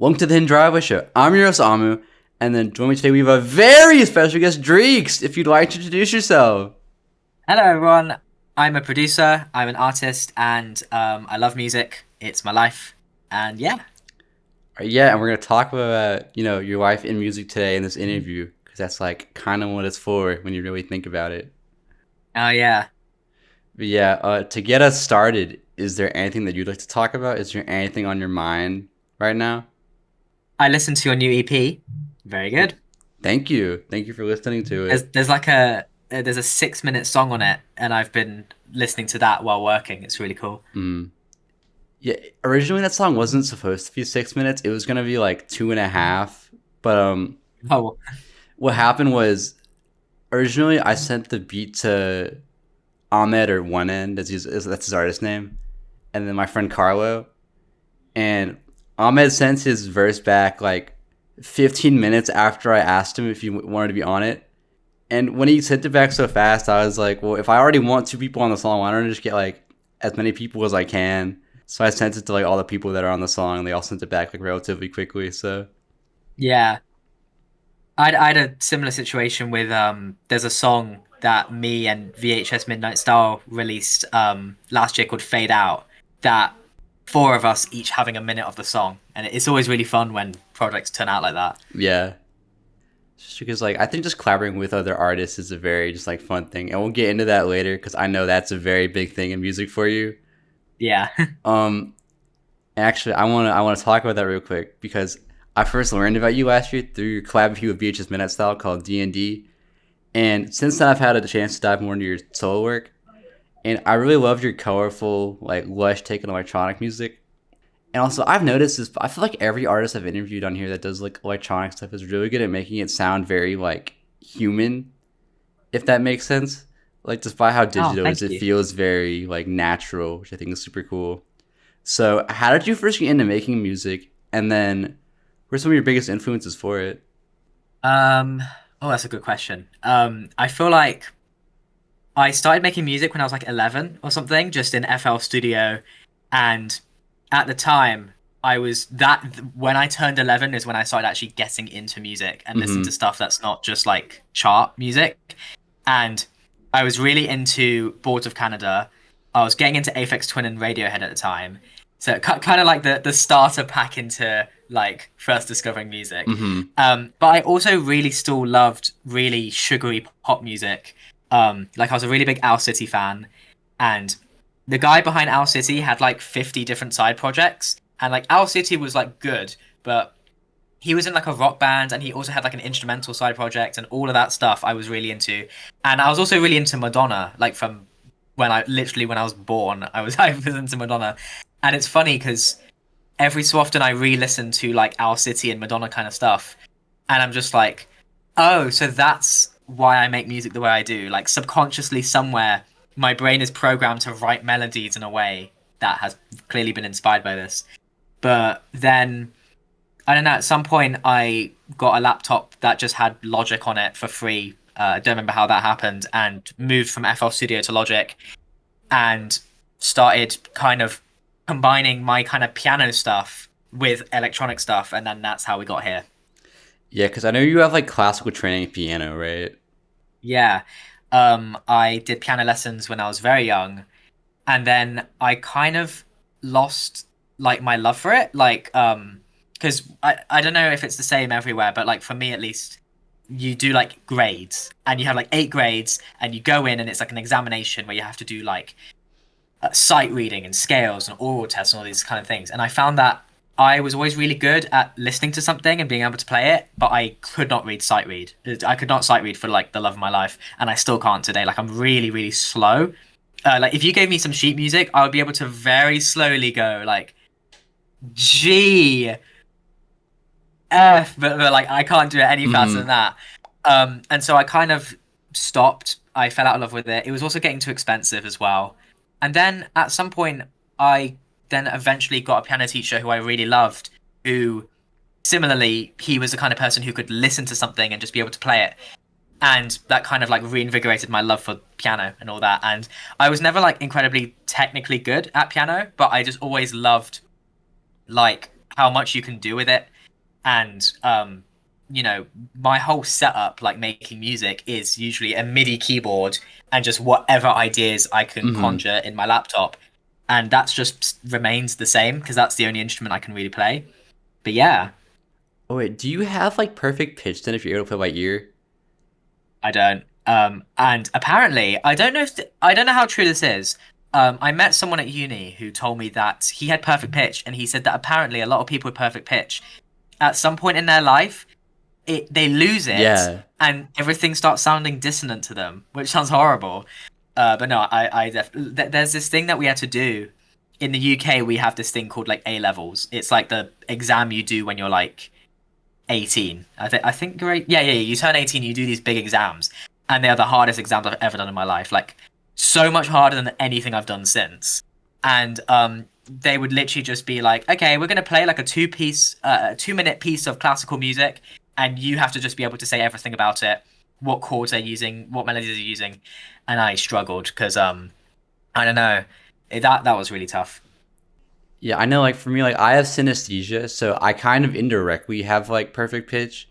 Welcome to the Hidden Driveway Show. I'm your host, Amu, and then joining me today we have a very special guest, Dreeks, if you'd like to introduce yourself. Hello, everyone. I'm a producer, I'm an artist, and I love music. It's my life. And yeah. Yeah, and we're going to talk about, your life in music today in this interview, because that's, like, kind of what it's for when you really think about it. Oh, yeah. But yeah, to get us started, is there anything that you'd like to talk about? Is there anything on your mind right now? I listened to your new EP. Very good. Thank you. Thank you for listening to There's it. there's like there's a 6 minute song on it, and I've been listening to that while working. It's really cool. Mm. Yeah, originally that song wasn't supposed to be 6 minutes. It was gonna be like 2.5. But Oh, what happened was originally I sent the beat to Ahmed or One End, that's his artist name, and then my friend Carlo, and Ahmed sent his verse back like 15 minutes after I asked him if he wanted to be on it. And when he sent it back so fast, I was like, well, if I already want two people on the song, why don't I just get like as many people as I can? So I sent it to like all the people that are on the song, and they all sent it back like relatively quickly. So yeah. I had a similar situation with there's a song that me and VHS Midnight Style released last year called Fade Out, that four of us each having a minute of the song, and it's always really fun when projects turn out like that. yeah, just because like I think just collaborating with other artists is a very just like fun thing, and we'll get into that later because I know that's a very big thing in music for you. Yeah. Um, Actually, I want to talk about that real quick because I first learned about you last year through your collab with VHS Midnight Style called D&D, and since then I've had a chance to dive more into your solo work, and I really love your colorful, like lush take on electronic music. And also, I've noticed this. I feel like every artist I've interviewed on here that does like electronic stuff is really good at making it sound very like human, if that makes sense. Like just by how Oh, digital it is, thank it you. feels very like natural, which I think is super cool. So, how did you first get into making music, and then what are some of your biggest influences for it? Um, oh, that's a good question. I feel like I started making music when I was like 11 or something, just in FL Studio, and at the time, I was that when I turned 11 is when I started actually getting into music and listening to Mm-hmm. stuff that's not just like chart music. And I was really into Boards of Canada. I was getting into Aphex Twin and Radiohead at the time. So kind of like the starter pack into like first discovering music. Mm-hmm. But I also really still loved really sugary pop music. Like I was a really big Owl City fan, and the guy behind Owl City had like 50 different side projects, and like Owl City was like good, but he was in like a rock band, and he also had like an instrumental side project, and all of that stuff I was really into. And I was also really into Madonna, like from when I was born, I was into Madonna. And it's funny because every so often I re-listen to like Owl City and Madonna kind of stuff, and I'm just like, oh, so that's why I make music the way I do. Like subconsciously somewhere, my brain is programmed to write melodies in a way that has clearly been inspired by this. But then I don't know. At some point, I got a laptop that just had Logic on it for free. I don't remember how that happened, and moved from FL Studio to Logic, and started kind of combining my kind of piano stuff with electronic stuff, and then that's how we got here. Yeah, because I know you have like classical training in piano, right? Yeah. I did piano lessons when I was very young, and then I kind of lost like my love for it. Like, because I don't know if it's the same everywhere, but like for me at least, you do like grades, and you have like 8 grades, and you go in, and it's like an examination where you have to do like sight reading and scales and oral tests and all these kind of things. And I found that I was always really good at listening to something and being able to play it, but I could not read sight read. I could not sight read for like the love of my life, and I still can't today. Like I'm really, really slow. Like if you gave me some sheet music, I would be able to very slowly go like G F, but like I can't do it any faster than Mm-hmm. that. And so I kind of stopped. I fell out of love with it. It was also getting too expensive as well. And then at some point, I then eventually got a piano teacher who I really loved, who similarly, he was the kind of person who could listen to something and just be able to play it. And that kind of like reinvigorated my love for piano and all that. And I was never like incredibly technically good at piano, but I just always loved like how much you can do with it. And you know, my whole setup, like making music, is usually a MIDI keyboard and just whatever ideas I can Mm-hmm. conjure in my laptop, and that's just remains the same because that's the only instrument I can really play. But yeah, Oh wait, do you have like perfect pitch then if you're able to play by ear? I don't. And apparently, I don't know how true this is. I met someone at uni who told me that he had perfect pitch, and he said that apparently a lot of people with perfect pitch at some point in their life they lose it Yeah. and everything starts sounding dissonant to them, which sounds horrible. But no, there's this thing that we had to do in the UK. We have this thing called like A levels. It's like the exam you do when you're like 18. I think great. Yeah. You turn 18, you do these big exams, and they are the hardest exams I've ever done in my life. Like so much harder than anything I've done since. And they would literally just be like, okay, we're gonna play like a 2-minute piece of classical music, and you have to just be able to say everything about it, what chords they're using, what melodies they're using. And I struggled because I don't know, that was really tough. Yeah, I know like for me like I have synesthesia, so I kind of indirectly have like perfect pitch.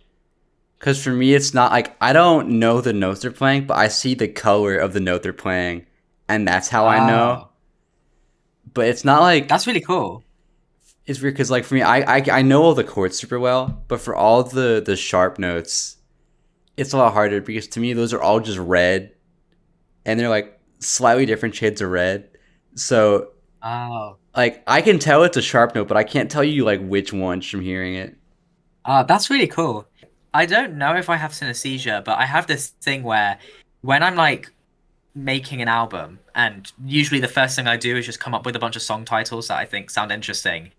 Cause for me it's not like I don't know the notes they're playing, but I see the color of the note they're playing and that's how I know. Oh, But it's not like that's really cool. it's weird because like for me I know all the chords super well, but for all the sharp notes, it's a lot harder because to me those are all just red and they're like slightly different shades of red. So Oh. like I can tell it's a sharp note, but I can't tell you like which one from hearing it. That's really cool. I don't know if I have synesthesia, but I have this thing where when I'm like making an album, and usually the first thing I do is just come up with a bunch of song titles that I think sound interesting.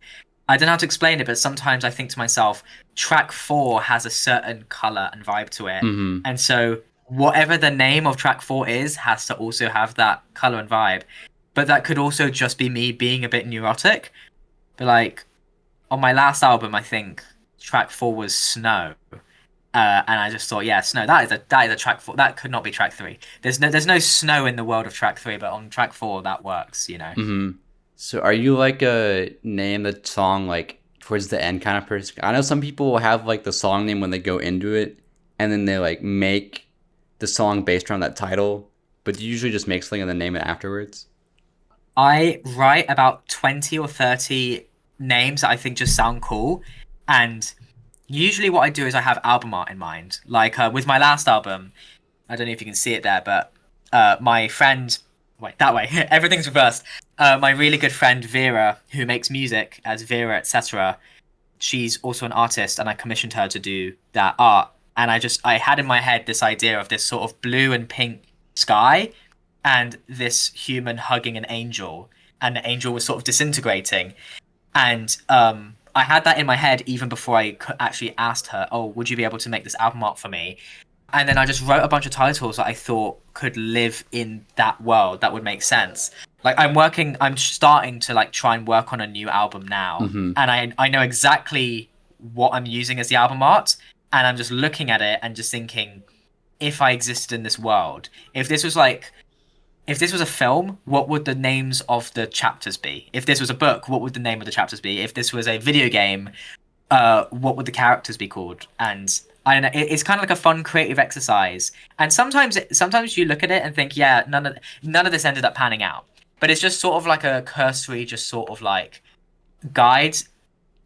I don't know how to explain it, but sometimes I think to myself, track 4 has a certain color and vibe to it. Mm-hmm. And so whatever the name of track 4 is has to also have that color and vibe. But that could also just be me being a bit neurotic. But like on my last album, I think track 4 was Snow. And I just thought, yeah, snow. That is a track 4. That could not be track 3. There's no snow in the world of track 3, but on track 4 that works. You know. Mm-hmm. So are you like a name the song like towards the end kind of person? I know some people will have like the song name when they go into it, and then they like make the song based around that title. But you usually just make something and then name it afterwards. I write about 20 or 30 names that I think just sound cool, and usually what I do is I have album art in mind. Like with my last album, I don't know if you can see it there, but my friend, wait, that way, everything's reversed. My really good friend Vera, who makes music as Vera, etc. She's also an artist, and I commissioned her to do that art. And I had in my head this idea of this sort of blue and pink sky, and this human hugging an angel, and the angel was sort of disintegrating. And I had that in my head even before I actually asked her, "Oh, would you be able to make this album art for me?" And then I just wrote a bunch of titles that I thought could live in that world that would make sense. Like I'm starting to like try and work on a new album now, Mm-hmm. and I know exactly what I'm using as the album art, and I'm just looking at it and just thinking, if I existed in this world, if this was a film, what would the names of the chapters be? If this was a book, what would the name of the chapters be? If this was a video game, what would the characters be called? And I don't know. It's kind of like a fun creative exercise. And sometimes you look at it and think, yeah, none of this ended up panning out. But it's just sort of like a cursory, just sort of like guide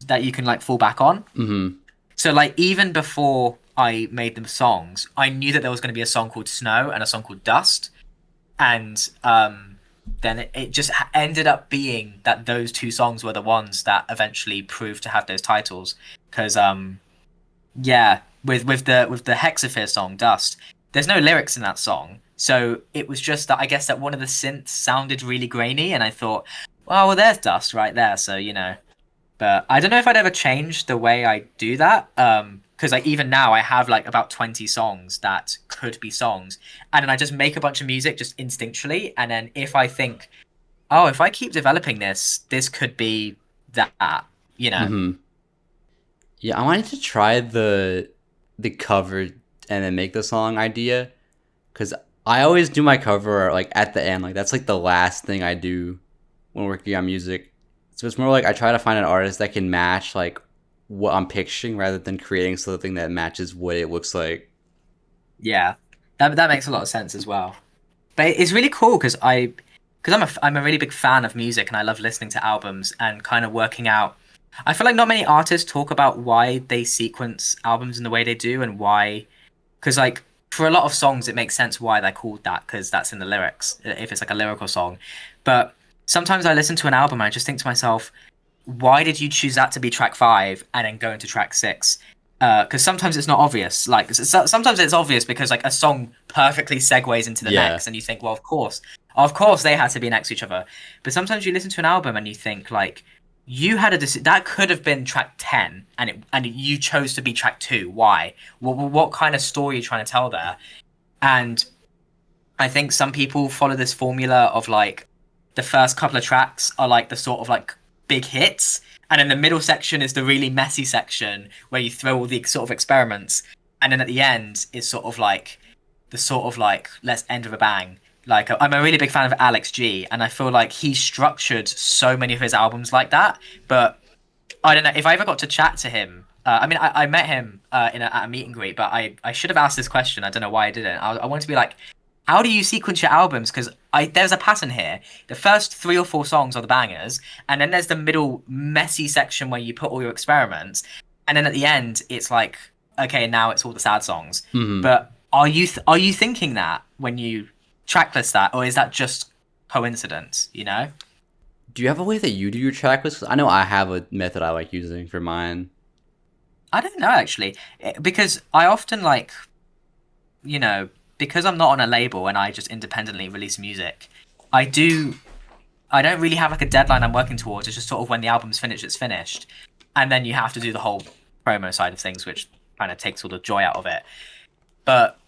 that you can like fall back on. Mm-hmm. So like even before I made the songs, I knew that there was going to be a song called Snow and a song called Dust, and then it just ended up being that those two songs were the ones that eventually proved to have those titles. Because yeah, with the Hexaphere song Dust, there's no lyrics in that song, so it was just that I guess that one of the synths sounded really grainy, and I thought, well, there's Dust right there, so you know. But I don't know if I'd ever change the way I do that. Because like even now I have like about 20 songs that could be songs, and then I just make a bunch of music just instinctually, and then if I think, oh, if I keep developing this could be that, you know. Mm-hmm. Yeah, I wanted to try the cover and then make the song idea because I always do my cover like at the end. Like that's like the last thing I do when working on music. So it's more like I try to find an artist that can match like what I'm picturing rather than creating something that matches what it looks like. Yeah, that makes a lot of sense as well. But it's really cool because I'm a really big fan of music and I love listening to albums and kind of working out. I feel like not many artists talk about why they sequence albums in the way they do and why, because like for a lot of songs it makes sense why they're called that because that's in the lyrics if it's like a lyrical song. But sometimes I listen to an album and I just think to myself, why did you choose that to be track 5 and then go into track 6? Because sometimes it's not obvious. Like sometimes it's obvious because like a song perfectly segues into the Yeah. next, and you think, well, of course, they had to be next to each other. But sometimes you listen to an album and you think like you had that could have been track 10, and you chose to be track 2. Why? What kind of story are you trying to tell there? And I think some people follow this formula of like the first couple of tracks are like the sort of like big hits, and then the middle section is the really messy section where you throw all the sort of experiments, and then at the end is sort of like the sort of like let's end with a bang. Like I'm a really big fan of Alex G, and I feel like he structured so many of his albums like that. But I don't know if I ever got to chat to him. I mean, I met him at a meet and greet, but I should have asked this question. I don't know why I didn't. I wanted to be like, how do you sequence your albums? Because there's a pattern here. The first 3 or 4 songs are the bangers, and then there's the middle messy section where you put all your experiments, and then at the end it's like, okay, now it's all the sad songs. Hmm. But are you thinking that when you tracklist that, or is that just coincidence? You know? Do you have a way that you do your track list? 'Cause I know I have a method I like using for mine. I don't know actually, because I often like, you know, because I'm not on a label and I just independently release music. I do. I don't really have like a deadline I'm working towards. It's just sort of when the album's finished, it's finished, and then you have to do the whole promo side of things, which kind of takes all the joy out of it. But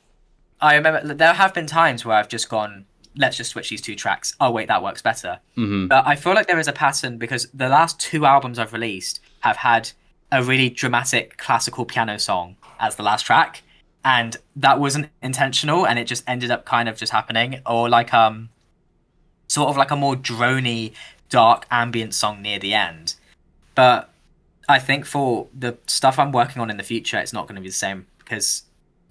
I remember there have been times where I've just gone, let's just switch these 2 tracks. Oh wait, that works better. Hmm. But I feel like there is a pattern because the last 2 albums I've released have had a really dramatic classical piano song as the last track, and that wasn't intentional, and it just ended up kind of just happening, or like sort of like a more drony, dark ambient song near the end. But I think for the stuff I'm working on in the future, it's not going to be the same because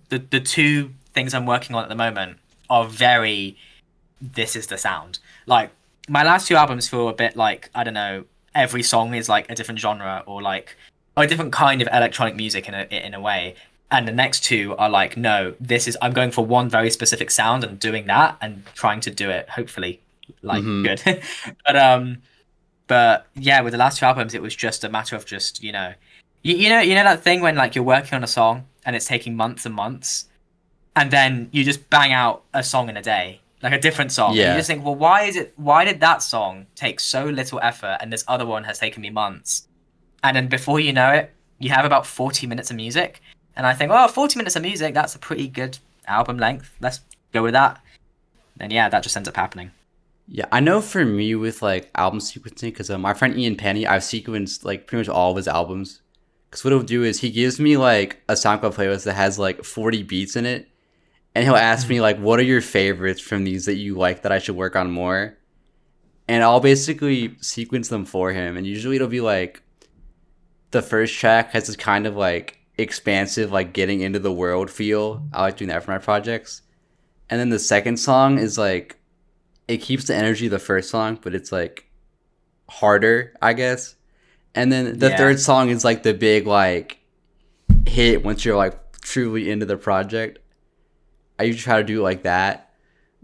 the 2 things I'm working on at the moment are very this is the sound. Like my last 2 albums feel a bit like I don't know. Every song is like a different genre or like a different kind of electronic music in a way. And the next 2 are like, no, this is I'm going for one very specific sound and doing that and trying to do it hopefully like Hmm. good. But yeah, with the last 2 albums, it was just a matter of just you know that thing when like you're working on a song and it's taking months and months, and then you just bang out a song in a day, like a different song, and you Yeah. just think, well, why did that song take so little effort and this other one has taken me months? And then before you know it, you have about 40 minutes of music, and I think, well, 40 minutes of music, that's a pretty good album length. Let's go with that. And yeah, that just ends up happening. Yeah, I know for me with like album sequencing, because my friend Ian Penny, I've sequenced like pretty much all of his albums. Because what he'll do is he gives me like a SoundCloud playlist that has like 40 beats in it, and he'll ask me like, "What are your favorites from these that you like that I should work on more?" And I'll basically sequence them for him. And usually it'll be like the first track has this kind of like expansive, like getting into the world feel. I like doing that for my projects. And then the second song is like it keeps the energy of the first song, but it's like harder, I guess. And then the Yeah. third song is like the big like hit once you're like truly into the project. I usually try to do it like that.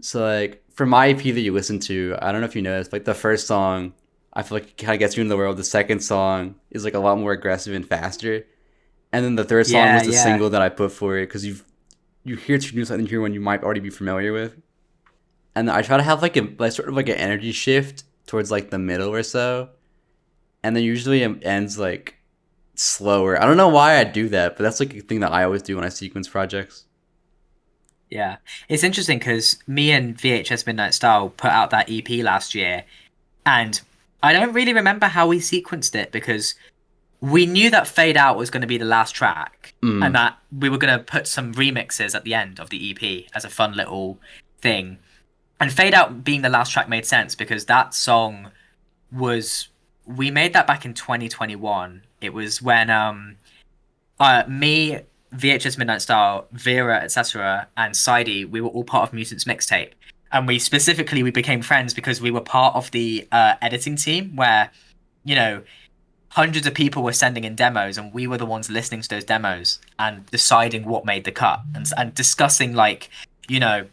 So like for my EP that you listen to, I don't know if you noticed, like the first song, I feel like it kind of gets you into the world. The second song is like a lot more aggressive and faster, and then the third song Yeah, was the yeah. single that I put for it because you hear two new something here when you might already be familiar with, and I try to have like a like sort of like an energy shift towards like the middle or so, and then usually it ends like slower. I don't know why I do that, but that's like a thing that I always do when I sequence projects. Yeah, it's interesting because me and VHS Midnight Style put out that EP last year, and I don't really remember how we sequenced it because we knew that Fade Out was going to be the last track, and Mm. that we were going to put some remixes at the end of the EP as a fun little thing. And Fade Out being the last track made sense because that song was we made that back in 2021. It was when me, VHS Midnight Style, Vera, etc., and Sidey, we were all part of Mutants Mixtape. And we became friends because we were part of the editing team where, you know, hundreds of people were sending in demos and we were the ones listening to those demos and deciding what made the cut and discussing like, you know,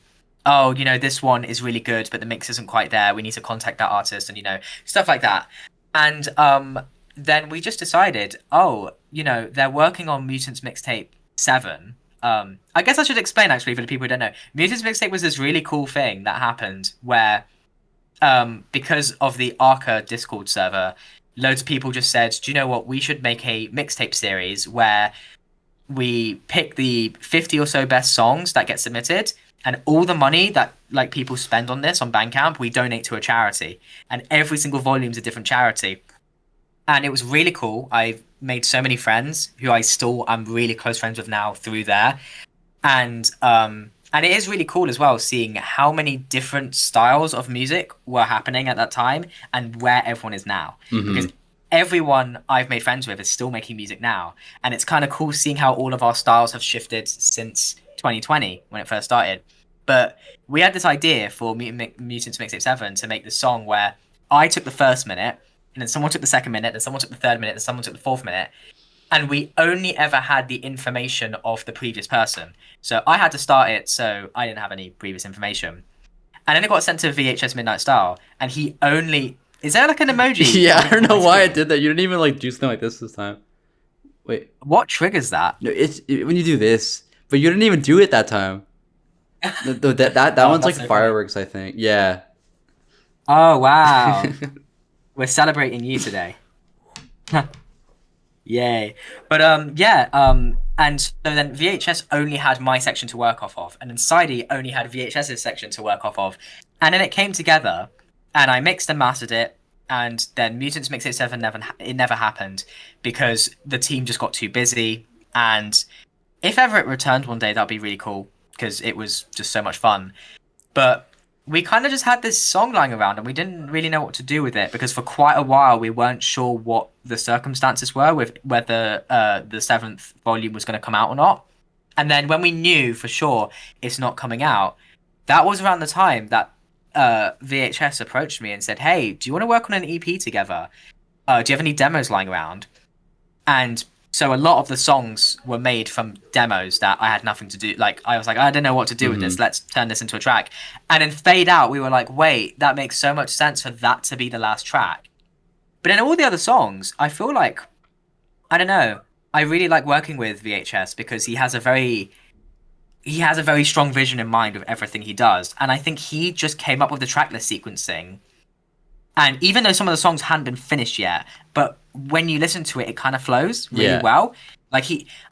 oh, you know, this one is really good, but the mix isn't quite there. We need to contact that artist and, you know, stuff like that. And then we just decided, oh, you know, they're working on Mutants Mixtape 7. I guess I should explain actually for the people who don't know. Mutants Mixtape was this really cool thing that happened where because of the Arca Discord server, loads of people just said, do you know what, we should make a mixtape series where we pick the 50 or so best songs that get submitted, and all the money that like people spend on this on Bandcamp, we donate to a charity, and every single volume is a different charity. And it was really cool. I've made so many friends who I'm really close friends with now through there. And it is really cool as well seeing how many different styles of music were happening at that time and where everyone is now. Mm-hmm. Because everyone I've made friends with is still making music now. And it's kind of cool seeing how all of our styles have shifted since 2020 when it first started. But we had this idea for Mutants Mixtape 7 to make this song where I took the first minute, and then someone took the second minute, then someone took the third minute, then someone took the fourth minute. And we only ever had the information of the previous person. So I had to start it, so I didn't have any previous information. And then it got sent to VHS Midnight Style, and he only... Is there like an emoji? Yeah, I don't know why I did that. You didn't even like do something like this time. Wait. What triggers that? No, when you do this, but you didn't even do it that time. That one's like fireworks, I think. Yeah. Oh, wow. We're celebrating you today. Yay. But and so then VHS only had my section to work off of, and then Sidey only had VHS's section to work off of. And then it came together, and I mixed and mastered it, and then Mutants Mixtape 7 never happened because the team just got too busy. And if ever it returned one day, that'd be really cool because it was just so much fun. But we kind of just had this song lying around and we didn't really know what to do with it because for quite a while we weren't sure what the circumstances were with whether the 7th volume was going to come out or not. And then when we knew for sure it's not coming out, that was around the time that VHS approached me and said, hey, do you want to work on an EP together? Do you have any demos lying around? And so a lot of the songs were made from demos that I had nothing to do. Like, I was like, I don't know what to do with this. Let's turn this into a track. And then Fade Out, we were like, wait, that makes so much sense for that to be the last track. But in all the other songs, I feel like, I don't know, I really like working with VHS because he has a very strong vision in mind of everything he does. And I think he just came up with the tracklist sequencing. And even though some of the songs hadn't been finished yet, but when you listen to it, it kind of flows really well. Like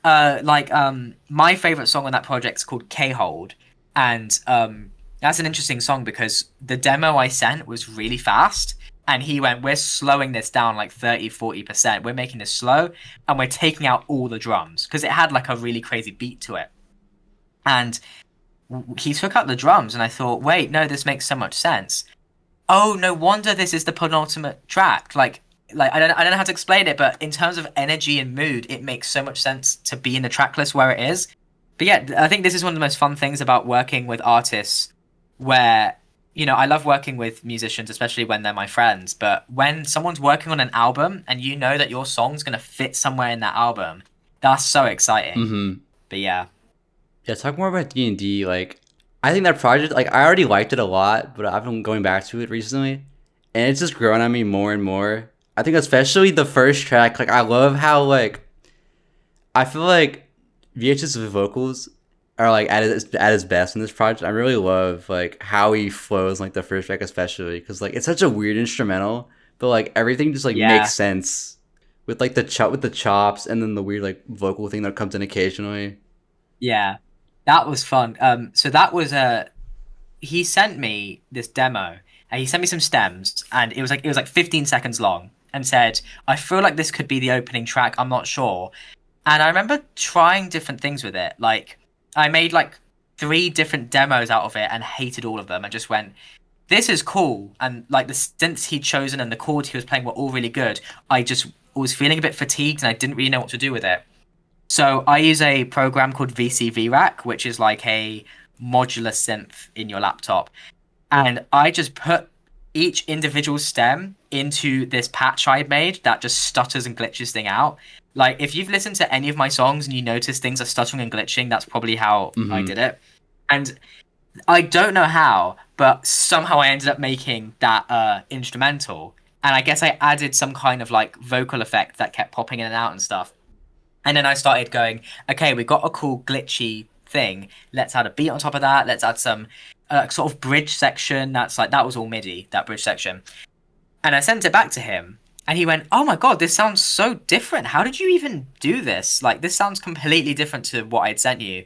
my favorite song on that project is called K-Hold. And that's an interesting song because the demo I sent was really fast. And he went, we're slowing this down like 30-40%. We're making this slow and we're taking out all the drums because it had like a really crazy beat to it. And he took out the drums and I thought, wait, no, this makes so much sense. Oh, no wonder this is the penultimate track. Like I don't know how to explain it, but in terms of energy and mood, it makes so much sense to be in the track list where it is. But yeah, I think this is one of the most fun things about working with artists where, you know, I love working with musicians, especially when they're my friends. But when someone's working on an album and you know that your song's going to fit somewhere in that album, that's so exciting. Mm-hmm. But yeah. Yeah, talk more about D&D. Like, I think that project, like, I already liked it a lot, but I've been going back to it recently. And it's just grown on me more and more. I think especially the first track, like, I love how, like, I feel like VH's vocals are, like, at his best in this project. I really love, like, how he flows, like, the first track especially. Because, like, it's such a weird instrumental, but, like, everything just, like, makes sense. With, like, the chops and then the weird, like, vocal thing that comes in occasionally. Yeah. That was fun. So that was he sent me this demo and he sent me some stems and it was like 15 seconds long and said, I feel like this could be the opening track. I'm not sure. And I remember trying different things with it. Like I made like 3 different demos out of it and hated all of them. I just went, this is cool, and like the synths he'd chosen and the chords he was playing were all really good. I just was feeling a bit fatigued, and I didn't really know what to do with it. So I use a program called VCV Rack, which is like a modular synth in your laptop, and I just put each individual stem into this patch I made that just stutters and glitches thing out. Like if you've listened to any of my songs and you notice things are stuttering and glitching, that's probably how I did it. And I don't know how, but somehow I ended up making that instrumental. And I guess I added some kind of like vocal effect that kept popping in and out and stuff. And then I started going, okay, we got a cool glitchy thing. Let's add a beat on top of that. Let's add some sort of bridge section. That's like, that was all MIDI, that bridge section. And I sent it back to him. And he went, oh my God, this sounds so different. How did you even do this? Like, this sounds completely different to what I'd sent you.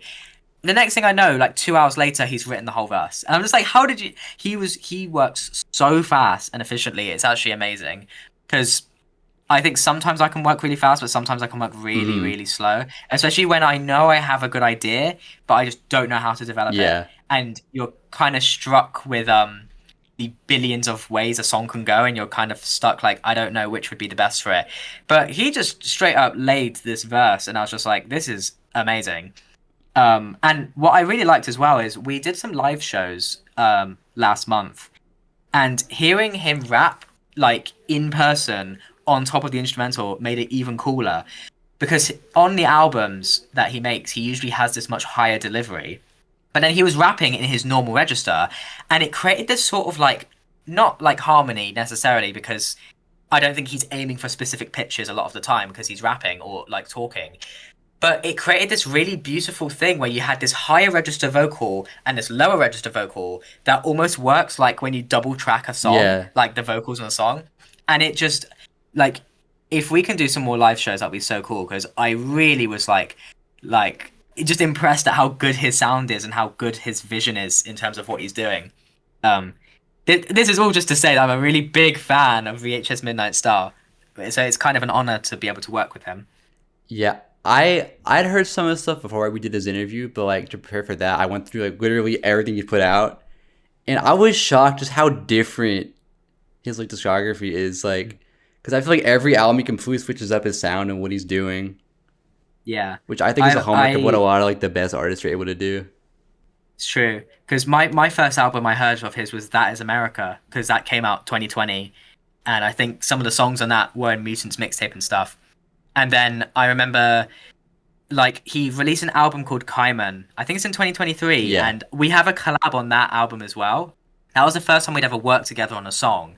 The next thing I know, like 2 hours later, he's written the whole verse. And I'm just like, how did you? He works so fast and efficiently. It's actually amazing. Because I think sometimes I can work really fast, but sometimes I can work really, really slow. Especially when I know I have a good idea, but I just don't know how to develop it. And you're kind of struck with the billions of ways a song can go, and you're kind of stuck like, I don't know which would be the best for it. But he just straight up laid this verse, and I was just like, this is amazing. And what I really liked as well is we did some live shows last month, and hearing him rap like in person on top of the instrumental made it even cooler, because on the albums that he makes, he usually has this much higher delivery, but then he was rapping in his normal register, and it created this sort of like, not like harmony necessarily, because I don't think he's aiming for specific pitches a lot of the time because he's rapping or like talking. But it created this really beautiful thing where you had this higher register vocal and this lower register vocal that almost works like when you double track a song, like the vocals on a song. And it just, like, if we can do some more live shows, that'd be so cool, because I really was like just impressed at how good his sound is and how good his vision is in terms of what he's doing. This is all just to say that I'm a really big fan of VHS Midnight Style. So it's kind of an honor to be able to work with him. Yeah. I'd heard some of the stuff before we did this interview, but like to prepare for that, I went through like literally everything he put out, and I was shocked just how different his like discography is. Like, because I feel like every album he completely switches up his sound and what he's doing. Yeah, which I think is a hallmark of what a lot of like the best artists are able to do. It's true, because my first album I heard of his was That Is America, because that came out 2020, and I think some of the songs on that were in Mutants Mixtape and stuff. And then I remember, like, he released an album called Kaiman. I think it's in 2023, and we have a collab on that album as well. That was the first time we'd ever worked together on a song.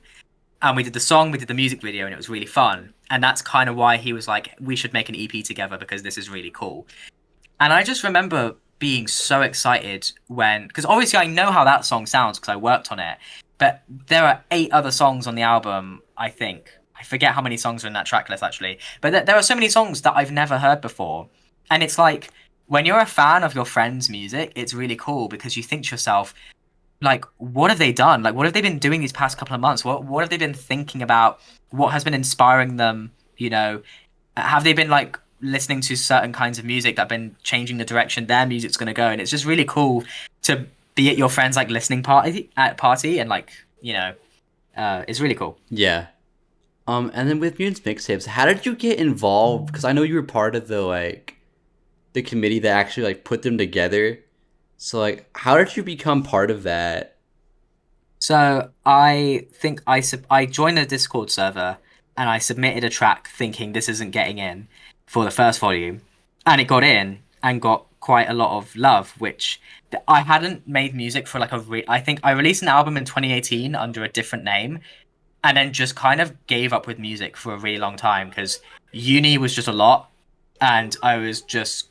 And we did the song, we did the music video, and it was really fun. And that's kind of why he was like, we should make an EP together because this is really cool. And I just remember being so excited when, because obviously I know how that song sounds because I worked on it. But there are 8 other songs on the album, I think. I forget how many songs are in that track list, actually. But there are so many songs that I've never heard before. And it's like, when you're a fan of your friend's music, it's really cool because you think to yourself, like, what have they done? Like, what have they been doing these past couple of months? What have they been thinking about? What has been inspiring them? You know, have they been, like, listening to certain kinds of music that have been changing the direction their music's going to go? And it's just really cool to be at your friend's, like, listening party and, like, you know, it's really cool. Yeah. And then with Mutants Mixtapes, how did you get involved? Because I know you were part of the committee that actually like put them together. So like, how did you become part of that? So I think I joined the Discord server and I submitted a track thinking this isn't getting in for the first volume, and it got in and got quite a lot of love, which I hadn't made music for like I think I released an album in 2018 under a different name. And then just kind of gave up with music for a really long time because uni was just a lot. And I was just,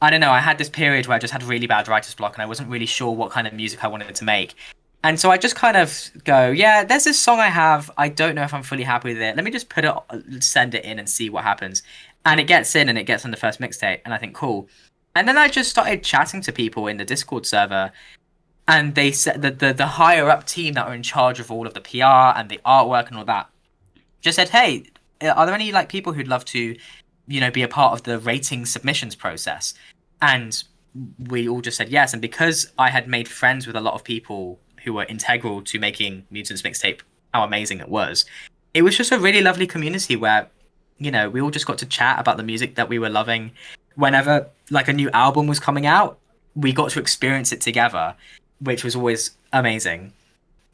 I don't know, I had this period where I just had really bad writer's block and I wasn't really sure what kind of music I wanted to make. And so I just kind of go, yeah, there's this song I have. I don't know if I'm fully happy with it. Let me just send it in and see what happens. And it gets in and it gets on the first mixtape. And I think, cool. And then I just started chatting to people in the Discord server. And they said that the higher up team that are in charge of all of the PR and the artwork and all that just said, hey, are there any like people who'd love to, you know, be a part of the rating submissions process? And we all just said yes. And because I had made friends with a lot of people who were integral to making Mutants Mixtape how amazing it was. It was just a really lovely community where, you know, we all just got to chat about the music that we were loving. Whenever like a new album was coming out, we got to experience it together, which was always amazing.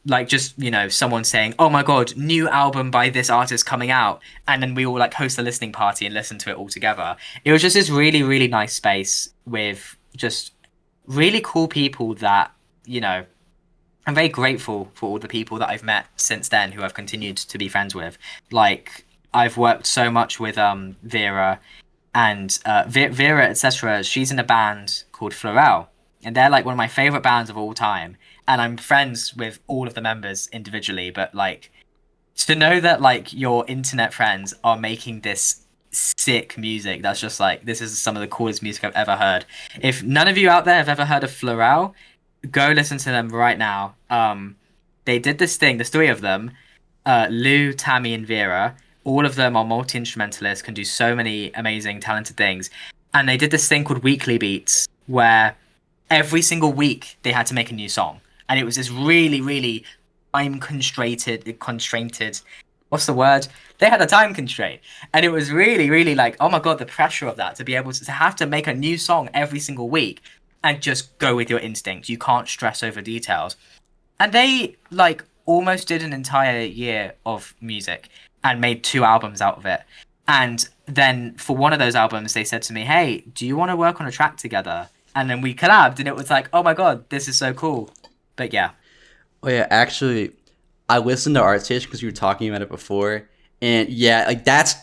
Like just, you know, someone saying, "Oh my god, new album by this artist coming out," and then we all like host a listening party and listen to it all together. It was just this really, really nice space with just really cool people that, you know, I'm very grateful for all the people that I've met since then who I've continued to be friends with. Like I've worked so much with Vera and Vera, etc. She's in a band called Florelle, and they're like one of my favorite bands of all time. And I'm friends with all of the members individually, but like to know that like your internet friends are making this sick music, that's just like this is some of the coolest music I've ever heard. If none of you out there have ever heard of Florelle, go listen to them right now. They did this thing, there's three of them, Lou, Tammy, and Vera. All of them are multi-instrumentalists, can do so many amazing, talented things. And they did this thing called Weekly Beats, where every single week they had to make a new song. And it was this really, really time constrained. What's the word? They had a time constraint. And it was really, really like, oh my God, the pressure of that to be able to have to make a new song every single week and just go with your instincts. You can't stress over details. And they like almost did an entire year of music and made 2 albums out of it. And then for one of those albums, they said to me, "Hey, do you want to work on a track together?" And then we collabed, and it was like, oh my God, this is so cool. But yeah. Oh yeah, actually, I listened to Art Station because you were talking about it before, and yeah, like that's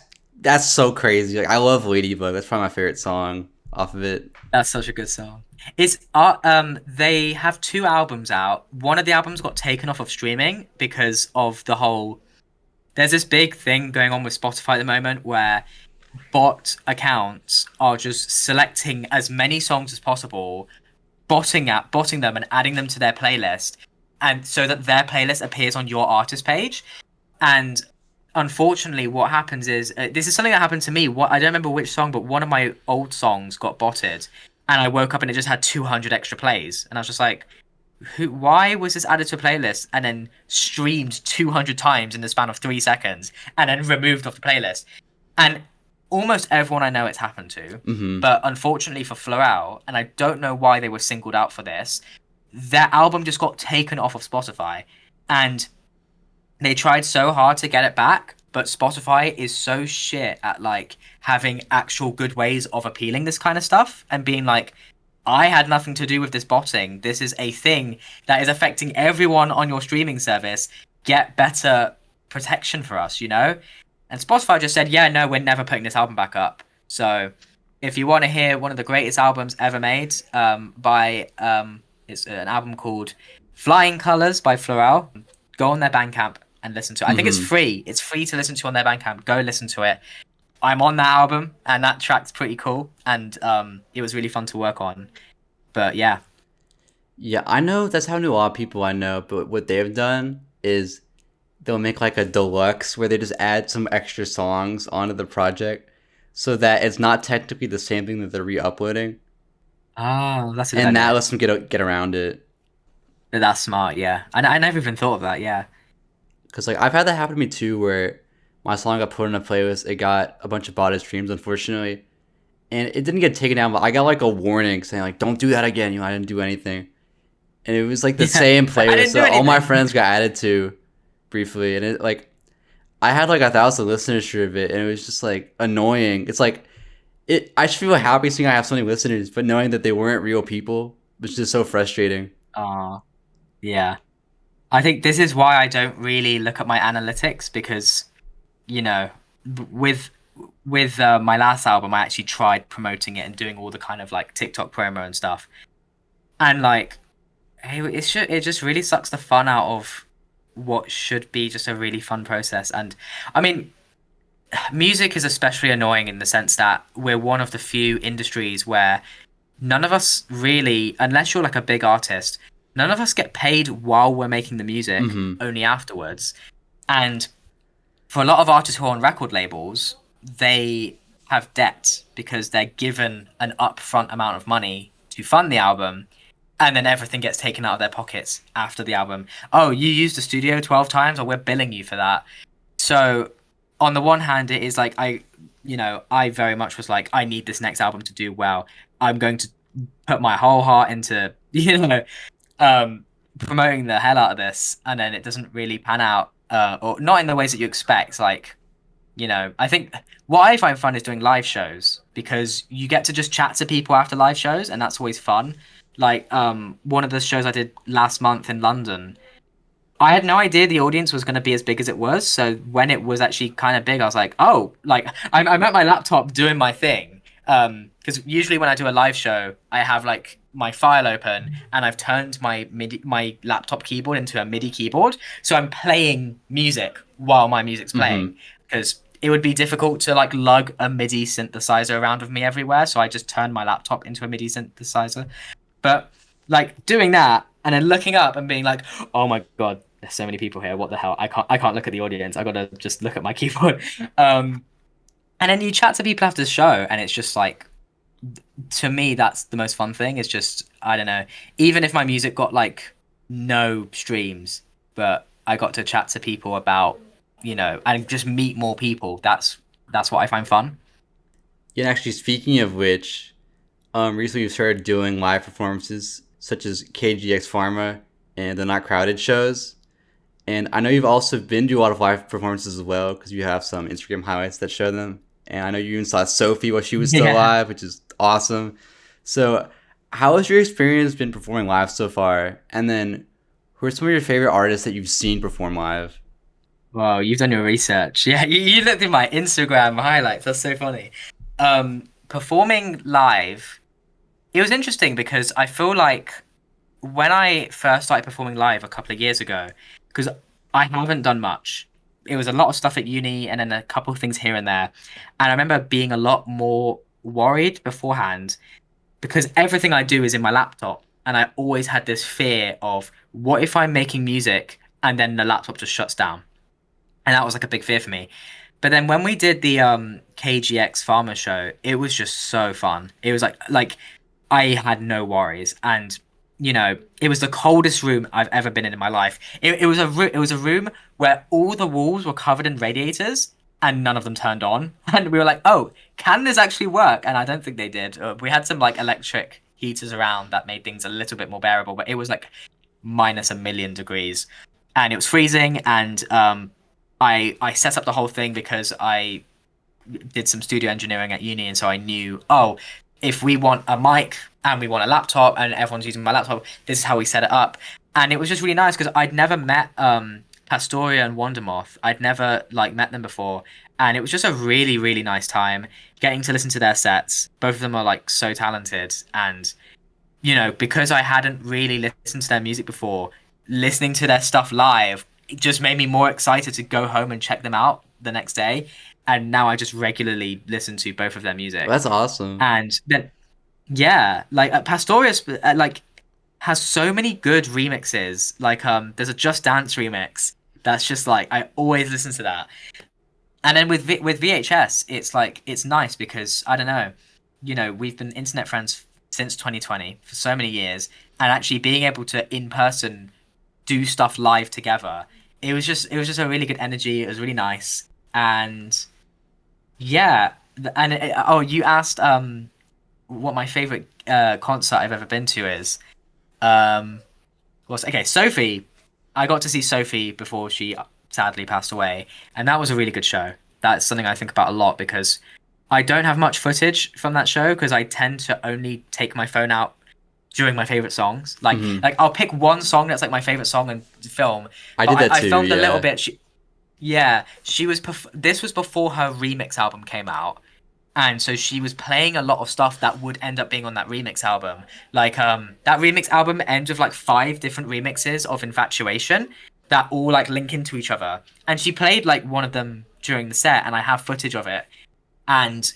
so crazy. Like I love Ladybug. That's probably my favorite song off of it. That's such a good song. It's they have 2 albums out. One of the albums got taken off of streaming because of the whole. There's this big thing going on with Spotify at the moment where bot accounts are just selecting as many songs as possible, botting them and adding them to their playlist, and so that their playlist appears on your artist page. And unfortunately, what happens is this is something that happened to me. I don't remember which song, but one of my old songs got botted, and I woke up and it just had 200 extra plays, and I was just like, why was this added to a playlist and then streamed 200 times in the span of 3 seconds and then removed off the playlist? And almost everyone I know it's happened to. Mm-hmm. But unfortunately for Florelle, and I don't know why they were singled out for this, their album just got taken off of Spotify. And they tried so hard to get it back, but Spotify is so shit at like having actual good ways of appealing this kind of stuff and being like, I had nothing to do with this botting. This is a thing that is affecting everyone on your streaming service. Get better protection for us, you know? And Spotify just said, yeah, no, we're never putting this album back up. So if you want to hear one of the greatest albums ever made it's an album called Flying Colors by Florelle, go on their Bandcamp and listen to it. I think it's free. It's free to listen to on their Bandcamp. Go listen to it. I'm on that album, and that track's pretty cool, and it was really fun to work on. But yeah. Yeah, I know that's how a lot of people I know, but what they've done is they'll make like a deluxe where they just add some extra songs onto the project so that it's not technically the same thing that they're re-uploading. Oh, that's a and that lets them get around it. That's smart, yeah. I never even thought of that, yeah. Because like I've had that happen to me too, where my song got put in a playlist, it got a bunch of botted streams, unfortunately, and it didn't get taken down, but I got like a warning saying like, don't do that again, I didn't do anything. And it was like the same playlist that all my friends got added to briefly, and it like I had like 1,000 listeners to it, and it was just like annoying. It's like I should feel happy seeing I have so many listeners, but knowing that they weren't real people was just so frustrating. Yeah. I think this is why I don't really look at my analytics, because you know, with my last album, I actually tried promoting it and doing all the kind of like TikTok promo and stuff, and like it just really sucks the fun out of what should be just a really fun process. And I mean, music is especially annoying in the sense that we're one of the few industries where none of us really, unless you're like a big artist, none of us get paid while we're making the music, only afterwards. And for a lot of artists who are on record labels, they have debt because they're given an upfront amount of money to fund the album, and then everything gets taken out of their pockets after the album. Oh, you used the studio 12 times, or we're billing you for that. So on the one hand, it is like I very much was like, I need this next album to do well. I'm going to put my whole heart into, um, promoting the hell out of this, and then it doesn't really pan out, or not in the ways that you expect. Like, I think what I find fun is doing live shows because you get to just chat to people after live shows, and that's always fun. Like, one of the shows I did last month in London, I had no idea the audience was going to be as big as it was. So when it was actually kind of big, I was like, oh, like I'm at my laptop doing my thing. Because usually when I do a live show, I have like my file open and I've turned my laptop keyboard into a MIDI keyboard. So I'm playing music while my music's playing because it would be difficult to like lug a MIDI synthesizer around with me everywhere. So I just turn my laptop into a MIDI synthesizer. But like doing that and then looking up and being like, oh my God, there's so many people here. What the hell? I can't look at the audience. I gotta just look at my keyboard. And then you chat to people after the show, and it's just like, to me, that's the most fun thing. It's just, I don't know. Even if my music got like no streams, but I got to chat to people about, and just meet more people. That's what I find fun. Yeah, actually, speaking of which, recently you started doing live performances such as KGX Pharma and the Not Crowded shows. And I know you've also been to a lot of live performances as well because you have some Instagram highlights that show them. And I know you even saw Sophie while she was still alive, which is awesome. So how has your experience been performing live so far? And then who are some of your favorite artists that you've seen perform live? Wow, you've done your research. Yeah, you looked at my Instagram highlights. That's so funny. Performing live, it was interesting because I feel like when I first started performing live a couple of years ago, because I haven't done much. It was a lot of stuff at uni and then a couple of things here and there. And I remember being a lot more worried beforehand because everything I do is in my laptop. And I always had this fear of what if I'm making music and then the laptop just shuts down? And that was like a big fear for me. But then when we did the KGX Farmer show, it was just so fun. It was like I had no worries, and it was the coldest room I've ever been in my life. It was a room where all the walls were covered in radiators and none of them turned on, and we were like, oh, can this actually work? And I don't think they did. We had some like electric heaters around that made things a little bit more bearable, but it was like minus a million degrees, and it was freezing. And I set up the whole thing because I did some studio engineering at uni, and so I knew, oh, if we want a mic and we want a laptop and everyone's using my laptop, this is how we set it up. And it was just really nice because I'd never met Pastoria and Wondermoth. I'd never like met them before, and it was just a really, really nice time getting to listen to their sets. Both of them are like so talented, and because I hadn't really listened to their music before, listening to their stuff live, it just made me more excited to go home and check them out the next day. And now I just regularly listen to both of their music. That's awesome. And then, yeah, like Pastorius, like has so many good remixes. Like, there's a Just Dance remix that's just like I always listen to that. And then with VHS, it's like it's nice because I don't know, we've been internet friends since 2020 for so many years, and actually being able to in person do stuff live together, it was just a really good energy. It was really nice. And yeah, and you asked what my favorite concert I've ever been to is. Okay, Sophie. I got to see Sophie before she sadly passed away, and that was a really good show. That's something I think about a lot because I don't have much footage from that show because I tend to only take my phone out during my favorite songs. Like I'll pick one song that's like my favorite song and film. I did that too. I filmed yeah. a little bit. She was. This was before her remix album came out, and so she was playing a lot of stuff that would end up being on that remix album. Like that remix album ends with like 5 different remixes of Infatuation that all like link into each other. And she played like one of them during the set, and I have footage of it. And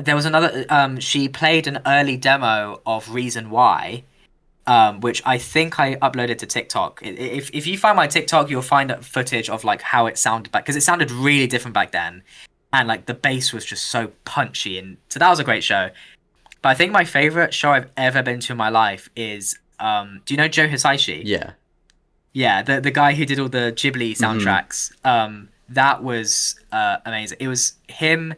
there was another. She played an early demo of Reason Why, which I think I uploaded to TikTok. If you find my TikTok, you'll find footage of like how it sounded back, because it sounded really different back then, and like the bass was just so punchy, and so that was a great show. But I think my favorite show I've ever been to in my life is Do you know Joe Hisaishi? Yeah. Yeah, the guy who did all the Ghibli Mm-hmm. soundtracks. That was amazing. It was him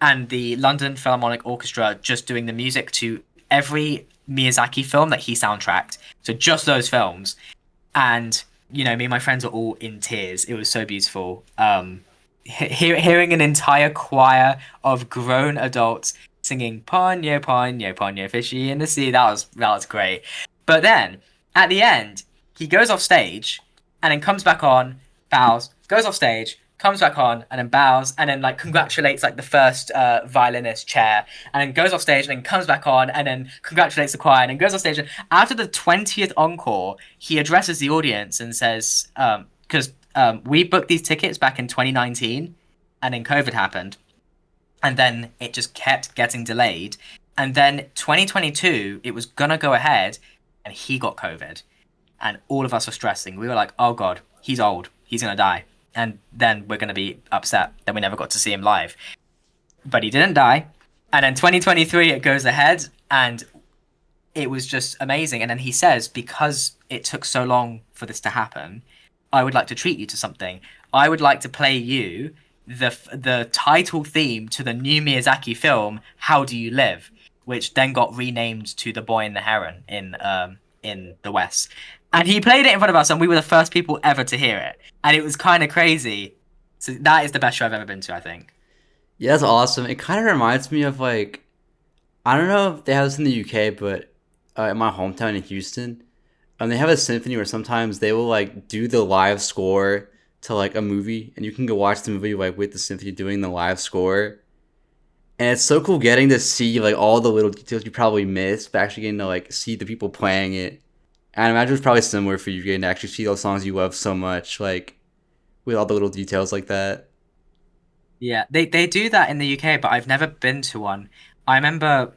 and the London Philharmonic Orchestra just doing the music to every Miyazaki film that he soundtracked. So just those films. And me and my friends were all in tears. It was so beautiful. Hearing an entire choir of grown adults singing "Ponyo, Ponyo, Ponyo, fishy in the sea." That was great. But then at the end, he goes off stage and then comes back on, bows, goes off stage, comes back on, and then bows, and then like congratulates like the first violinist chair, and then goes off stage, and then comes back on, and then congratulates the choir, and then goes off stage. And after the 20th encore, he addresses the audience and says, because we booked these tickets back in 2019, and then COVID happened, and then it just kept getting delayed, and then 2022 it was gonna go ahead, and he got COVID, and all of us were stressing. We were like, oh god, he's old, he's gonna die, and then we're gonna be upset that we never got to see him live. But he didn't die, and then 2023 it goes ahead, and it was just amazing. And then he says, because it took so long for this to happen, I would like to treat you to something. I would like to play you the title theme to the new Miyazaki film, How Do You Live, which then got renamed to The Boy and the Heron in the West. And he played it in front of us, and we were the first people ever to hear it, and it was kind of crazy. So that is the best show I've ever been to, I think. Yeah, that's awesome. It kind of reminds me of like, I don't know if they have this in the UK, but in my hometown in Houston, they have a symphony where sometimes they will like do the live score to like a movie, and you can go watch the movie like with the symphony doing the live score. And it's so cool getting to see like all the little details you probably missed, but actually getting to like see the people playing it. And I imagine it's probably similar for you getting to actually see those songs you love so much, like with all the little details like that. Yeah, they do that in the UK, but I've never been to one. I remember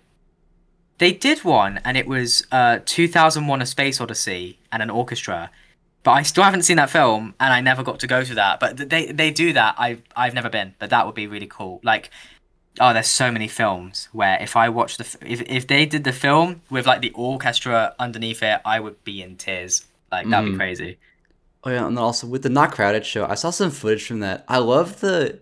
they did one, and it was 2001: A Space Odyssey and an orchestra. But I still haven't seen that film, and I never got to go to that. But they do that. I've never been, but that would be really cool. Like, oh, there's so many films where if I watch if they did the film with like the orchestra underneath it, I would be in tears. Like that'd be Mm-hmm. crazy. Oh yeah, and then also with the Not Crowded show, I saw some footage from that. I love the.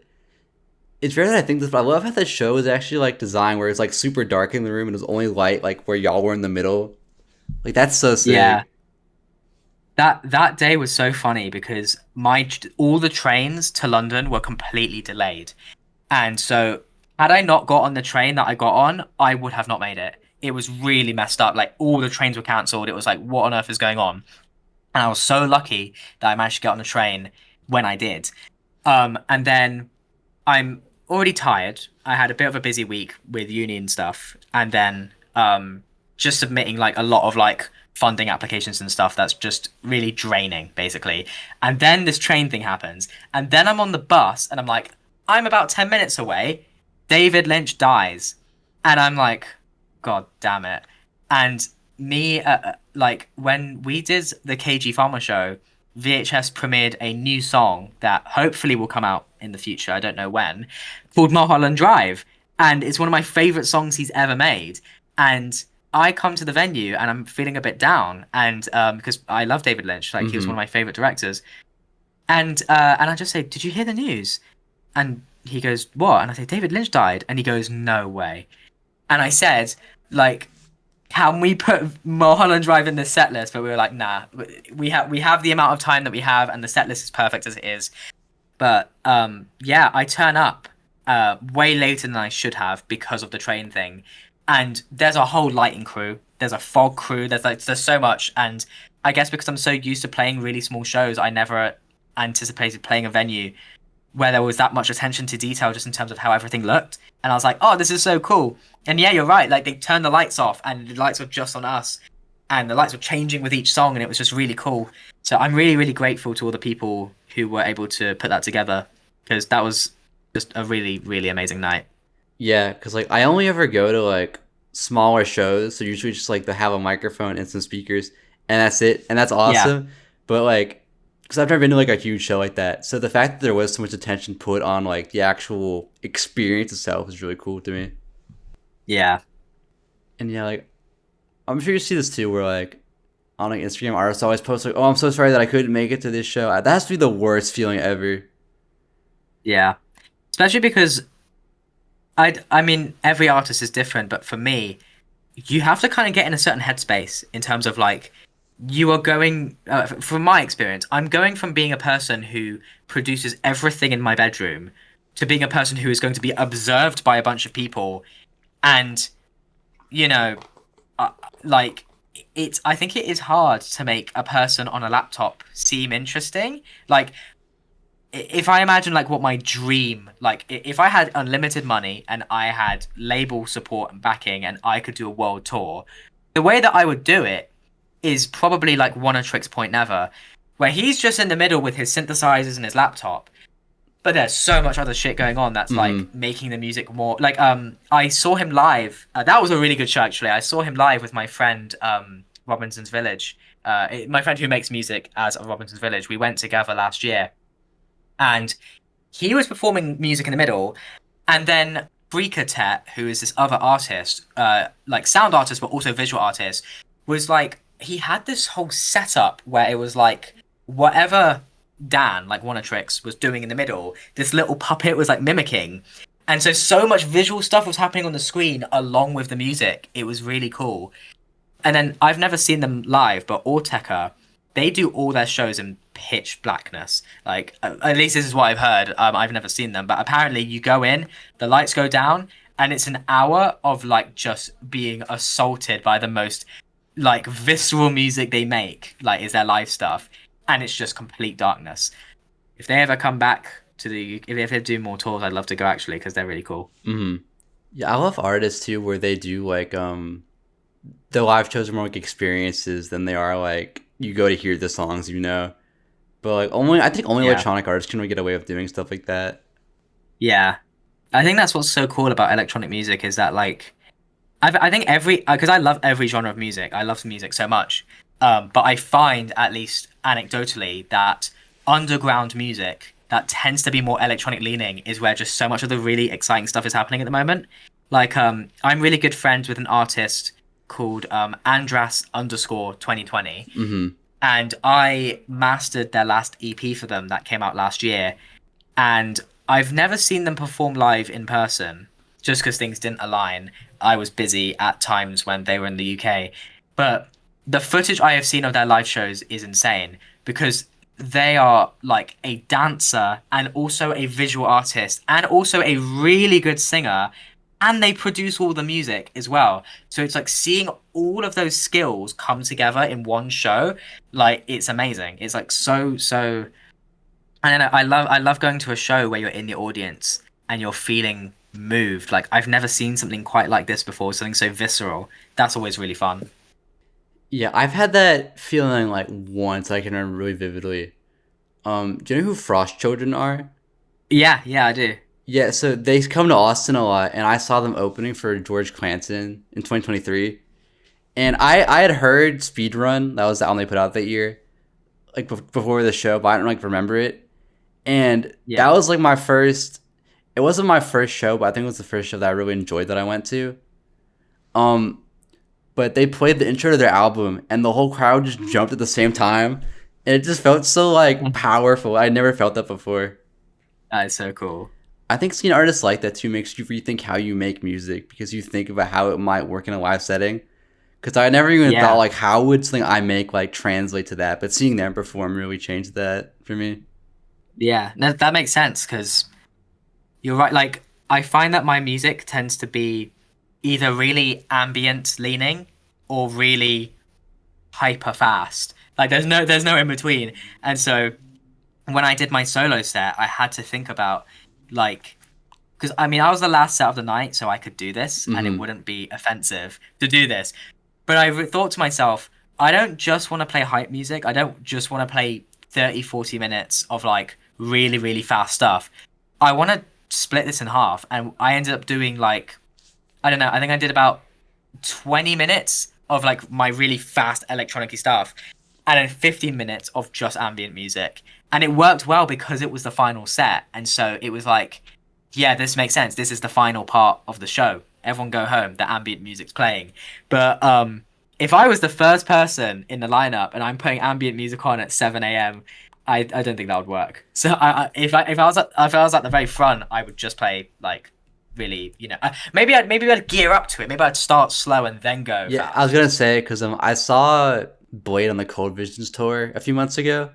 It's rare that I think this, but I love how the show is actually like designed where it's like super dark in the room and there's only light like where y'all were in the middle. Like that's so Yeah, sick. that day was so funny because my all the trains to London were completely delayed. And so, had I not got on the train that I got on, I would have not made it. It was really messed up. Like, all the trains were cancelled. It was like, what on earth is going on? And I was so lucky that I managed to get on the train when I did. And then I'm already tired. I had a bit of a busy week with uni and stuff. And then just submitting like a lot of like funding applications and stuff that's just really draining, basically. And then this train thing happens. And then I'm on the bus and I'm like, I'm about 10 minutes away. David Lynch dies. And I'm like, God damn it. And me, like, when we did the KG Farmer show, VHS premiered a new song that hopefully will come out in the future. I don't know when, called Mulholland Drive. And it's one of my favorite songs he's ever made. And I come to the venue and I'm feeling a bit down. And because I love David Lynch, like, he was one of Mm-hmm. my favorite directors. And I just say, did you hear the news? And he goes, what? And I say, David Lynch died. And he goes, no way. And I said, like, can we put Mulholland Drive in the set list? But we were like, nah, we have the amount of time that we have, and the set list is perfect as it is. But yeah, I turn up way later than I should have because of the train thing. And there's a whole lighting crew, there's a fog crew, there's so much. And I guess because I'm so used to playing really small shows, I never anticipated playing a venue where there was that much attention to detail just in terms of how everything looked. And I was like, oh, this is so cool. And yeah, you're right. Like they turned the lights off and the lights were just on us and the lights were changing with each song and it was just really cool. So I'm really, really grateful to all the people who were able to put that together because that was just a really, really amazing night. Yeah, because like I only ever go to like smaller shows, so usually just like they have a microphone and some speakers, and that's it, and that's Yeah. awesome. But like, because I've never been to like a huge show like that, so the fact that there was so much attention put on like the actual experience itself is really cool to me. Yeah. And yeah, like I'm sure you see this too, where like on like Instagram, artists always post like, "Oh, I'm so sorry that I couldn't make it to this show." That has to be the worst feeling ever. Yeah, especially because I mean every artist is different, but for me, you have to kind of get in a certain headspace in terms of like you are going from my experience, I'm going from being a person who produces everything in my bedroom to being a person who is going to be observed by a bunch of people and you know uh, like it's I think it is hard to make a person on a laptop seem interesting. Like if I imagine like what my dream, like if I had unlimited money and I had label support and backing and I could do a world tour, the way that I would do it is probably like One of Trick's Point Never, where he's just in the middle with his synthesizers and his laptop. But there's so much other shit going on that's Hmm. like making the music more like I saw him live. That was a really good show actually. I saw him live with my friend Robinson's Village. My friend who makes music as Robinson's Village. We went together last year and he was performing music in the middle, and then Freakatet, who is this other artist, like sound artist but also visual artist, was like he had this whole setup where it was like whatever Dan, like One of Tricks, was doing in the middle, this little puppet was like mimicking. And so much visual stuff was happening on the screen along with the music. It was really cool. And then I've never seen them live, but Auteka, they do all their shows in pitch blackness. Like at least this is what I've heard. I've never seen them, but apparently you go in, the lights go down, and it's an hour of like just being assaulted by the most like visceral music they make. Like is their live stuff, and it's just complete darkness. If they ever come back to the, if they do more tours, I'd love to go actually because they're really cool. Hmm. Yeah, I love artists too, where they do like the live shows are more like experiences than they are like you go to hear the songs, you know. But like only I think only Yeah, electronic artists can really get away with doing stuff like that. yeah. I think that's what's so cool about electronic music is that like I think every because I love every genre of music. I love music so much. But I find at least anecdotally that underground music that tends to be more electronic leaning is where just so much of the really exciting stuff is happening at the moment. Like I'm really good friends with an artist called Andras underscore 2020 Hmm. and I mastered their last EP for them that came out last year and I've never seen them perform live in person just because things didn't align. I was busy at times when they were in the UK, but the footage I have seen of their live shows is insane because they are like a dancer and also a visual artist and also a really good singer and they produce all the music as well. So it's like seeing all of those skills come together in one show, like it's amazing. It's like so I don't know. I love going to a show where you're in the audience and you're feeling moved. Like I've never seen something quite like this before, something so visceral. That's always really fun. Yeah, I've had that feeling like once I can remember really vividly. Do you know who Frost Children are? Yeah, yeah, I do. Yeah, so they come to Austin a lot, and I saw them opening for George Clanton in 2023. And I had heard Speedrun, that was the album they put out that year, like before the show, but I don't like remember it. And that Yeah. was like my first. It wasn't my first show, but I think it was the first show that I really enjoyed that I went to. Um, but they played the intro to their album, and the whole crowd just jumped at the same time, and it just felt so like powerful. I never felt that before. That is so cool. I think seeing artists like that too makes you rethink how you make music because you think about how it might work in a live setting. Because I never even thought Yeah. like how would something I make like translate to that, but seeing them perform really changed that for me. Yeah. No, that makes sense because you're right. Like I find that my music tends to be either really ambient leaning or really hyper fast. Like there's no in between. And so when I did my solo set, I had to think about like because I mean I was the last set of the night, so I could do this and it Hmm. wouldn't be offensive to do this. But thought to myself, I don't just want to play hype music. I don't just want to play 30, 40 minutes of like really, really fast stuff. I want to split this in half. And I ended up doing like, I don't know, I think I did about 20 minutes of like my really fast electronic stuff and then 15 minutes of just ambient music. And it worked well because it was the final set. And so it was like, yeah, this makes sense. This is the final part of the show. Everyone go home. The ambient music's playing. But if I was the first person in the lineup and I'm putting ambient music on at 7 a.m., I don't think that would work. So if I was at the very front, I would just play like really, maybe I'd gear up to it. Maybe I'd start slow and then go Yeah, I was fast. gonna say because I saw Blade on the Cold Visions tour a few months ago,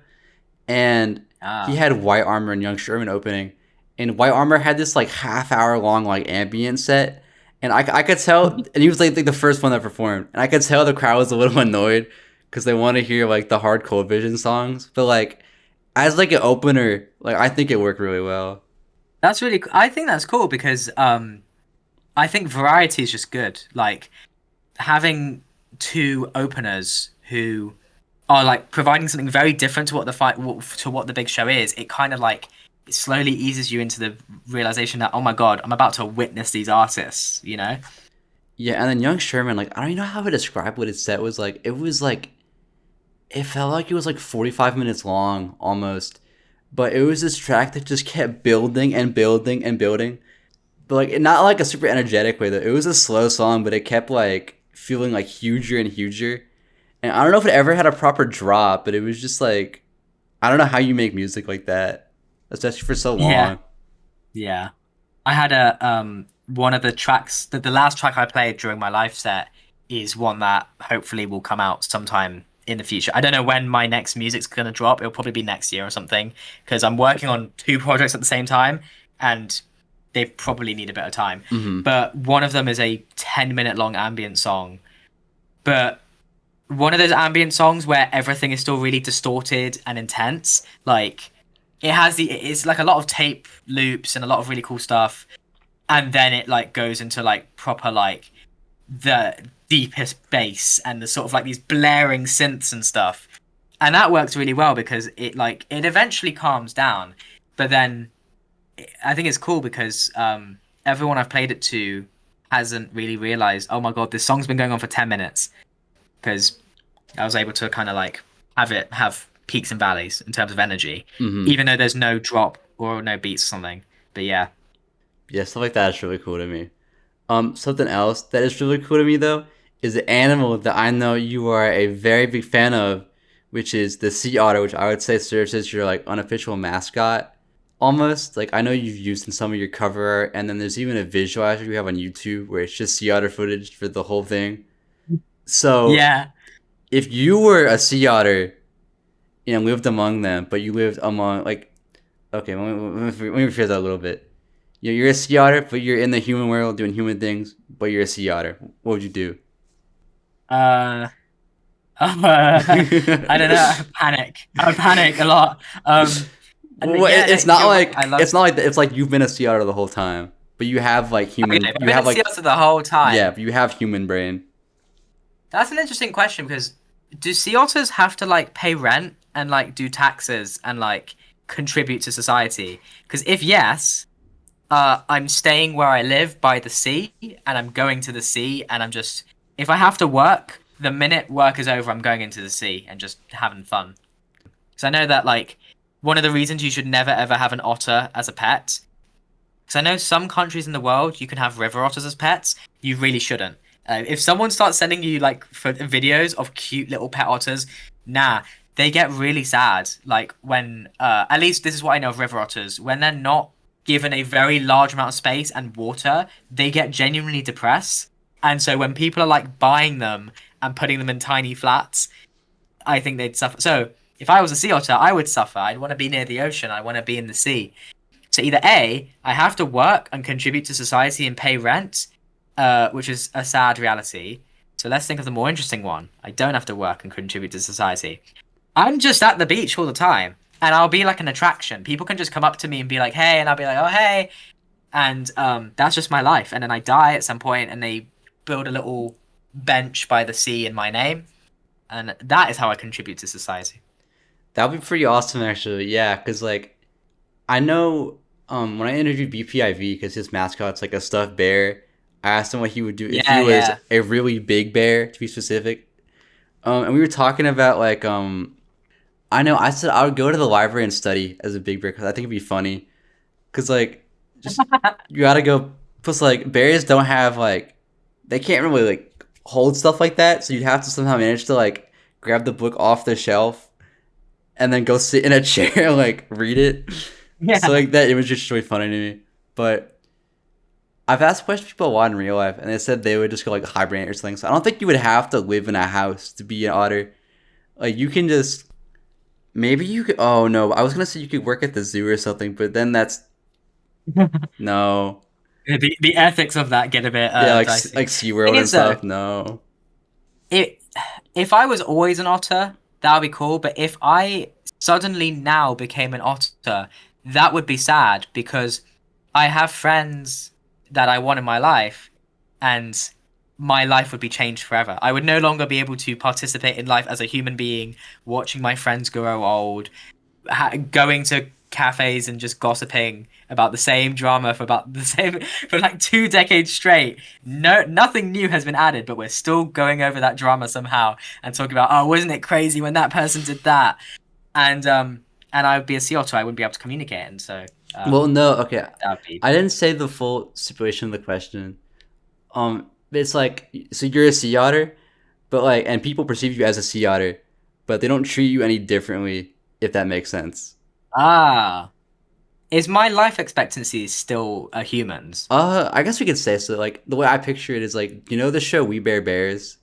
and he Ah. had White Armor and Young Sherman opening, and White Armor had this like half-hour long like ambient set, and I could tell, and he was like the first one that performed, and I could tell the crowd was a little annoyed because they want to hear like the hard Cold Vision songs, but like as like an opener, like I think it worked really well. That's really. I think that's cool because I think variety is just good. Like having two openers who are like providing something very different to what the big show is. It kind of like it slowly eases you into the realization that, oh my god, I'm about to witness these artists. You know? Yeah, and then Young Sherman, like I don't even know how to describe what his set was like. It was like it felt like it was like 45 minutes long almost, but it was this track that just kept building and building and building, but like not like a super energetic way though. It was a slow song, but it kept like feeling like huger and huger. And I don't know if it ever had a proper drop, but it was just like I don't know how you make music like that, especially for so Yeah, long. yeah. I had a one of the tracks that the last track I played during my live set is one that hopefully will come out sometime in the future. I don't know when my next music's gonna drop. It'll probably be next year or something because I'm working on two projects at the same time and they probably need a bit of time. Hmm. But one of them is a 10-minute long ambient song. But one of those ambient songs where everything is still really distorted and intense. Like it's like a lot of tape loops and a lot of really cool stuff and then it like goes into like proper like the deepest bass and the sort of like these blaring synths and stuff. And that works really well because it eventually calms down. But then I think it's cool because everyone I've played it to hasn't really realized, oh my god, this song's been going on for 10 minutes because I was able to kind of like have peaks and valleys in terms of energy, Hmm. even though there's no drop or no beats or something. But yeah. Yeah, stuff like that is really cool to me. Something else that is really cool to me though is an animal that I know you are a very big fan of, which is the sea otter, which I would say serves as your like unofficial mascot, almost. Like I know you've used in some of your cover art, and then there's even a visualizer you have on YouTube where it's just sea otter footage for the whole thing. So Yeah. if you were a sea otter and lived among them, but you lived among like okay, let me rephrase that a little bit. You're a sea otter, but you're in the human world doing human things, but you're a sea otter. What would you do? Uh, I don't know. I panic. I panic a lot. And Well, yeah, no, it's not you're right. like I love. it's not like it's like you've been a sea otter the whole time, but you have like Okay, human. I've You been have at like Seattle the whole yeah, time. but you have human brain. That's an interesting question because do sea otters have to like pay rent and like do taxes and like contribute to society? Because if yes, I'm staying where I live by the sea and I'm going to the sea and I'm just if I have to work, the minute work is over, I'm going into the sea and just having fun. Because I know that like one of the reasons you should never ever have an otter as a pet. Because I know some countries in the world you can have river otters as pets. You really shouldn't. If someone starts sending you like videos of cute little pet otters, nah, they get really sad. Like when, at least this is what I know of river otters. When they're not given a very large amount of space and water, they get genuinely depressed. And so when people are like buying them and putting them in tiny flats, I think they'd suffer. So if I was a sea otter, I would suffer. I'd want to be near the ocean. I want to be in the sea. So either A, I have to work and contribute to society and pay rent, which is a sad reality. So let's think of the more interesting one. I don't have to work and contribute to society. I'm just at the beach all the time, and I'll be like an attraction. People can just come up to me and be like, "Hey," and I'll be like, "Oh, hey," and that's just my life. And then I die at some point, and they build a little bench by the sea in my name, and that is how I contribute to society. That would be pretty awesome, actually. Yeah, because like I know when I interviewed BPIV, because his mascot's like a stuffed bear. I asked him what he would do if he Yeah, was yeah. a really big bear, to be specific. And we were talking about like I know I said I would go to the library and study as a big bear because I think it'd be funny. Cause like just you gotta go. Plus like bears don't have like they can't really like hold stuff like that, so you'd have to somehow manage to like grab the book off the shelf and then go sit in a chair and like read it. So Yeah. like that image is just really funny to me. But I've asked questions people a lot in real life, and they said they would just go like hibernate or something. So I don't think you would have to live in a house to be an otter. Like you can just maybe you could. Oh no, I was gonna say you could work at the zoo or something, but then that's no. The ethics of that get a bit Yeah, dicey. like Thing SeaWorld and is though, stuff. No. it if I was always an otter, that would be cool. But if I suddenly now became an otter, that would be sad because I have friends that I want in my life, and my life would be changed forever. I would no longer be able to participate in life as a human being, watching my friends grow old, going to cafes and just gossiping about the same drama for about the same for like 2 decades straight. No, nothing new has been added, but we're still going over that drama somehow and talking about, oh, wasn't it crazy when that person did that? And I would be a sea otter. I wouldn't be able to communicate, and so Well, no. Okay, that would be. I didn't say the full situation of the question. It's like so you're a sea otter, but like, and people perceive you as a sea otter, but they don't treat you any differently. If that makes sense. Ah, is my life expectancy still a human's? I guess we could say so. Like the way I picture it is like you know the show We Bare Bears.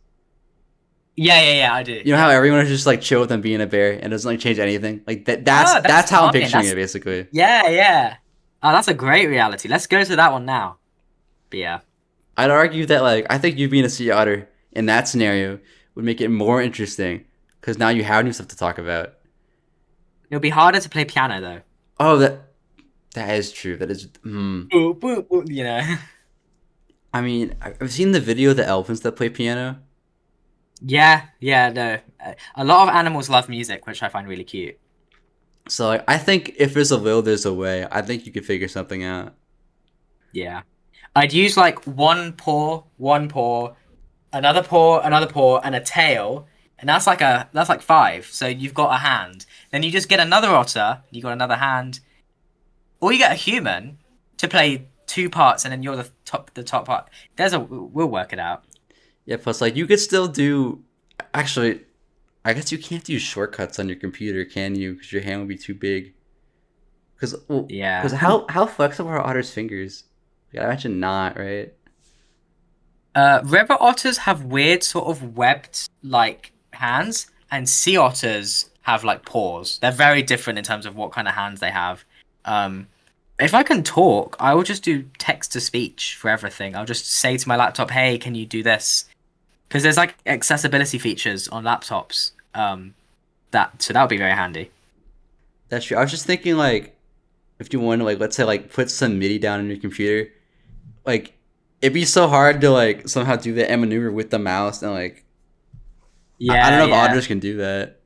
Yeah, yeah, yeah. I do. You know how Yeah. everyone is just like chill with them being a bear and doesn't like change anything. Like that. Oh, that's That's how I'm fine. picturing That's it basically. yeah, yeah. Oh, that's a great reality. Let's go to that one now. But yeah, I'd argue that like I think you being a sea otter in that scenario would make it more interesting because now you have new stuff to talk about. it'll be harder to play piano though. Oh, that is true. That is. Boop, boop, boop, you know. I mean, I've seen the video of the elephants that play piano. Yeah, yeah, no. A lot of animals love music, which I find really cute. So like, I think if there's a will, there's a way. I think you could figure something out. Yeah. I'd use like one paw, another paw, and a tail, and that's like five. So you've got a hand. Then you just get another otter, you got another hand, or you get a human to play two parts, and then you're the top part. We'll work it out. Yeah. Plus, like, you could still do. Actually, I guess you can't do shortcuts on your computer, can you? Because your hand would be too big. Because Yeah. how flexible are otters' fingers? Yeah, I imagine not, right? River otters have weird sort of webbed like hands, and sea otters have like paws. They're very different in terms of what kind of hands they have. Um, if I can talk, I will just do text to speech for everything. I'll just say to my laptop, "Hey, can you do this?" Because there's like accessibility features on laptops. That would be very handy. That's true. I was just thinking like, if you want to like, let's say like put some MIDI down on your computer, like it'd be so hard to like somehow do that and maneuver with the mouse and like I don't Yeah, know if yeah. otters can do that.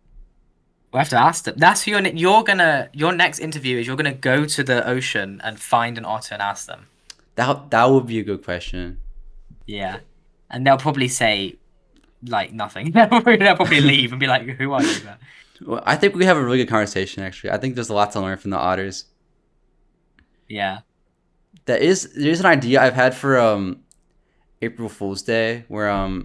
We'll have to ask them. That's who your next interview is. You're gonna go to the ocean and find an otter and ask them. That would be a good question. Yeah, and they'll probably say like nothing. They'll probably leave and be like, "Who are you?" Man? Well, I think we have a really good conversation actually. I think there's a lot to learn from the otters. Yeah. There's an idea I've had for April Fool's Day where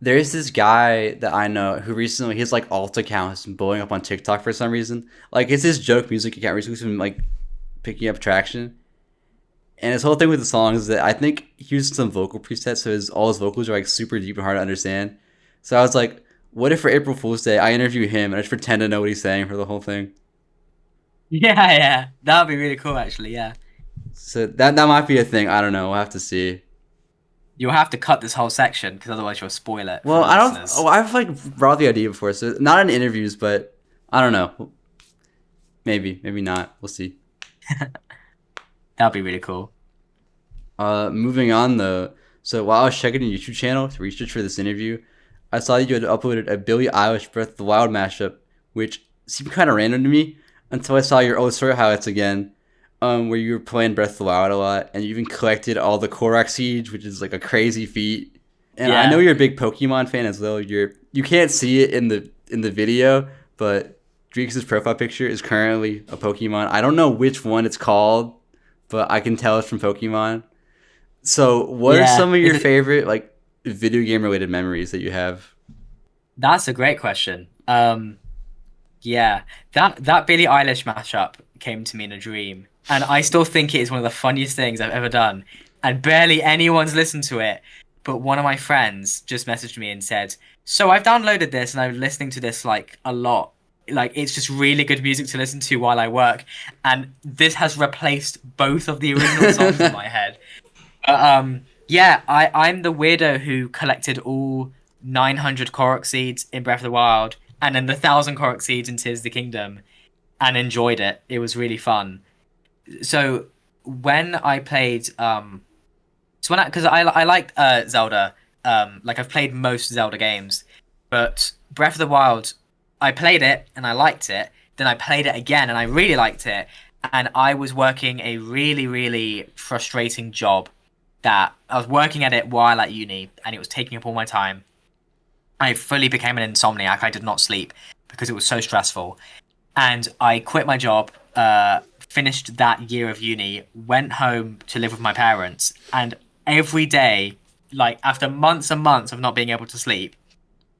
there's this guy that I know who recently his like alt account has been blowing up on TikTok for some reason. Like it's his joke music account recently has been like picking up traction. And his whole thing with the song is that I think he used some vocal presets, so all his vocals are like super deep and hard to understand. So I was like, what if for April Fool's Day I interview him and I just pretend to know what he's saying for the whole thing? Yeah, yeah. That would be really cool, actually. Yeah. So that might be a thing. I don't know. We'll have to see. You'll have to cut this whole section because otherwise you'll spoil it for Well, the I don't. listeners. Oh, I've like brought the idea before, so not in interviews, but I don't know. Maybe not. We'll see. That'd be really cool. Moving on though. So while I was checking your YouTube channel to research for this interview, I saw that you had uploaded a Billie Eilish Breath of the Wild mashup, which seemed kind of random to me until I saw your old story highlights again, where you were playing Breath of the Wild a lot, and you even collected all the Korok seeds, which is like a crazy feat. And I Yeah. know you're a big Pokemon fan as well. You can't see it in the video, but Dreeks' profile picture is currently a Pokemon. I don't know which one it's called, but I can tell it's from Pokemon. So, what are Yeah. some of your favorite like video game related memories that you have? That's a great question. Yeah, that Billie Eilish mashup came to me in a dream, and I still think it is one of the funniest things I've ever done. And barely anyone's listened to it, but one of my friends just messaged me and said, "So I've downloaded this and I'm listening to this like a lot. Like it's just really good music to listen to while I work, and this has replaced both of the original songs in my head." Yeah, I'm the weirdo who collected all 900 Korok seeds in Breath of the Wild and then the 1,000 Korok seeds in Tears of the Kingdom and enjoyed it. It was really fun. So when I played, so when because I liked Zelda, like I've played most Zelda games, but Breath of the Wild, I played it and I liked it. Then I played it again and I really liked it. And I was working a really, really frustrating job that I was working at it while at uni and it was taking up all my time. I fully became an insomniac. I did not sleep because it was so stressful. And I quit my job, finished that year of uni, went home to live with my parents. And every day, like after months and months of not being able to sleep,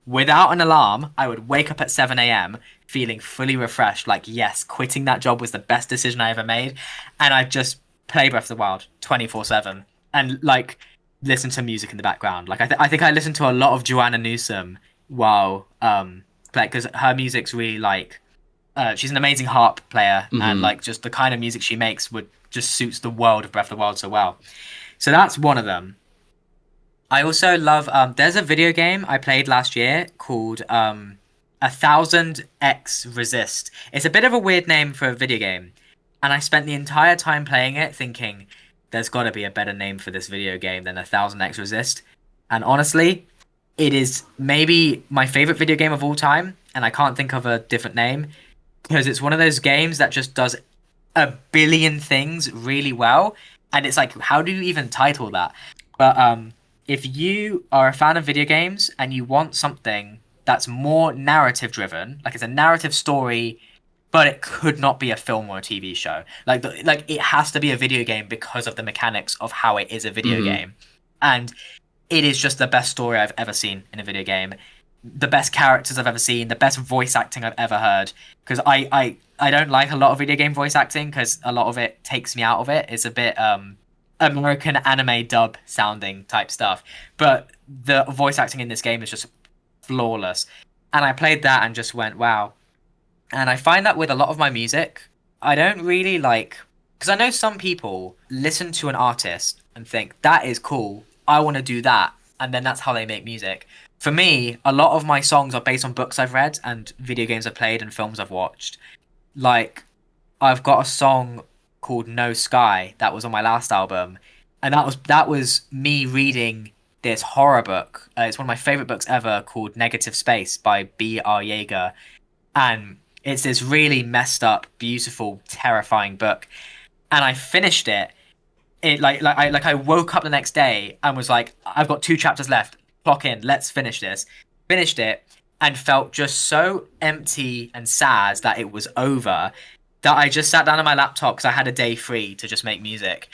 without an alarm, I would wake up at 7 a.m. feeling fully refreshed. Like, yes, quitting that job was the best decision I ever made. And I'd just play Breath of the Wild 24/7 and like listen to music in the background. Like, I think I listened to a lot of Joanna Newsom while like because her music's really like she's an amazing harp player and like just the kind of music she makes would just suits the world of Breath of the Wild so well. So that's one of them. I also love there's a video game I played last year called 1000X Resist. It's a bit of a weird name for a video game, and I spent the entire time playing it thinking there's got to be a better name for this video game than 1000X Resist. And honestly, it is maybe my favorite video game of all time, and I can't think of a different name because it's one of those games that just does a billion things really well, and it's like, how do you even title that? But if you are a fan of video games and you want something that's more narrative driven, like it's a narrative story, but it could not be a film or a TV show. Like like it has to be a video game because of the mechanics of how it is a video game. And it is just the best story I've ever seen in a video game. The best characters I've ever seen, the best voice acting I've ever heard. Because I don't like a lot of video game voice acting because a lot of it takes me out of it. It's a bit American anime dub sounding type stuff. But the voice acting in this game is just flawless. And I played that and just went, wow. And I find that with a lot of my music, I don't really like... Because I know some people listen to an artist and think, that is cool, I want to do that. And then that's how they make music. For me, a lot of my songs are based on books I've read and video games I've played and films I've watched. Like, I've got a song called No Sky that was on my last album. And that was me reading this horror book. It's one of my favorite books ever called Negative Space by B.R. Yeager. And it's this really messed up, beautiful, terrifying book. And I finished it. I woke up the next day and was like, I've got 2 chapters left. Clock in. Let's finish this. Finished it and felt just so empty and sad that it was over that I just sat down on my laptop because I had a day free to just make music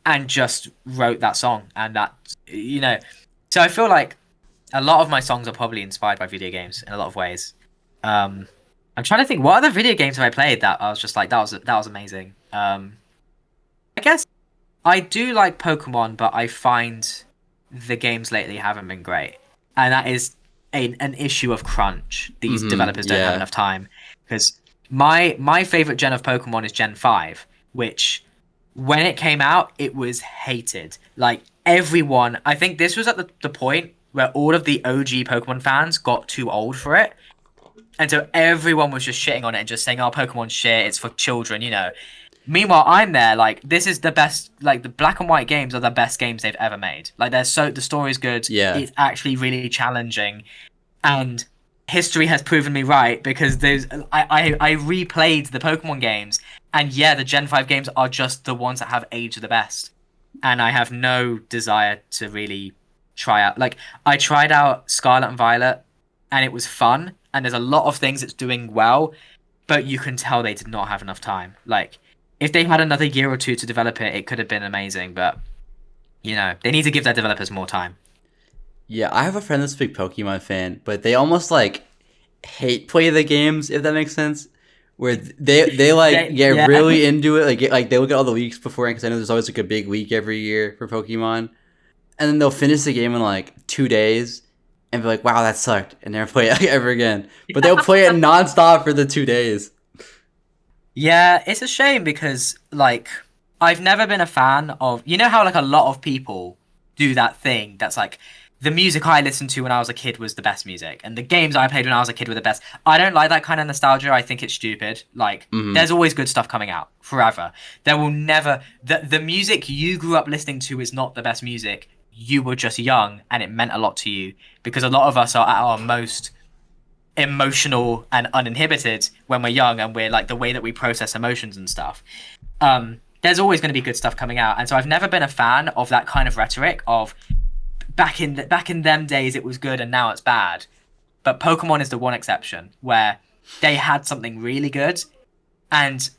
and just wrote that song. And that, you know, so I feel like a lot of my songs are probably inspired by video games in a lot of ways. I'm trying to think, what other video games have I played that I was just like, that was amazing. I guess I do like Pokemon, but I find the games lately haven't been great, and that is an issue of crunch. These developers don't have enough time because my favorite gen of Pokemon is Gen 5, which when it came out, it was hated. Like everyone, I think this was at the point where all of the OG Pokemon fans got too old for it. And so everyone was just shitting on it and just saying, oh, Pokemon's shit, it's for children, you know. Meanwhile, I'm there, like, this is the best, like, the black and white games are the best games they've ever made. Like, the story's good, it's actually really challenging, and history has proven me right, because I replayed the Pokemon games, and yeah, the Gen 5 games are just the ones that have aged the best. And I have no desire to really try out, like, I tried out Scarlet and Violet, and it was fun, and there's a lot of things it's doing well, but you can tell they did not have enough time. Like, if they had another year or 2 to develop it, it could have been amazing, but, you know, they need to give their developers more time. Yeah, I have a friend that's a big Pokemon fan, but they almost like hate play the games, if that makes sense. Where they like get Yeah. really into it, like they look at all the leaks beforehand because I know there's always like a big leak every year for Pokemon, and then they'll finish the game in like 2 days and be like, "Wow, that sucked," and never play it ever again. But they'll play it nonstop for the 2 days. Yeah, it's a shame because like I've never been a fan of you know how like a lot of people do that thing that's like the music I listened to when I was a kid was the best music and the games I played when I was a kid were the best. I don't like that kind of nostalgia. I think it's stupid. Like Hmm. there's always good stuff coming out forever. There will never the music you grew up listening to is not the best music. You were just young and it meant a lot to you because a lot of us are at our most emotional and uninhibited when we're young and we're like the way that we process emotions and stuff. There's always going to be good stuff coming out, and so I've never been a fan of that kind of rhetoric of back in them days it was good and now it's bad. But Pokemon is the one exception where they had something really good, and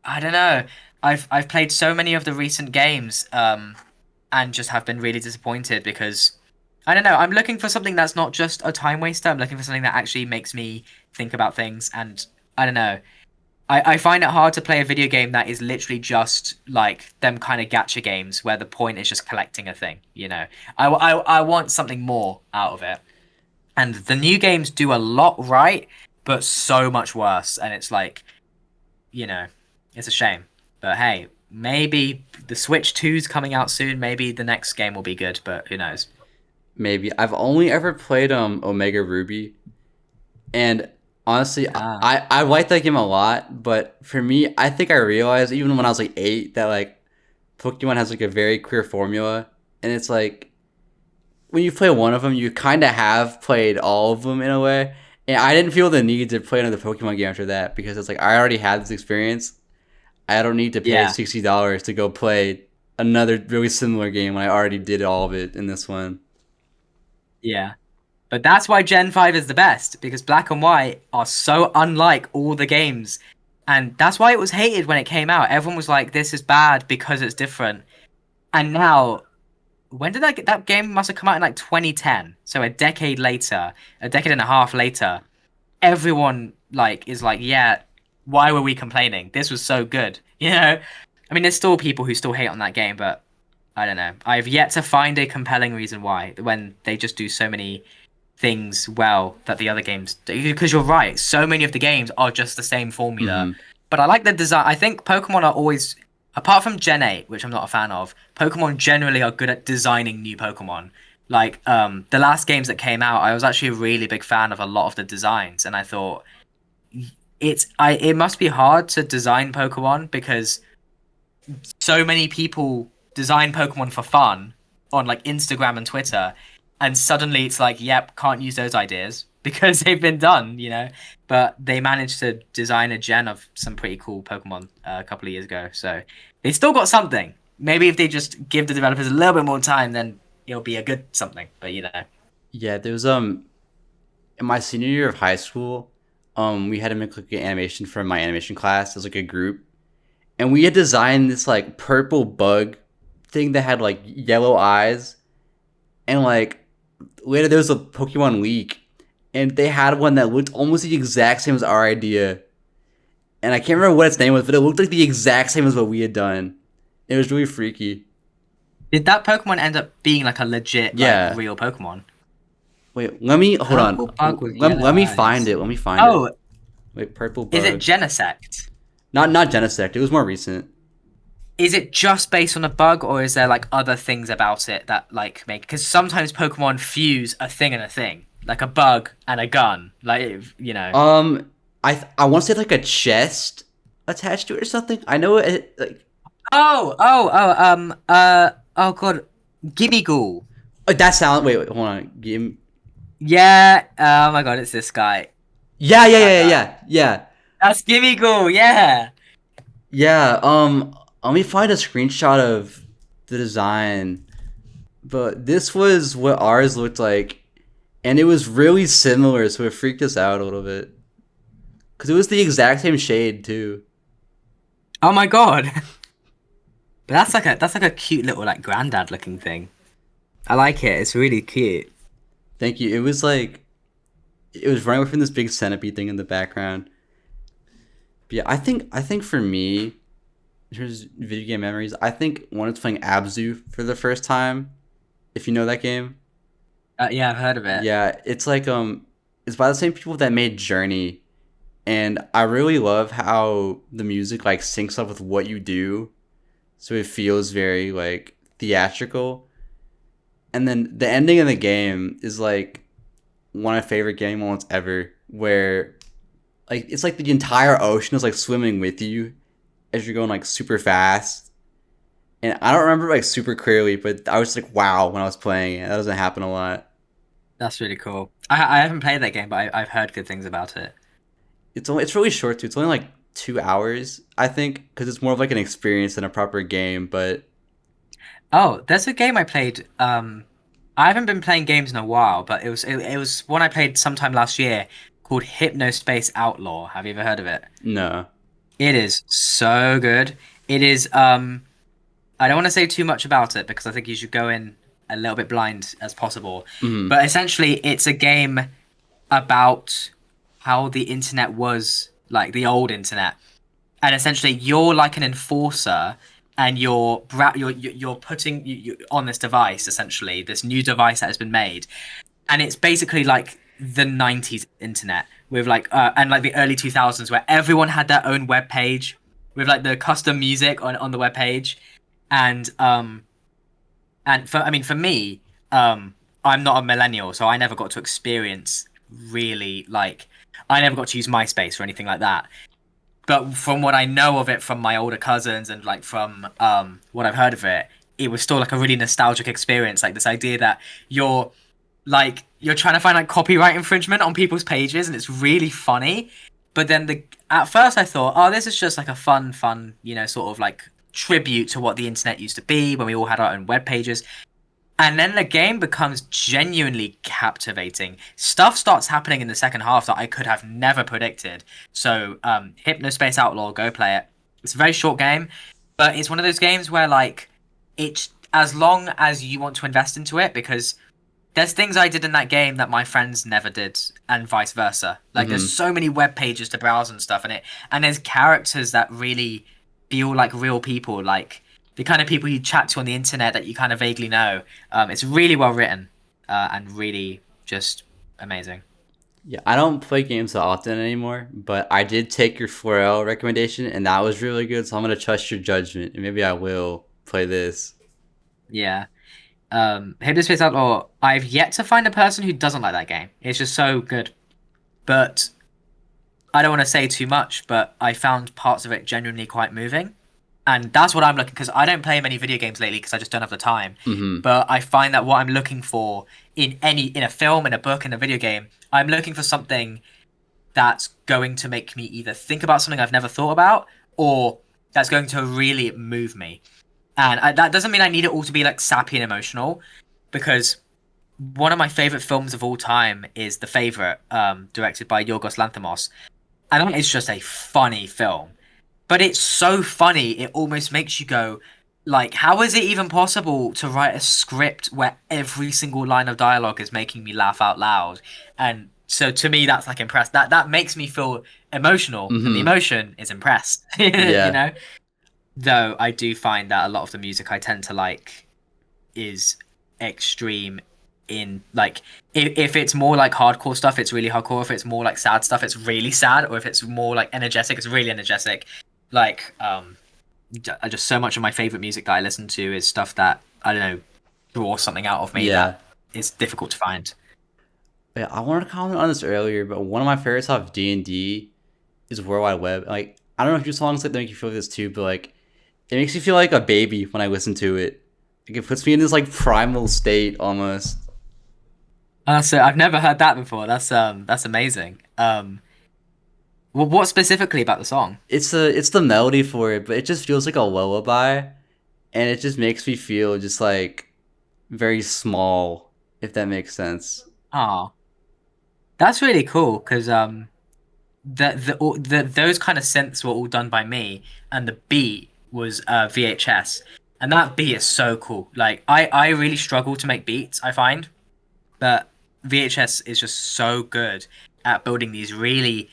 I don't know. I've played so many of the recent games, and just have been really disappointed because I don't know. I'm looking for something that's not just a time waster. I'm looking for something that actually makes me think about things. And I don't know. I find it hard to play a video game that is literally just like them kind of gacha games where the point is just collecting a thing. You know, I want something more out of it. And the new games do a lot right, but so much worse. And it's like, you know, it's a shame. But hey, maybe the Switch 2's coming out soon. Maybe the next game will be good, but who knows? Maybe I've only ever played Omega Ruby, and honestly, Ah, I like that game a lot. But for me, I think I realized even when I was like 8 that like Pokemon has like a very clear formula, and it's like when you play one of them, you kind of have played all of them in a way. And I didn't feel the need to play another Pokemon game after that because it's like I already had this experience. I don't need to pay yeah, $60 to go play another really similar game when I already did all of it in this one. yeah. But that's why Gen 5 is the best, because Black and White are so unlike all the games. And that's why it was hated when it came out. Everyone was like, this is bad because it's different. And now, when did that game must have come out in like 2010? So a decade later, a decade and a half later, everyone like is like, yeah, why were we complaining? This was so good. You know? I mean, there's still people who still hate on that game, but I don't know. I've yet to find a compelling reason why when they just do so many things well that the other games do. Because you're right, so many of the games are just the same formula. Hmm. But I like the design. I think Pokemon are always, apart from Gen 8, which I'm not a fan of, Pokemon generally are good at designing new Pokemon. Like the last games that came out, I was actually a really big fan of a lot of the designs, and I thought it must be hard to design Pokemon because so many people design Pokemon for fun on like Instagram and Twitter, and suddenly it's like, yep, can't use those ideas because they've been done, you know. But they managed to design a gen of some pretty cool Pokemon a couple of years ago, so they still got something. Maybe if they just give the developers a little bit more time, then it'll be a good something. But you know, Yeah, there was in my senior year of high school, we had to make like an animation for my animation class as like a group, and we had designed this like purple bug thing that had like yellow eyes, and like later there was a Pokemon leak, and they had one that looked almost the exact same as our idea, and I can't remember what its name was, but it looked like the exact same as what we had done. It was really freaky. did that Pokemon end up being like a legit, like Yeah. real Pokemon? Wait, let me hold on. Purple bug with Let yellow me find eyes. it. Let me find it. Oh, Wait, purple is it bug. Genesect? Not Genesect. It was more recent. Is it just based on a bug, or is there like other things about it that like make? Because sometimes Pokemon fuse a thing and a thing, like a bug and a gun, like you know. I want to say like a chest attached to it or something. I know it like Oh God, Gimmighoul. that sound. Wait, hold on. Yeah. Oh my God, it's this guy. Yeah, yeah, That yeah, guy. yeah, yeah, That's Gimmighoul. Yeah. yeah. Let me find a screenshot of the design. But this was what ours looked like, and it was really similar, so it freaked us out a little bit because it was the exact same shade too. Oh my God. But that's like a cute little like granddad looking thing. I like it. It's really cute. Thank you. It was like it was running away from this big centipede thing in the background. But yeah, I think for me, in terms of video game memories, I think when it's playing Abzu for the first time, if you know that game. Yeah, I've heard of it. Yeah, it's like it's by the same people that made Journey, and I really love how the music like syncs up with what you do, so it feels very like theatrical. And then the ending of the game is like one of my favorite game moments ever, where like it's like the entire ocean is like swimming with you as you're going like super fast. And I don't remember like super clearly, but I was like, wow, when I was playing it. That doesn't happen a lot. That's really cool. I haven't played that game, but I've heard good things about it. It's really short too. It's only like 2 hours, I think, because it's more of like an experience than a proper game. But Oh, there's a game I played. I haven't been playing games in a while, but it was one I played sometime last year called Hypnospace Outlaw. Have you ever heard of it? no. It is so good. It is I don't want to say too much about it because I think you should go in a little bit blind as possible. Hmm. But essentially it's a game about how the internet was like the old internet. And essentially you're like an enforcer and you're putting you on this device, essentially this new device that has been made, and it's basically like the 90s internet with like and like the early 2000s where everyone had their own web page with like the custom music on the web page. And for I mean for me, I'm not a millennial, so I never got to experience really like I never got to use MySpace or anything like that. But from what I know of it from my older cousins and like from what I've heard of it, it was still like a really nostalgic experience. Like this idea that you're you're trying to find like copyright infringement on people's pages, and it's really funny. But then the at first I thought, oh, this is just like a fun, sort of like tribute to what the internet used to be when we all had our own web pages. And then the game becomes genuinely captivating. Stuff starts happening in the second half that I could have never predicted. So, Hypnospace Outlaw, go play it. It's a very short game, but it's one of those games where like it's as long as you want to invest into it, because there's things I did in that game that my friends never did, and vice versa. Like there's Hmm. so many web pages to browse and stuff in it, and there's characters that really feel like real people, like the kind of people you chat to on the internet that you kind of vaguely know. It's really well written, and really just amazing. Yeah, I don't play games that often anymore, but I did take your Florelle recommendation, and that was really good. So I'm gonna trust your judgment, and maybe I will play this. Yeah. Hypnospace Outlaw, I've yet to find a person who doesn't like that game. It's just so good. But I don't want to say too much, but I found parts of it genuinely quite moving. And that's what I'm looking, because I don't play many video games lately because I just don't have the time. Hmm. But I find that what I'm looking for in a film, in a book, in a video game, I'm looking for something that's going to make me either think about something I've never thought about, or that's going to really move me. And that doesn't mean I need it all to be like sappy and emotional, because one of my favorite films of all time is The Favorite, directed by Yorgos Lanthimos, and that is just a funny film. But it's so funny, it almost makes you go, like, how is it even possible to write a script where every single line of dialogue is making me laugh out loud? And so to me, that's like impressed. That makes me feel emotional, and the Hmm. emotion is impressed. You Yeah. know. Though I do find that a lot of the music I tend to like is extreme in like if it's more like hardcore stuff, it's really hardcore. If it's more like sad stuff, it's really sad. Or if it's more like energetic, it's really energetic. Like just so much of my favorite music that I listen to is stuff that I don't know draws something out of me Yeah. that is difficult to find. Yeah, I wanted to comment on this earlier, but one of my favorites off D&D is World Wide Web. Like, I don't know if your songs like make you feel this too, but like, it makes me feel like a baby when I listen to it. Like, it puts me in this like primal state almost. So I've never heard that before. That's amazing. Well, what specifically about the song? It's the melody for it, but it just feels like a lullaby, and it just makes me feel just like very small, if that makes sense. Ah, that's really cool because those kind of synths were all done by me, and the beat was VHS. And that beat is so cool. Like I really struggle to make beats, I find. But VHS is just so good at building these really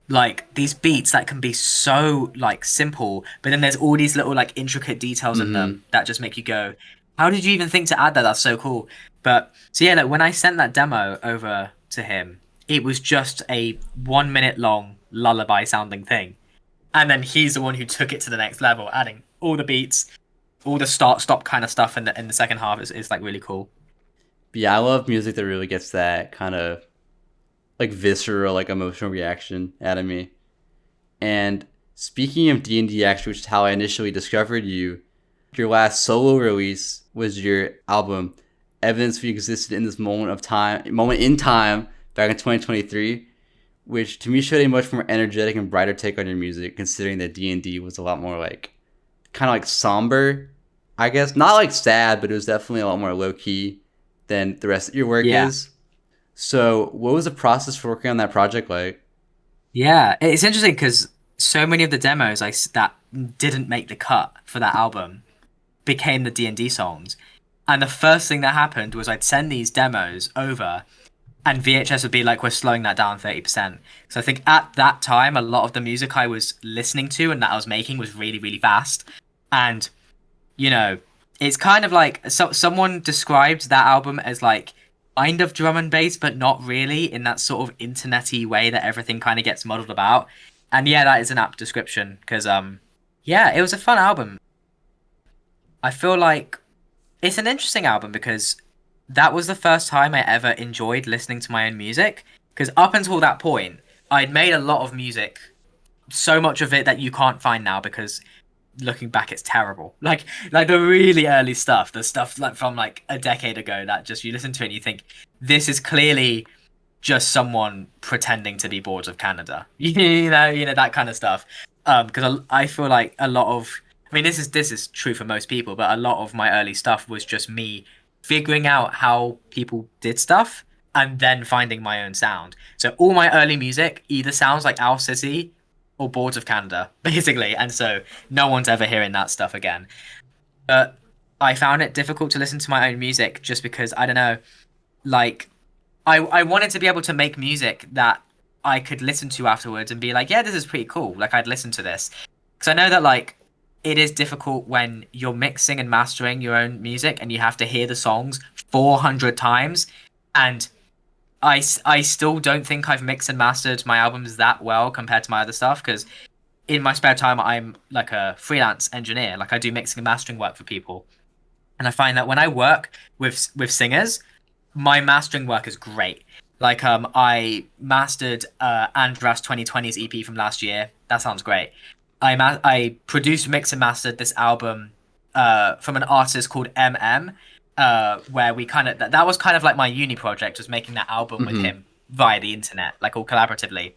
like these beats that can be so like simple, but then there's all these little like intricate details in Mm-hmm. them that just make you go, how did you even think to add that? That's so cool. But so yeah, like when I sent that demo over to him, it was just a 1 minute long lullaby sounding thing. And then he's the one who took it to the next level, adding all the beats, all the start stop kind of stuff in the second half is like really cool. But yeah, I love music that really gets that kind of like visceral, like emotional reaction out of me. And speaking of D&D, actually, which is how I initially discovered you, your last solo release was your album "Evidence We Existed in This Moment in Time" back in 2023, which to me showed a much more energetic and brighter take on your music, considering that D&D was a lot more like kind of like somber, I guess. Not like sad, but it was definitely a lot more low key than the rest of your work Yeah. is. So, what was the process for working on that project like? Yeah, it's interesting because so many of the demos that didn't make the cut for that album became the D&D songs. And the first thing that happened was I'd send these demos over and VHS would be like, we're slowing that down 30%. So I think at that time, a lot of the music I was listening to and that I was making was really, really fast. And, you know, it's kind of like someone described that album as like kind of drum and bass, but not really in that sort of internety way that everything kind of gets muddled about. And yeah, that is an apt description because, yeah, it was a fun album. I feel like it's an interesting album because that was the first time I ever enjoyed listening to my own music. Because up until that point, I'd made a lot of music, so much of it that you can't find now because looking back, it's terrible. Like the really early stuff, the stuff like from like a decade ago that just you listen to it and you think this is clearly just someone pretending to be bored of Canada. You know that kind of stuff. Because I feel like a lot of, I mean, this is true for most people, but a lot of my early stuff was just me figuring out how people did stuff and then finding my own sound. So all my early music either sounds like Owl City or Boards of Canada, basically, and so no one's ever hearing that stuff again. But I found it difficult to listen to my own music just because I don't know, like I wanted to be able to make music that I could listen to afterwards and be like, yeah, this is pretty cool. Like I'd listen to this. Because I know that like it is difficult when you're mixing and mastering your own music and you have to hear the songs 400 times. And I still don't think I've mixed and mastered my albums that well compared to my other stuff because in my spare time I'm like a freelance engineer. Like I do mixing and mastering work for people. And I find that when I work with singers, my mastering work is great. Like I mastered Andras 2020's EP from last year. That sounds great. I produced, mixed, and mastered this album from an artist called MM, where we kind of that was kind of like my uni project was making that album with Mm-hmm. him via the internet, like all collaboratively.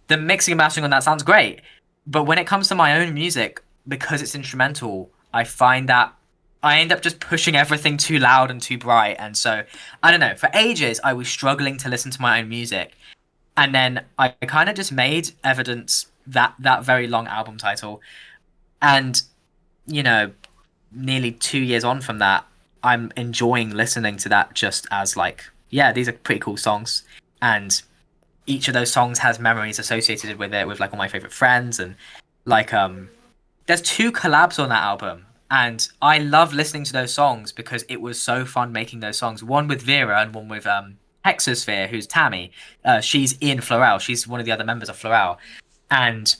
The mixing and mastering on that sounds great, but when it comes to my own music, because it's instrumental, I find that I end up just pushing everything too loud and too bright, and so I don't know. For ages, I was struggling to listen to my own music, and then I kind of just made Evidence that very long album title, and you know, nearly 2 years on from that, I'm enjoying listening to that just as like, yeah, these are pretty cool songs, and each of those songs has memories associated with it, with like all my favorite friends, and like there's two collabs on that album. And I love listening to those songs because it was so fun making those songs. One with Vera and one with Hexosphere, who's Tammy. She's in Florelle. She's one of the other members of Florelle. And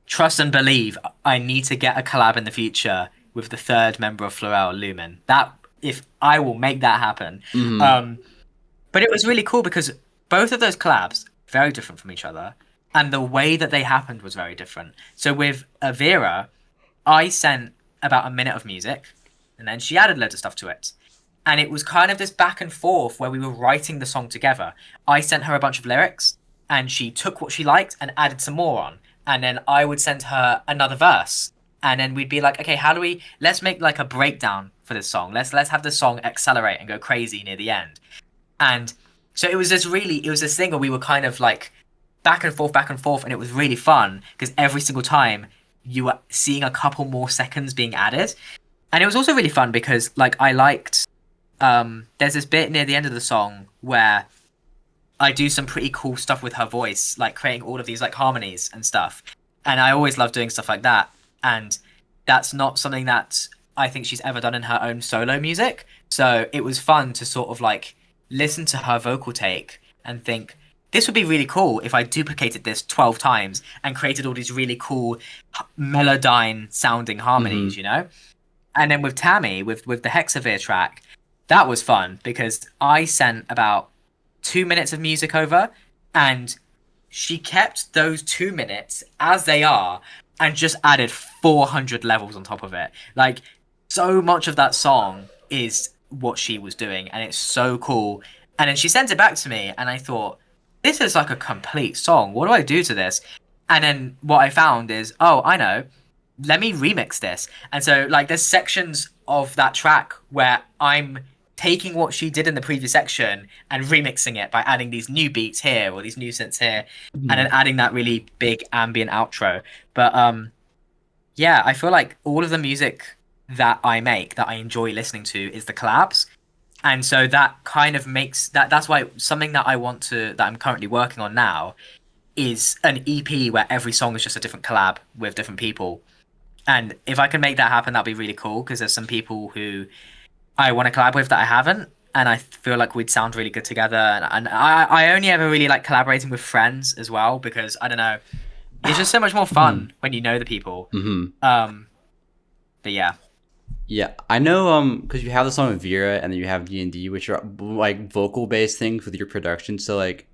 trust and believe, I need to get a collab in the future with the third member of Florelle, Lumen. That if I will make that happen. Mm-hmm. Um, but it was really cool because both of those collabs very different from each other, and the way that they happened was very different. So with Vera, I sent about a minute of music, and then she added loads of stuff to it. And it was kind of this back and forth where we were writing the song together. I sent her a bunch of lyrics, and she took what she liked and added some more on. And then I would send her another verse. And then we'd be like, okay, how do we let's make like a breakdown for this song. Let's have the song accelerate and go crazy near the end. And so it was this thing where we were kind of like back and forth, and it was really fun because every single time you were seeing a couple more seconds being added. And it was also really fun because like I liked there's this bit near the end of the song where I do some pretty cool stuff with her voice, like creating all of these like harmonies and stuff. And I always love doing stuff like that. And that's not something that I think she's ever done in her own solo music. So it was fun to sort of like listen to her vocal take and think, this would be really cool if I duplicated this 12 times and created all these really cool melodyne sounding harmonies, Mm-hmm. you know? And then with Tammy, with the Hexavir track, that was fun because I sent about 2 minutes of music over, and she kept those 2 minutes as they are and just added 400 levels on top of it. Like, so much of that song is what she was doing, and it's so cool. And then she sent it back to me, and I thought, this is like a complete song. What do I do to this? And then what I found is, oh, I know. Let me remix this. And so, like, there's sections of that track where I'm taking what she did in the previous section and remixing it by adding these new beats here or these new synths here, and then adding that really big ambient outro. But yeah, I feel like all of the music that I make that I enjoy listening to is the collabs. And so that kind of makes that's why something that I want to that I'm currently working on now is an EP where every song is just a different collab with different people. And if I can make that happen, that'd be really cool because there's some people who I want to collab with that I haven't, and I feel like we'd sound really good together. And I only ever really like collaborating with friends as well because I don't know, it's just so much more fun when you know the people. Mm-hmm. But yeah. Yeah, I know. Because you have the song with Vera, and then you have D&D, which are like vocal based things with your production. So like,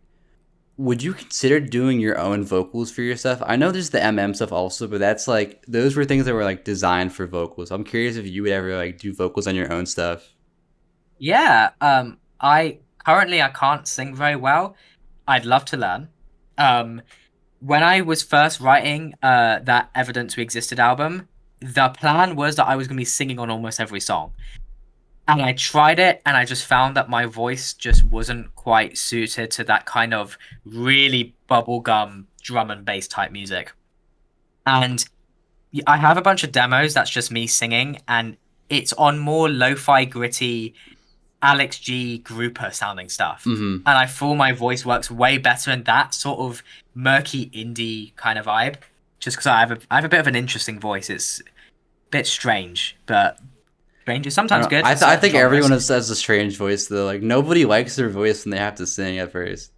would you consider doing your own vocals for your stuff? I know there's the stuff also, but that's like those were things that were like designed for vocals. I'm curious if you would ever like do vocals on your own stuff. Yeah, I currently I can't sing very well. I'd love to learn. Um, when I was first writing that Evidence We Existed album, the plan was that I was gonna be singing on almost every song. And I tried it, and I just found that my voice just wasn't quite suited to that kind of really bubblegum drum and bass type music. And I have a bunch of demos that's just me singing, and it's on more lo-fi, gritty Alex G grouper sounding stuff. Mm-hmm. And I feel my voice works way better in that sort of murky indie kind of vibe. Just because I have a bit of an interesting voice. It's a bit strange, but strange is I sometimes don't know. good I for I certain think everyone genres. has a strange voice though. Like nobody likes their voice when they have to sing at first.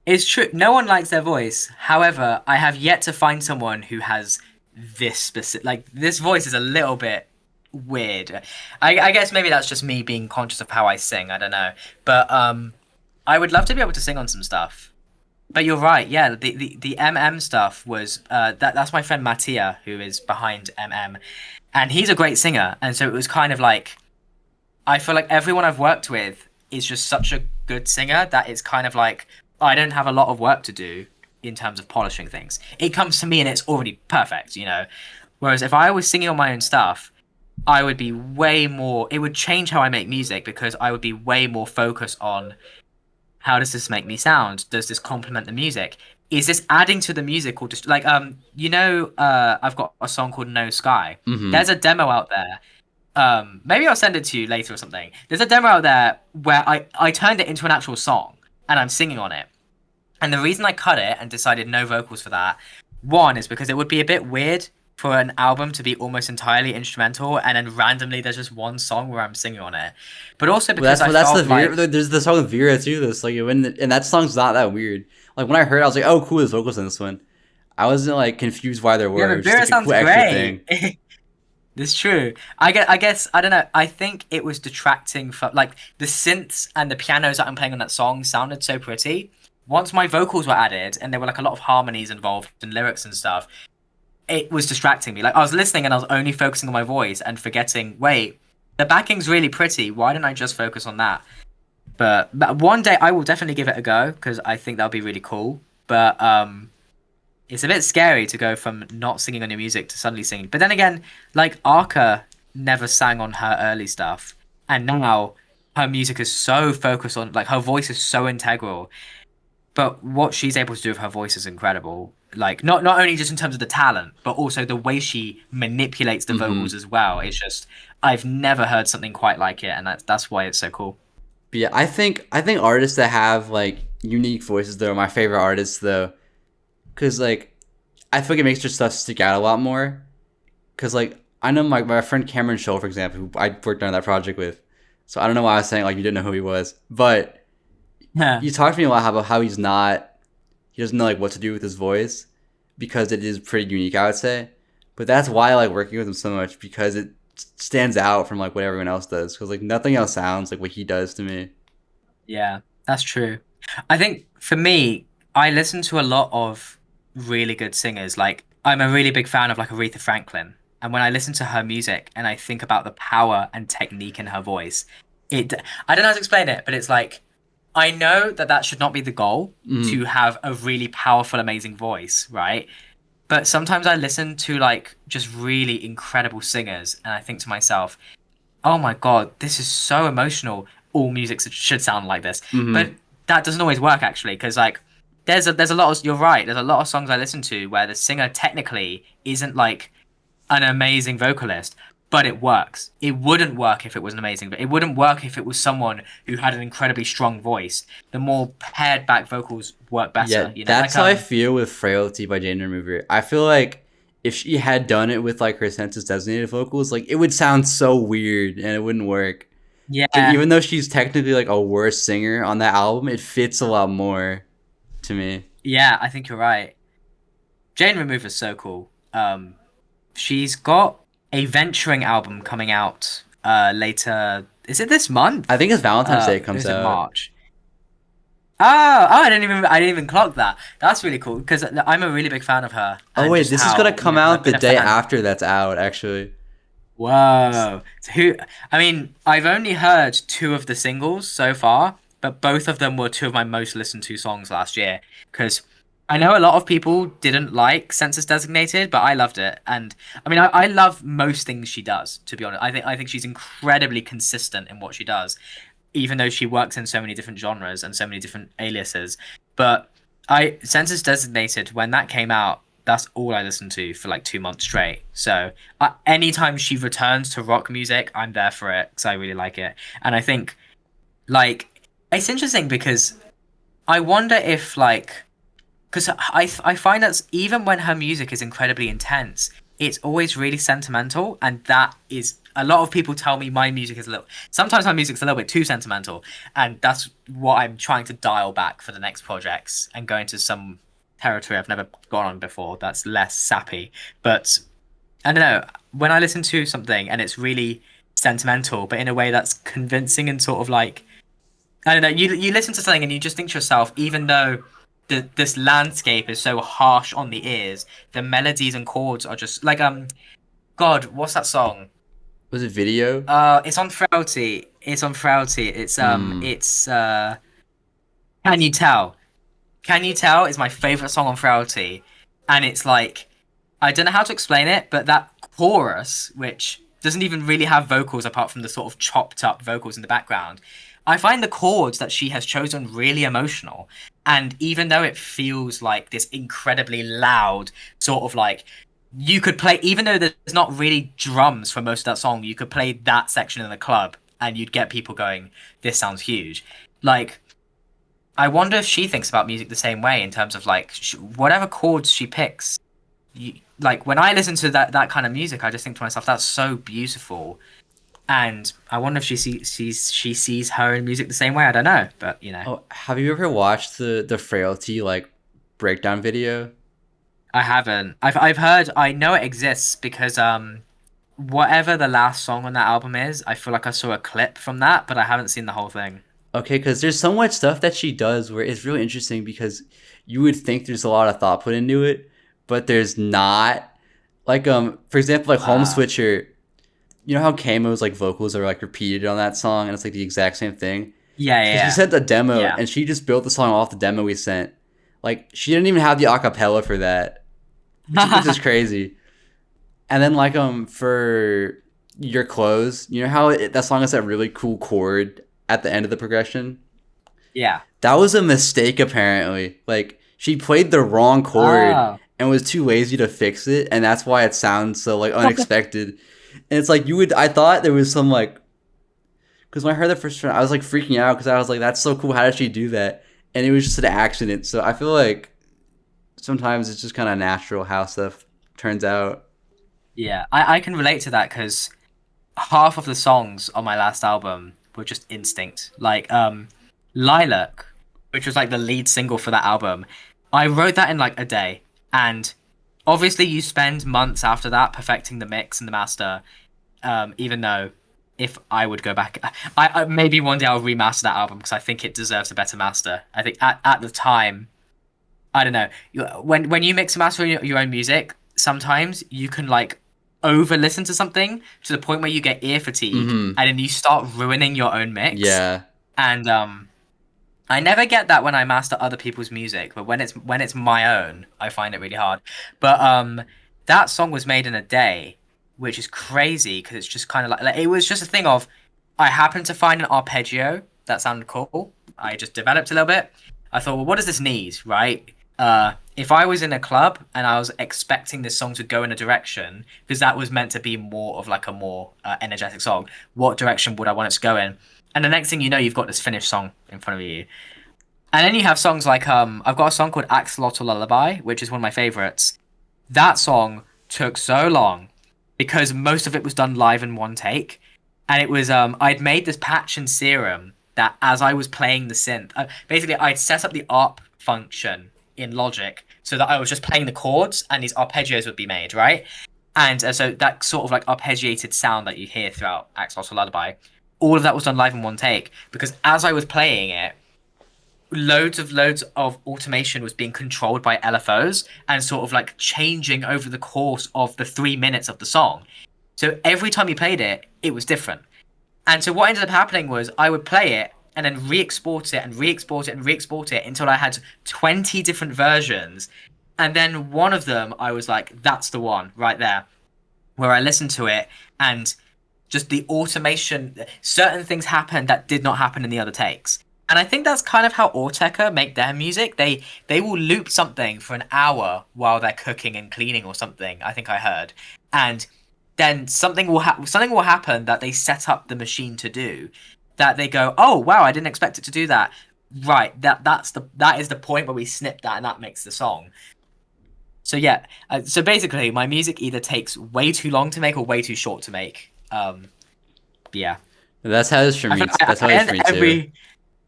It's true. No one likes their voice. However, I have yet to find someone who has this specific. Like this voice is a little bit weird. I guess maybe that's just me being conscious of how I sing. I don't know, but I would love to be able to sing on some stuff. But you're right. Yeah, the stuff was that's my friend Mattia who is behind and he's a great singer. And so it was kind of like I feel like everyone I've worked with is just such a good singer that it's kind of like I don't have a lot of work to do in terms of polishing things. It comes to me and it's already perfect, you know. Whereas if I was singing on my own stuff, I would be way more. It would change how I make music because I would be way more focused on how does this make me sound? Does this complement the music? Is this adding to the music or just like I've got a song called No Sky. Mm-hmm. There's a demo out there. Maybe I'll send it to you later or something. There's a demo out there where I turned it into an actual song and I'm singing on it. And the reason I cut it and decided no vocals for that, one is because it would be a bit weird for an album to be almost entirely instrumental and then randomly there's just one song where I'm singing on it. But also Well, because I that's the felt Vera. like There's the song with Vera too. That's like and that song's not that weird. Like when I heard, it, I was like, oh, cool, there's vocals in this one. I wasn't like confused why there yeah, were. It but was just Vera like a sounds cool extra thing. great. It's true. I guess I don't know. I think it was detracting from like the synths and the pianos that I'm playing on that song sounded so pretty. Once my vocals were added and there were like a lot of harmonies involved and lyrics and stuff, it was distracting me. Like I was listening and I was only focusing on my voice and forgetting, wait, the backing's really pretty. Why didn't I just focus on that? But one day I will definitely give it a go because I think that'll be really cool. But it's a bit scary to go from not singing on your music to suddenly singing. But then again, like Arca never sang on her early stuff, and now her music is so focused on like her voice is so integral. But what she's able to do with her voice is incredible. Like not only just in terms of the talent, but also the way she manipulates the Mm-hmm. vocals as well. It's just I've never heard something quite like it, and that's why it's so cool. But yeah, I think artists that have like unique voices though are my favorite artists though, because like I feel like it makes their stuff stick out a lot more. Because like I know my friend Cameron Scholl, for example, who I worked on that project with. So I don't know why I was saying like you didn't know who he was, but Yeah, you talked to me a lot about how he doesn't know like what to do with his voice because it is pretty unique, I would say. But that's why I like working with him so much because it stands out from like what everyone else does. Because like nothing else sounds like what he does to me. yeah, that's true. I think for me, I listen to a lot of really good singers. Like I'm a really big fan of like Aretha Franklin, and when I listen to her music and I think about the power and technique in her voice, it I don't know how to explain it, but it's like I know that that should not be the goal to Mm. have a really powerful, amazing voice, right? But sometimes I listen to like just really incredible singers and I think to myself, oh my God, this is so emotional. All music should sound like this. But Mm-hmm. that doesn't always work actually, because like there's a lot of you're right, there's a lot of songs I listen to where the singer technically isn't like an amazing vocalist, but it works. It wouldn't work if it was an amazing, but it wouldn't work if it was someone who had an incredibly strong voice. The more pared back vocals work Yeah, better, that's like how I feel with "Frailty" by Jane Remover. I feel like if she had done it with like her census designated vocals, like it would sound so weird and it wouldn't work. But yeah, even though she's technically like a worse singer on that album, it fits a lot more to me. yeah, I think you're right. Jane Remover's so cool. She's got a venturing album coming out later. Is it this I month? think it's Valentine's Day Or comes is it out. March? Oh, I didn't even clock that. That's really cool because I'm a really big fan of her Oh and wait, just this is gonna how, come I've out the been a day fan. after that's out, actually. Whoa. So who I mean, I've only heard two of the singles so far, but both of them were two of my most listened to songs last year because I know a lot of people didn't like Census Designated, but I loved it. And I mean, I love most things she does, to be honest. I think she's incredibly consistent in what she does, even though she works in so many different genres and so many different aliases. But I Census Designated, when that came out, that's all I listened to for like 2 months straight. So anytime she returns to rock music, I'm there for it because I really like it. And I think like it's interesting because I wonder if like because I find that even when her music is incredibly intense, it's always really sentimental, and that is a lot of people tell me my music is a little. Sometimes my music's a little bit too sentimental, and that's what I'm trying to dial back for the next projects and go into some territory I've never gone on before. That's less sappy, but I don't know. When I listen to something and it's really sentimental, but in a way that's convincing and sort of like I don't know. You listen to something and you just think to yourself, even though this landscape is so harsh on the ears, the melodies and chords are just like God, what's that song? Was it video? It's on Frailty. It's on Frailty. Hmm. It's Can You Tell? Can You Tell is my favorite song on Frailty, and it's like I don't know how to explain it, but that chorus, which doesn't even really have vocals apart from the sort of chopped up vocals in the background, I find the chords that she has chosen really emotional. And even though it feels like this incredibly loud sort of like you could play, even though there's not really drums for most of that song, you could play that section in the club and you'd get people going, "This sounds huge." Like I wonder if she thinks about music the same way in terms of like whatever chords she picks. Like when I listen to that kind of music, I just think to myself, that's so beautiful. And I wonder if she sees her in music the same way. I don't know, but Oh, have you ever watched the Frailty like breakdown video? I haven't. I've heard. I know it exists because whatever the last song on that album is, I feel like I saw a clip from that, but I haven't seen the whole thing. Okay, because there's so much stuff that she does where it's really interesting because you would think there's a lot of thought put into it, but there's not. Like for example, like Home Uh, Switcher. You know how Kamo's like vocals are like repeated on that song and it's like the exact same thing? yeah, Because we yeah, sent a demo yeah. and she just built the song off the demo we sent. Like she didn't even have the acapella for that, which is crazy. And then like for Your Clothes, you know how that song has that really cool chord at the end of the progression? Yeah. That was a mistake apparently. Like She played the wrong chord Oh. and was too lazy to fix it, and that's why it sounds so like unexpected. And it's like you would. I thought there was some like because when I heard the first time, I was like freaking out because I was like, "That's so cool! How did she do that?" And it was just an accident. So I feel like sometimes it's just kind of natural how stuff turns out. Yeah, I can relate to that because half of the songs on my last album were just instinct. Like Lilac, which was like the lead single for that album. I wrote that in like a day. And obviously you spend months after that perfecting the mix and the master. Even though if I would go back, I maybe one day I'll remaster that album because I think it deserves a better master. I think at the time, I don't know. When you mix and master your own music, sometimes you can like over listen to something to the point where you get ear fatigue Mm-hmm. and then you start ruining your own mix. Yeah. And I never get that when I master other people's music, but when it's my own, I find it really hard. But that song was made in a day, which is crazy because it's just kind of like it was just a thing of I happened to find an arpeggio that sounded cool. I just developed a little bit. I thought, well, what does this need, right? If I was in a club and I was expecting this song to go in a direction, because that was meant to be more of like a more energetic song, what direction would I want it to go in? And the next thing you know, you've got this finished song in front of you. And then you have songs like I've got a song called Axolotl Lullaby, which is one of my favorites. That song took so long because most of it was done live in one take, and it was I'd made this patch in Serum that as I was playing the synth, basically I'd set up the ARP function in Logic so that I was just playing the chords and these arpeggios would be made, right? And so that sort of like arpeggiated sound that you hear throughout Axolotl Lullaby, all of that was done live in one take because as I was playing it, loads of automation was being controlled by LFOs and sort of like changing over the course of the 3 minutes of the song. So every time you played it, it was different. And so what ended up happening was I would play it and then re-export it and re-export it and re-export it until I had 20 different versions. And then one of them, I was like, that's the one right there, where I listened to it and just the automation, certain things happened that did not happen in the other takes. And I think that's kind of how Autechre make their music. They will loop something for an hour while they're cooking and cleaning or something. I think I heard, and then something will happen that they set up the machine to do. That they go, oh wow, I didn't expect it to do that. Right, that is the point where we snip that and that makes the song. So yeah, so basically my music either takes way too long to make or way too short to make. Yeah, That's how it is for I me. feel like That's how it is for me too.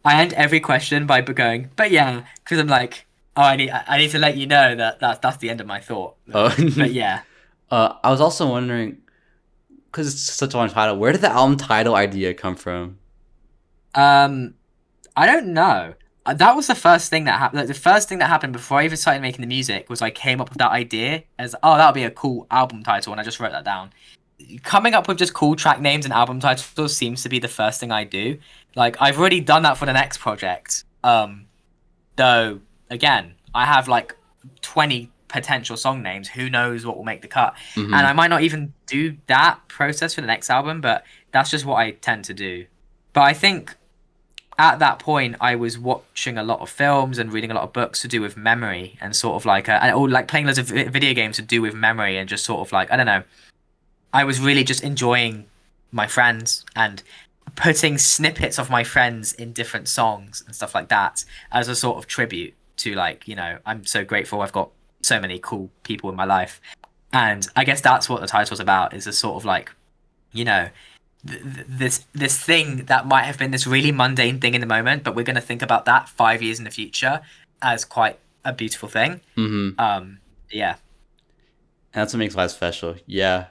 I end every question by going, but yeah, because I'm like, oh, I need to let you know that's the end of my thought. Oh. But yeah, I was also wondering because it's such a long title. Where did the album title idea come from? um, I don't know. That was the first thing that happened. The first thing that happened before I even started making the music was I came up with that idea as, oh, that would be a cool album title, and I just wrote that down. Coming up with just cool track names and album titles seems to be the first thing I do. Like I've already done that for the next project. Though again, I have like 20 potential song names. Who knows what will make the cut? And Mm-hmm. I might not even do that process for the next album, but that's just what I tend to do. But I think at that point I was watching a lot of films and reading a lot of books to do with memory and sort of like or like playing loads of video games to do with memory and just sort of like I don't know. I was really just enjoying my friends and putting snippets of my friends in different songs and stuff like that as a sort of tribute to like, I'm so grateful I've got so many cool people in my life. And I guess that's what the title's about is a sort of like, you know, this thing that might have been this really mundane thing in the moment, but we're going to think about that 5 years in the future as quite a beautiful thing. Mm-hmm. Yeah. And that's what makes life special. Yeah.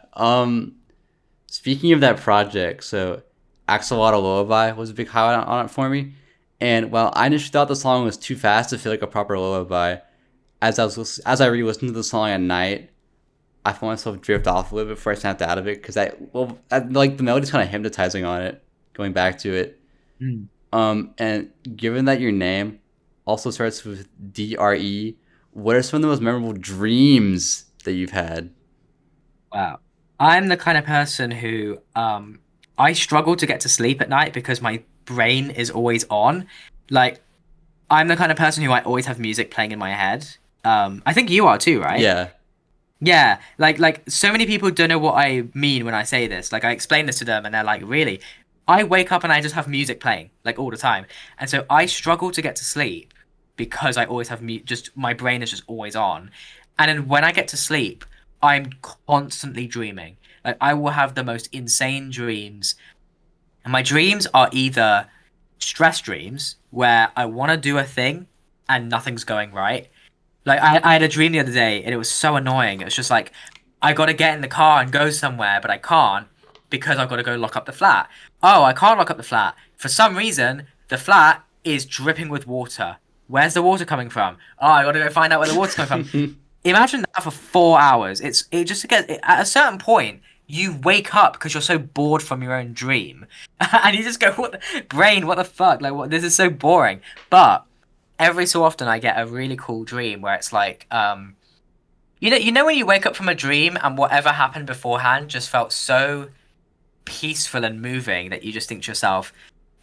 Speaking of that project, so Axolotl Lullaby was a big highlight on it for me. And while I initially thought the song was too fast to feel like a proper lullaby, as I re-listened to the song at night, I found myself drift off a little bit before I snapped out of it because like the melody's kind of hypnotizing on it, going back to it. Mm. And given that your name also starts with DRE, what are some of the most memorable dreams that you've had? Wow. I'm the kind of person who I struggle to get to sleep at night because my brain is always on. Like I'm the kind of person who I always have music playing in my head. I think you are too, right? Yeah. Yeah, like so many people don't know what I mean when I say this. Like I explain this to them and they're like, "Really?" I wake up and I just have music playing like all the time. And so I struggle to get to sleep because I always have just my brain is just always on. And then when I get to sleep, I'm constantly dreaming. Like I will have the most insane dreams. And my dreams are either stress dreams where I want to do a thing and nothing's going right, like I had a dream the other day and it was so annoying. It was just like I gotta get in the car and go somewhere, but I can't because I've got to go lock up the flat. Oh, I can't lock up the flat. For some reason, the flat is dripping with water. Where's the water coming from? Oh, I gotta go find out where the water's coming from. Imagine that for 4 hours. It just gets at a certain point you wake up because you're so bored from your own dream, and you just go, "What the brain? What the fuck? Like, what? This is so boring." But every so often I get a really cool dream where it's like you know when you wake up from a dream and whatever happened beforehand just felt so peaceful and moving that you just think to yourself,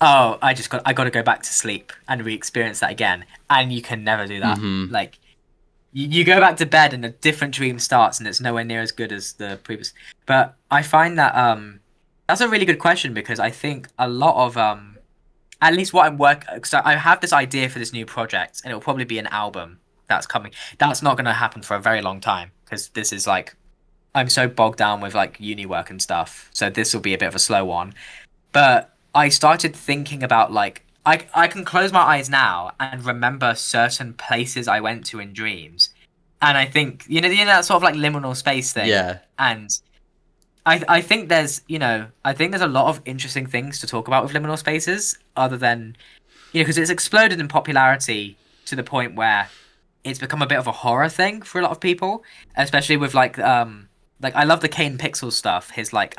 oh, I got to go back to sleep and re-experience that again, and you can never do that. Mm-hmm. Like you go back to bed and a different dream starts and it's nowhere near as good as the previous. But I find that that's a really good question because I think a lot of at least what I'm working, because I have this idea for this new project, and it'll probably be an album that's coming. That's not going to happen for a very long time because this is like I'm so bogged down with like uni work and stuff. So this will be a bit of a slow one. But I started thinking about like I can close my eyes now and remember certain places I went to in dreams, and I think you know that sort of like liminal space thing, Yeah. and I think there's I think there's a lot of interesting things to talk about with liminal spaces other than because it's exploded in popularity to the point where it's become a bit of a horror thing for a lot of people, especially with like I love the Kane Pixel stuff, his like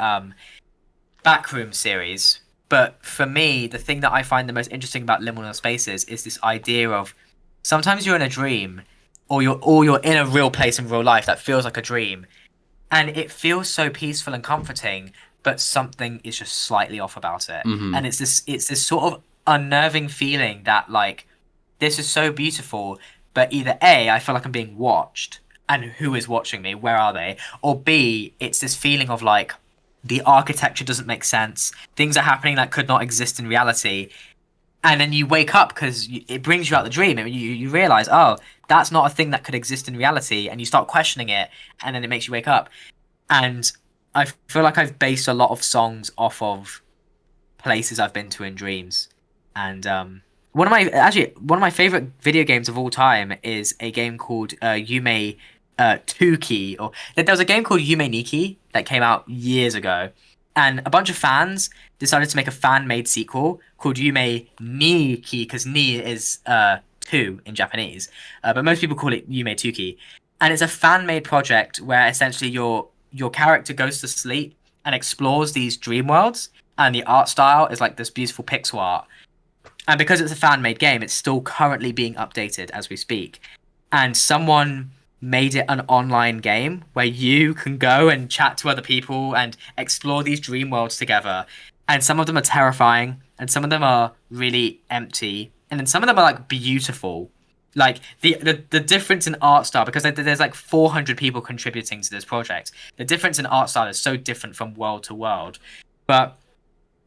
Backroom series. But for me, the thing that I find the most interesting about liminal spaces is this idea of sometimes you're in a dream or you're in a real place in real life that feels like a dream, and it feels so peaceful and comforting, but something is just slightly off about it. Mm-hmm. And it's this sort of unnerving feeling that like this is so beautiful, but either A, I feel like I'm being watched, and who is watching me? Where are they? Or B, it's this feeling of like the architecture doesn't make sense. Things are happening that could not exist in reality. And then you wake up because it brings you out the dream, and you realize, oh, that's not a thing that could exist in reality, and you start questioning it, and then it makes you wake up. And I feel like I've based a lot of songs off of places I've been to in dreams. And one of my favorite video games of all time is a game called Yume Tuki, or there was a game called Yume Nikki that came out years ago, and a bunch of fans decided to make a fan-made sequel called Yume Nikki because ni is two in Japanese, but most people call it Yume Tuki, and it's a fan-made project where essentially your character goes to sleep and explores these dream worlds, and the art style is like this beautiful pixel art. And because it's a fan-made game, it's still currently being updated as we speak. And someone made it an online game where you can go and chat to other people and explore these dream worlds together. And some of them are terrifying, and some of them are really empty, and then some of them are like beautiful. Like the difference in art style, because there's like 400 people contributing to this project. The difference in art style is so different from world to world. But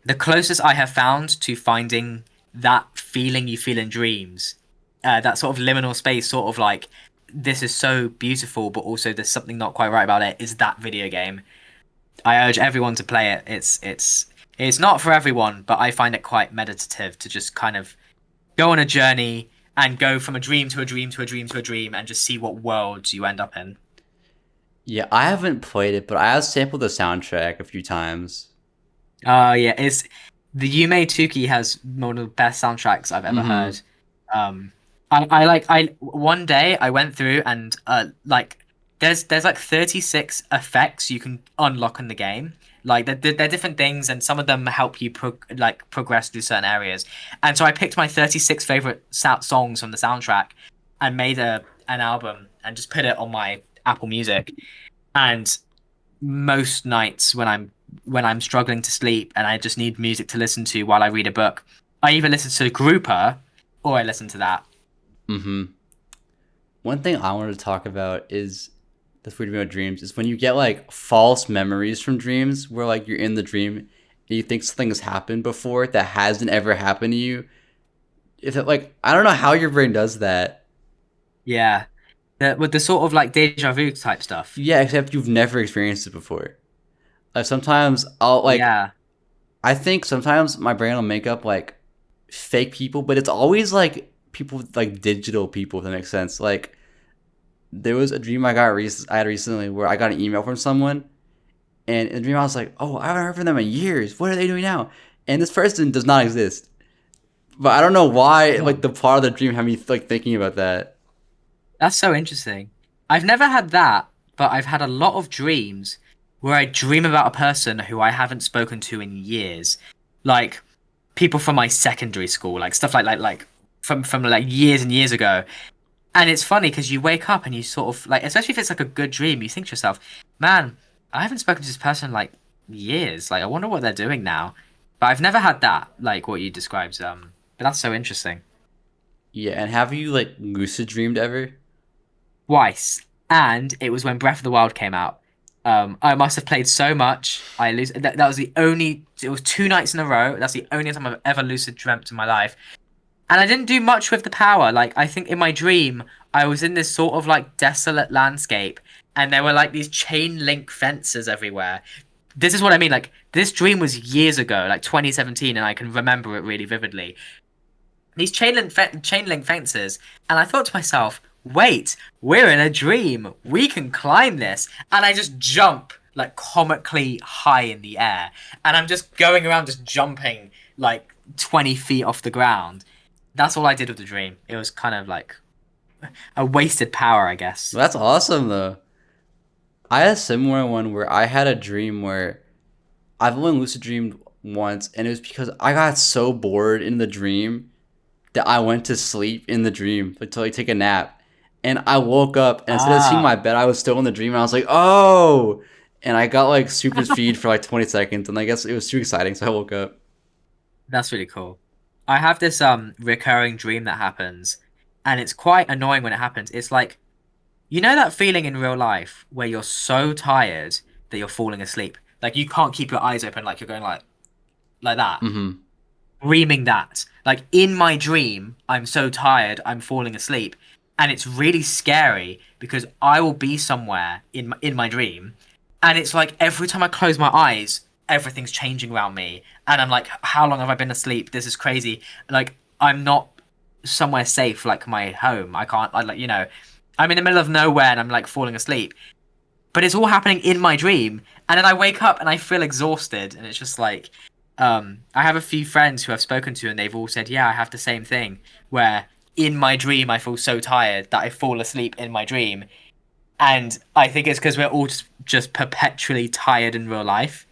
the closest I have found to finding that feeling you feel in dreams, that sort of liminal space, sort of like this is so beautiful, but also there's something not quite right about it, is that video game. I urge everyone to play it. It's not for everyone, but I find it quite meditative to just kind of go on a journey and go from a dream to a dream to a dream to a dream and just see what worlds you end up in. Yeah, I haven't played it, but I have sampled the soundtrack a few times. Yeah, it's the Yume Tuki has one of the best soundtracks I've ever Mm-hmm. heard. I one day I went through and like there's like 36 effects you can unlock in the game. Like they're different things, and some of them help you progress through certain areas. And so I picked my 36 favorite songs from the soundtrack and made an album and just put it on my Apple Music. And most nights when I'm struggling to sleep and I just need music to listen to while I read a book, I either listen to Grouper, or I listen to that. Mm-hmm. One thing I wanted to talk about is the freedom of dreams is when you get like false memories from dreams where like you're in the dream and you think something has happened before that hasn't ever happened to you. If it like I don't know how your brain does that. Yeah, with the sort of like deja vu type stuff. Yeah, except you've never experienced it before. Like sometimes I'll like Yeah. I think sometimes my brain will make up like fake people, but it's always like people like digital people if that makes sense. Like there was a dream I had recently where I got an email from someone, and in the dream I was like, "Oh, I haven't heard from them in years. What are they doing now?" And this person does not exist. But I don't know why. Oh, Like the part of the dream had me like thinking about that. that's so interesting. I've never had that, but I've had a lot of dreams where I dream about a person who I haven't spoken to in years. Like people from my secondary school, like stuff like from like years and years ago. And it's funny because you wake up and you sort of like, especially if it's like a good dream, you think to yourself, man, I haven't spoken to this person in, like years. Like I wonder what they're doing now. But I've never had that, like what you described. But that's so interesting. Yeah, and have you like lucid dreamed ever? Twice, and it was when Breath of the Wild came out. I must have played so much. I lose. That was the only. It was 2 nights in a row. That's the only time I've ever lucid dreamt in my life. And I didn't do much with the power. Like I think in my dream, I was in this sort of like desolate landscape, and there were like these chain link fences everywhere. This is what I mean. Like this dream was years ago, like 2017, and I can remember it really vividly. These chain link fences, and I thought to myself, "Wait, we're in a dream. We can climb this." And I just jump like comically high in the air, and I'm just going around just jumping like 20 feet off the ground. That's all I did with the dream. It was kind of like a wasted power, I guess. Well, that's awesome though. I had a similar one where I had a dream where I've only lucid dreamed once, and it was because I got so bored in the dream that I went to sleep in the dream like, to like take a nap, and I woke up and instead of seeing Ah, my bed, I was still in the dream, and I was like, "Oh!" And I got like super speed for like 20 seconds, and I guess it was too exciting, so I woke up. that's really cool. I have this recurring dream that happens, and it's quite annoying when it happens. It's like you know that feeling in real life where you're so tired that you're falling asleep. Like you can't keep your eyes open, like you're going like that. Mm-hmm. Dreaming that. Like in my dream, I'm so tired, I'm falling asleep, and it's really scary because I will be somewhere in my dream, and it's like every time I close my eyes, everything's changing around me, and I'm like, how long have I been asleep? This is crazy. Like I'm not somewhere safe like my home. I can't. I like I'm in the middle of nowhere and I'm like falling asleep, but it's all happening in my dream, and then I wake up and I feel exhausted, and it's just like I have a few friends who I've spoken to and they've all said, yeah, I have the same thing where in my dream I feel so tired that I fall asleep in my dream, and I think it's because we're all just perpetually tired in real life.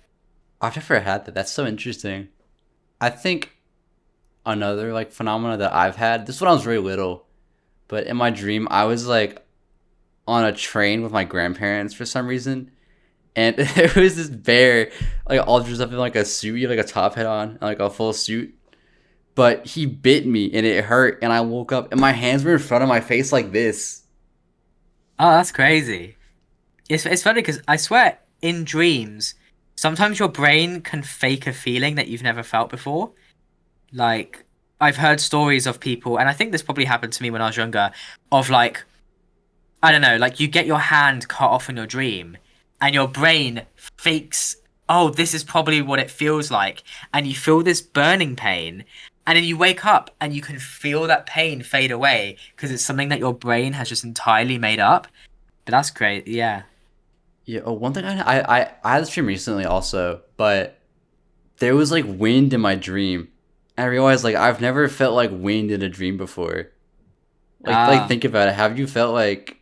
I've never had that. That's so interesting. I think another like phenomena that I've had. This when I was really little, but in my dream I was like on a train with my grandparents for some reason, and there was this bear like all dressed up in like a suit, he had, like a top hat on, and, like a full suit. But he bit me and it hurt, and I woke up and my hands were in front of my face like this. Oh, that's crazy. It's funny because I swear in dreams sometimes your brain can fake a feeling that you've never felt before. Like I've heard stories of people, and I think this probably happened to me when I was younger, of like I don't know, like you get your hand cut off in your dream, and your brain fakes, oh, this is probably what it feels like, and you feel this burning pain, and then you wake up and you can feel that pain fade away because it's something that your brain has just entirely made up. But that's great, yeah. Yeah. Oh, one thing I had this dream recently also, but there was like wind in my dream. I realized like I've never felt like wind in a dream before. Like Ah, think about it. Have you felt like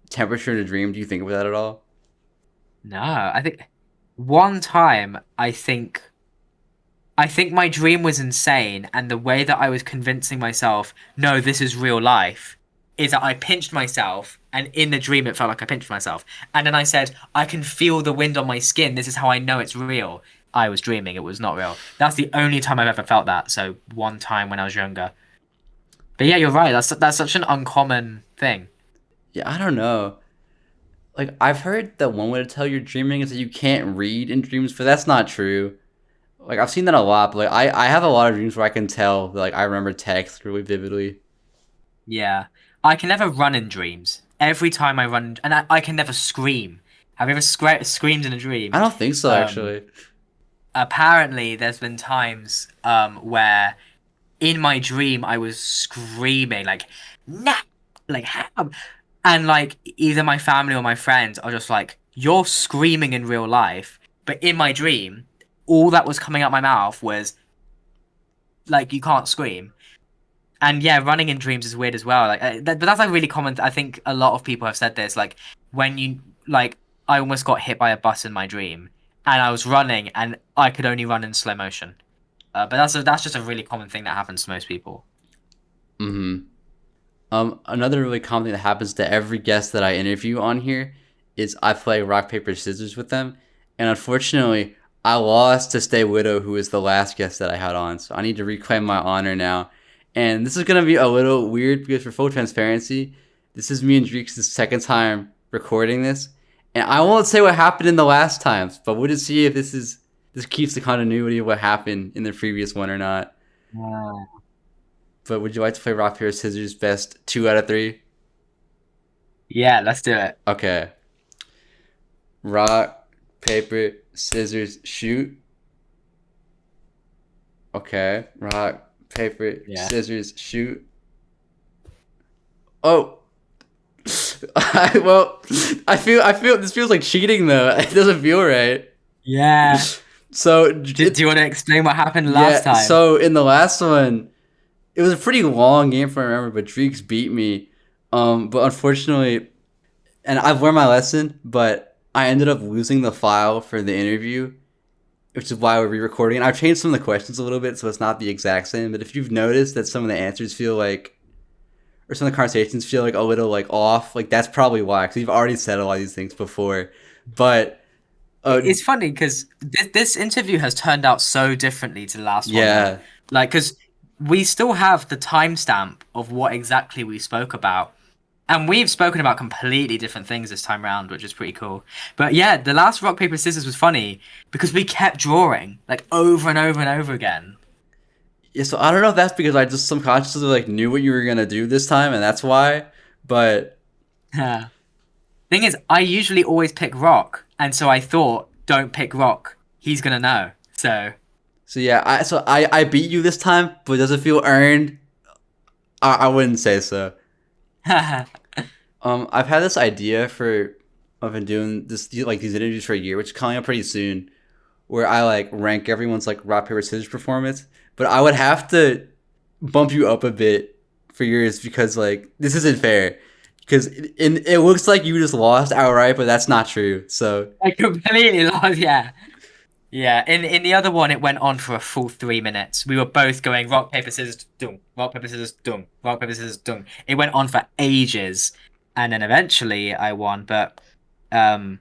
temperature in a dream? Do you think about that at all? no, I think one time I think my dream was insane, and the way that I was convincing myself, no, this is real life, is that I pinched myself, and in the dream it felt like I pinched myself. And then I said, I can feel the wind on my skin. This is how I know it's real. I was dreaming, it was not real. That's the only time I've ever felt that. So one time when I was younger. But yeah, you're right. That's such an uncommon thing. Yeah, I don't know. Like I've heard that one way to tell you're dreaming is that you can't read in dreams, but that's not true. Like I've seen that a lot, but like I have a lot of dreams where I can tell that, like I remember text really vividly. Yeah, I can never run in dreams. Every time I run, and I can never scream. Have you ever screamed in a I dream? don't think so Um, actually. Apparently, there's been times where in my dream I was screaming like, nah, like how, and like either my family or my friends are just like, you're screaming in real life, but in my dream, all that was coming out my mouth was like, you can't scream. And yeah, running in dreams is weird as well. Like, but that's like really common. I think a lot of people have said this. Like, when you like, I almost got hit by a bus in my dream, and I was running, and I could only run in slow motion. But that's just a really common thing that happens to most people. Mm-hmm. Another really common thing that happens to every guest that I interview on here is I play rock paper scissors with them, and unfortunately, I lost to Stay Widow, who is the last guest that I had on. So I need to reclaim my honor now. And this is gonna be a little weird because for full transparency, this is me and Dreeks' second time recording this, and I won't say what happened in the last times, but we'll just see if this keeps the continuity of what happened in the previous one or not. Wow. But would you like to play rock paper scissors best 2 out of 3? Yeah, let's do it. Okay. Rock, paper, scissors, shoot. Okay. Rock, paper, Yeah. scissors, shoot. Oh. Well, I feel this feels like cheating though. It doesn't feel right. Yeah. So Do you want to explain what happened last yeah, time? so in the last one, it was a pretty long game if I remember, but Dreeks beat me. But unfortunately, and I've learned my lesson, but I ended up losing the file for the interview, which is why we're re-recording. And I've changed some of the questions a little bit, so it's not the exact same. But if you've noticed that some of the answers feel like, or some of the conversations feel like a little like off, like that's probably why, because we've already said a lot of these things before. But It's funny because this interview has turned out so differently to the last one, though. yeah, Like, because we still have the timestamp of what exactly we spoke about. And we've spoken about completely different things this time around, which is pretty cool. But yeah, the last rock, paper, scissors was funny because we kept drawing, like, over and over and over again. yeah. So I don't know if that's because I just subconsciously like knew what you were gonna do this time, and that's why. But Yeah. Thing is, I usually always pick rock. And so I thought, don't pick rock. He's gonna know. So. so yeah, I beat you this time, but does it feel earned? I wouldn't say so. I've had this idea for I've been doing these interviews for a year, which is coming up pretty soon, where I like rank everyone's like rock paper scissors performance. But I would have to bump you up a bit for yours because like this isn't fair. Because it looks like you just lost outright, but that's not true. So I completely lost. Yeah, yeah. In the other one, it went on for a full 3 minutes. We were both going rock paper scissors dung, rock paper scissors dung, rock paper scissors dung. It went on for ages, and then eventually I won. But I'm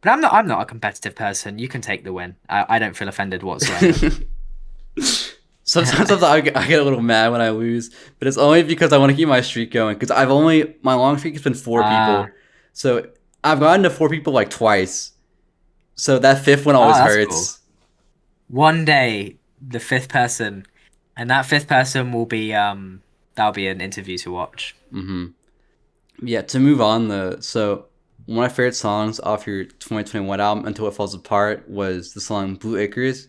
not a competitive person. You can take the win. I don't feel offended whatsoever. sometimes I get a little mad when I lose, but it's only because I want to keep my streak going. Because my long streak has been 4 people, Ah, so I've gotten to 4 people like twice. So that fifth one always that's cool. hurts. One day, the fifth person, and that fifth person will be that'll be an interview to watch. Hmm. Yeah. To move on though, so one of my favorite songs off your 2021 album, Until It Falls Apart, was the song Blue Icarus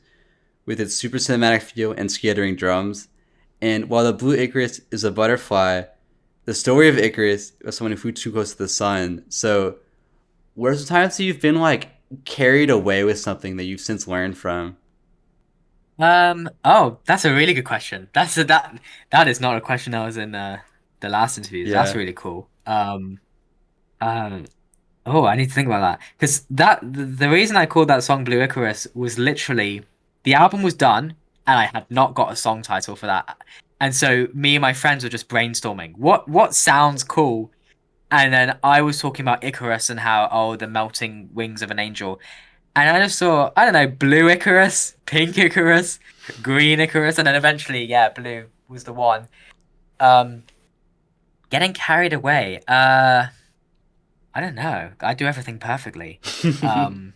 with its super cinematic feel and skittering drums. And while the blue Icarus is a butterfly, the story of Icarus was someone who flew too close to the sun. So, where's the times that you've been like carried away with something that you've since learned from? Oh, that's a really good question. That is not a question that was in the last interviews. That's Yeah. really cool. Um, oh, I need to think about that because the reason I called that song Blue Icarus was literally the album was done and I had not got a song title for that, and so me and my friends were just brainstorming what sounds cool, and then I was talking about Icarus and how the melting wings of an angel, and I just saw I don't know Blue Icarus, Pink Icarus, Green Icarus, and then eventually yeah, blue was the one. Um, Getting carried away. I don't know. I do everything perfectly. Um,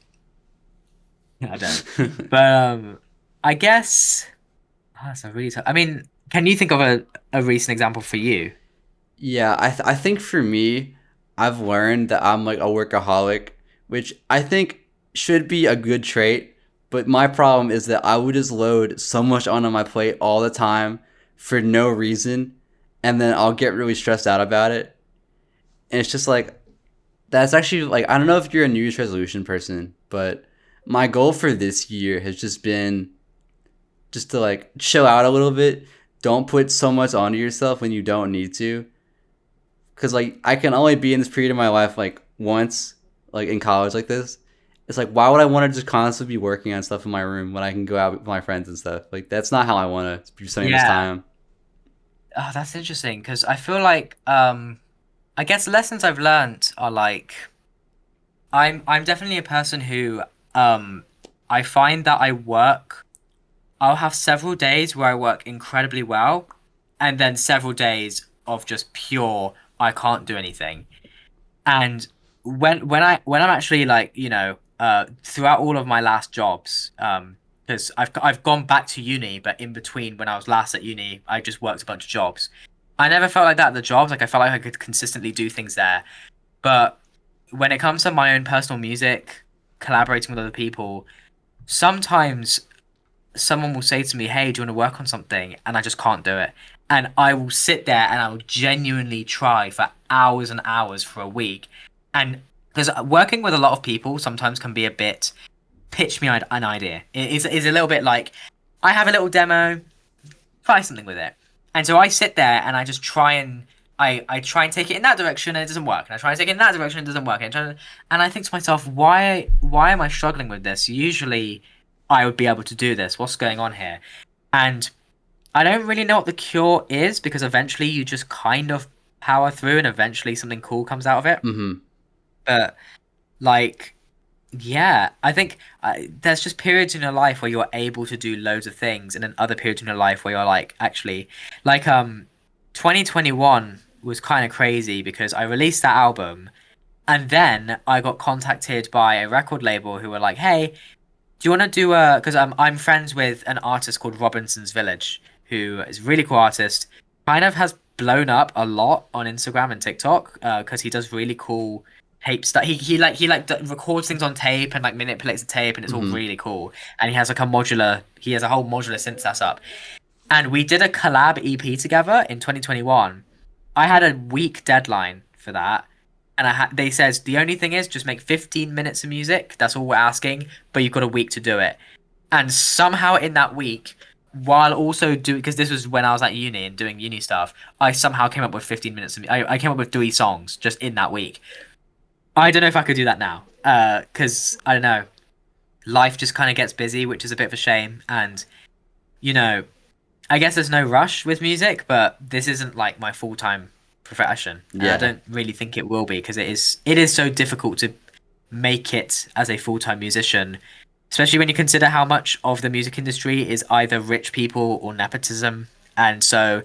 I don't. But I guess that's a really tough. I mean, can you think of a recent example for you? Yeah, I think for me, I've learned that I'm like a workaholic, which I think should be a good trait. But my problem is that I would just load so much onto my plate all the time for no reason, and then I'll get really stressed out about it. And it's just like that's actually like I don't know if you're a New Year's resolution person, but my goal for this year has just been just to like chill out a little bit. Don't put so much onto yourself when you don't need to, because like I can only be in this period of my life like once, like in college like this. It's like why would I want to just constantly be working on stuff in my room when I can go out with my friends and stuff? Like that's not how I want to be spending this Yeah. time. Oh, that's interesting because I feel like I guess lessons I've learned are like I'm definitely a person who um I find that I'll have several days where I work incredibly well and then several days of just pure I can't do anything. And when I'm actually like, throughout all of my last jobs, because I've gone back to uni, but in between when I was last at uni, I just worked a bunch of jobs. I never felt like that at the jobs. Like I felt like I could consistently do things there. But when it comes to my own personal music, collaborating with other people, sometimes someone will say to me, "Hey, do you want to work on something?" And I just can't do it. And I will sit there and I will genuinely try for hours and hours for a week. And because working with a lot of people sometimes can be a bit pitch me an idea. It is a little bit like I have a little demo, try something with it. And so I sit there and I just try and I try and take it in that direction and it doesn't work. And I try and take it in that direction and it doesn't work. And I think to myself, why am I struggling with this? Usually I would be able to do this. What's going on here? And I don't really know what the cure is because eventually you just kind of power through and eventually something cool comes out of it. Mm-hmm. But like yeah, I think there's just periods in your life where you're able to do loads of things, and then other periods in your life where you're like, actually, like 2021 was kind of crazy because I released that album, and then I got contacted by a record label who were like, "Hey, do you want to do a?" Because I'm friends with an artist called Robinson's Village, who is a really cool artist, kind of has blown up a lot on Instagram and TikTok, because he does really cool tape stuff. He records things on tape and like manipulates the tape, and it's all Mm-hmm. really cool. And he has like a modular. He has a whole modular synth setup. And we did a collab EP together in 2021. I had a week deadline for that, and they said the only thing is just make 15 minutes of music. That's all we're asking, but you've got a week to do it. And somehow in that week, while also doing, because this was when I was at uni and doing uni stuff, I somehow came up with 15 minutes of I came up with 3 songs just in that week. I don't know if I could do that now. Because I don't know, life just kind of gets busy, which is a bit of a shame. And you know, I guess there's no rush with music, but this isn't like my full-time profession, and I Yeah. don't really think it will be because it is so difficult to make it as a full-time musician, especially when you consider how much of the music industry is either rich people or nepotism. And so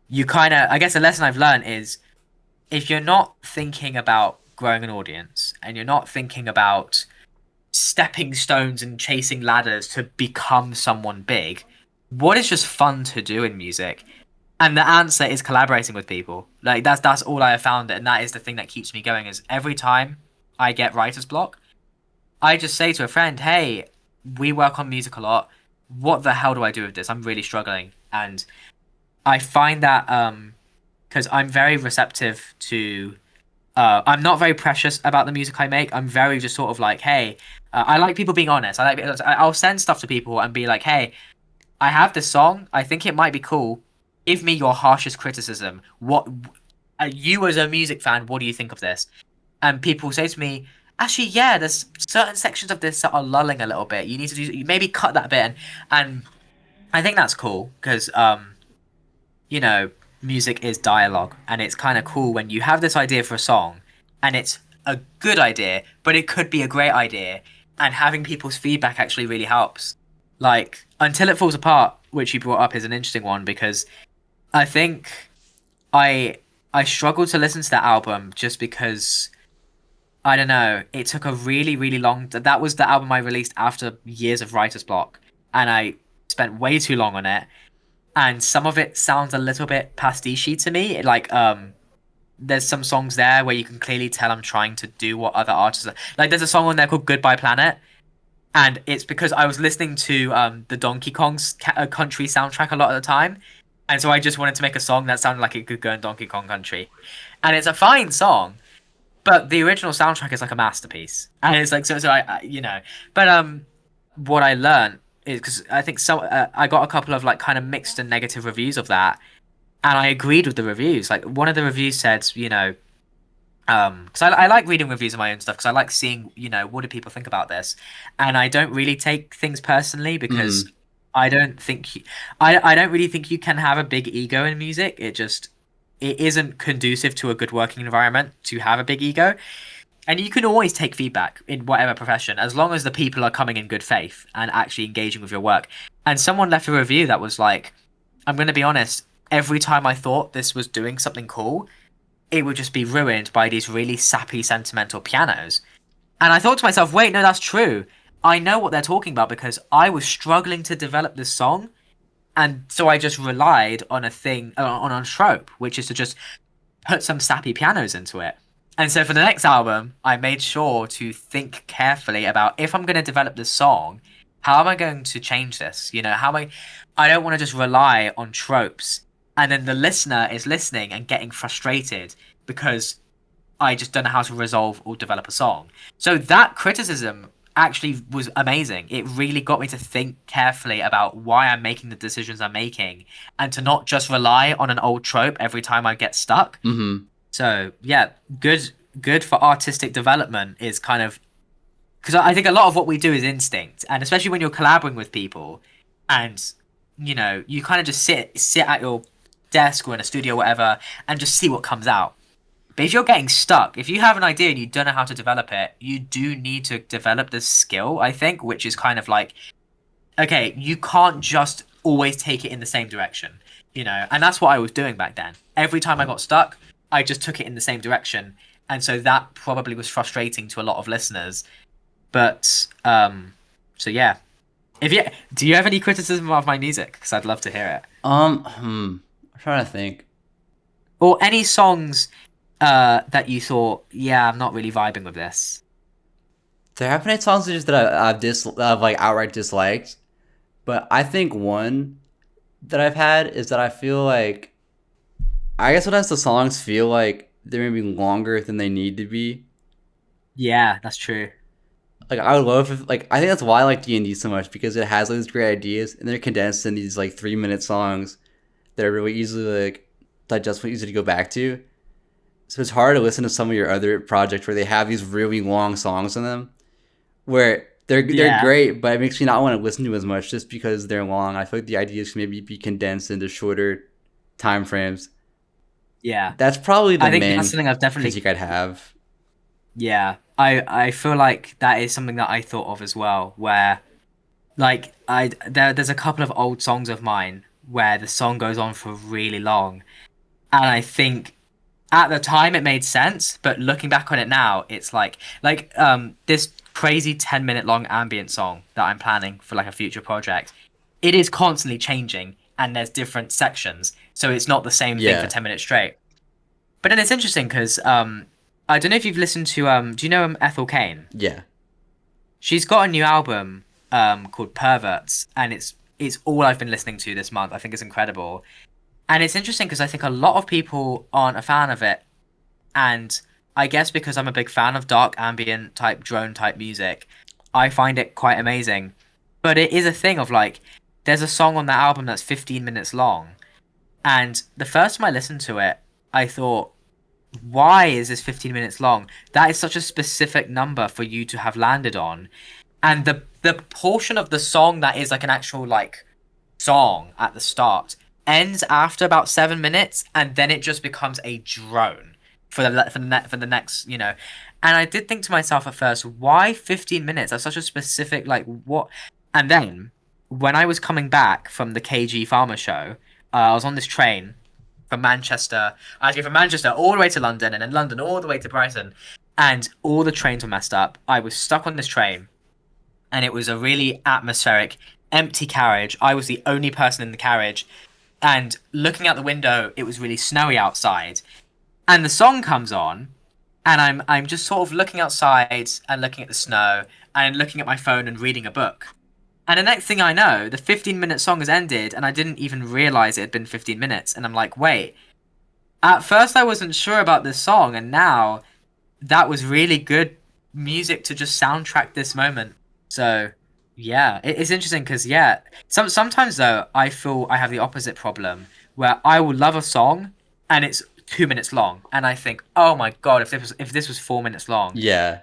you kind of, I guess the lesson I've learned is if you're not thinking about growing an audience and you're not thinking about stepping stones and chasing ladders to become someone big, what is just fun to do in music? And the answer is collaborating with people. Like that's all I have found, and that is the thing that keeps me going. Is every time I get writer's block, I just say to a friend, "Hey, we work on music a lot. What the hell do I do with this? I'm really struggling." And I find that because I'm very receptive to I'm not very precious about the music I make. I'm very just sort of like, hey, I like people being honest. I'll send stuff to people and be like, hey, I have this song. I think it might be cool. Give me your harshest criticism. What you as a music fan, what do you think of this? And people say to me, actually, yeah, there's certain sections of this that are lulling a little bit. You need to do you maybe cut that bit, and I think that's cool because you know, music is dialogue, and it's kind of cool when you have this idea for a song, and it's a good idea, but it could be a great idea, and having people's feedback actually really helps. Like, Until It Falls Apart, which you brought up, is an interesting one because I think. I I struggled to listen to that album just because I don't know. It took a really, really long. That was the album I released after years of writer's block, and I spent way too long on it. And some of it sounds a little bit pastiche to me. Like, there's some songs there where you can clearly tell I'm trying to do what other artists are. Like, there's a song on there called "Goodbye Planet," and it's because I was listening to the Donkey Kong's country soundtrack a lot of the time, and so I just wanted to make a song that sounded like it could go in Donkey Kong Country, and it's a fine song, but the original soundtrack is like a masterpiece, and it's like so I you know, but what I learned is because I think I got a couple of like kind of mixed and negative reviews of that, and I agreed with the reviews. Like one of the reviews said, because I like reading reviews of my own stuff because I like seeing, what do people think about this, and I don't really take things personally because Mm. I don't think I don't really think you can have a big ego in music. It isn't conducive to a good working environment to have a big ego. And you can always take feedback in whatever profession, as long as the people are coming in good faith and actually engaging with your work. And someone left a review that was like, I'm going to be honest, every time I thought this was doing something cool, it would just be ruined by these really sappy, sentimental pianos. And I thought to myself, wait, no, that's true. I know what they're talking about because I was struggling to develop this song. And so I just relied on on a trope, which is to just put some sappy pianos into it. And so for the next album, I made sure to think carefully about if I'm going to develop this song, how am I going to change this? I don't want to just rely on tropes. And then the listener is listening and getting frustrated because I just don't know how to resolve or develop a song. So that criticism actually was amazing. It really got me to think carefully about why I'm making the decisions I'm making and to not just rely on an old trope every time I get stuck. Hmm. So yeah, good for artistic development is kind of because I think a lot of what we do is instinct, and especially when you're collaborating with people, and you kind of just sit at your desk or in a studio or whatever and just see what comes out. But if you're getting stuck, if you have an idea and you don't know how to develop it, you do need to develop this skill, I think, which is kind of like, okay, you can't just always take it in the same direction, and that's what I was doing back then. Every time I got stuck, I just took it in the same direction. And so that probably was frustrating to a lot of listeners. But so yeah. Do you have any criticism of my music? Because I'd love to hear it. I'm trying to think. Or any songs that you thought, yeah, I'm not really vibing with this. There have been songs just that I've like outright disliked, but I think one that I've had is that I feel like I guess sometimes the songs feel like they're maybe longer than they need to be. Yeah, that's true. Like I would love if like I think that's why I like D&D so much because it has like these great ideas and they're condensed in these like 3 minute songs that are really easily like digestible, easy to go back to. So it's hard to listen to some of your other projects where they have these really long songs in them where they're Yeah, great, but it makes me not want to listen to as much just because they're long. I feel like the ideas can maybe be condensed into shorter time frames. yeah. That's probably the I think that's main something I've definitely. critique I'd have. Yeah, I feel like that is something that I thought of as well, where like there's a couple of old songs of mine where the song goes on for really long, and I think at the time it made sense, but looking back on it now, it's like this crazy 10-minute long ambient song that I'm planning for like a future project. It is constantly changing, and there's different sections, so it's not the same thing for Yeah, 10 minutes straight. But then it's interesting because I don't know if you've listened to do you know Ethel Cain? yeah. She's got a new album called Perverts, and it's all I've been listening to this month. I think it's incredible. And it's interesting because I think a lot of people aren't a fan of it. And I guess because I'm a big fan of dark ambient type drone type music, I find it quite amazing. But it is a thing of like there's a song on that album that's 15 minutes long. And the first time I listened to it, I thought, why is this 15 minutes long? That is such a specific number for you to have landed on. And the portion of the song that is like an actual like song at the start ends after about 7 minutes, and then it just becomes a drone for the next. And I did think to myself at first, why 15 minutes? That's such a specific like what. And then when I was coming back from the KG Farmer show, I was on this train from Manchester. I had to go from Manchester all the way to London, and then London all the way to Brighton, and all the trains were messed up. I was stuck on this train, and it was a really atmospheric, empty carriage. I was the only person in the carriage, and looking out the window, it was really snowy outside. And the song comes on, and I'm just sort of looking outside and looking at the snow and looking at my phone and reading a book. And the next thing I know, the 15-minute song has ended, and I didn't even realize it had been 15 minutes. And I'm like, wait. At first, I wasn't sure about this song, and now that was really good music to just soundtrack this moment. So, yeah, it's interesting because, yeah, sometimes though, I feel I have the opposite problem where I will love a song and it's 2 minutes long, and I think, oh my god, if this was 4 minutes long, Yeah.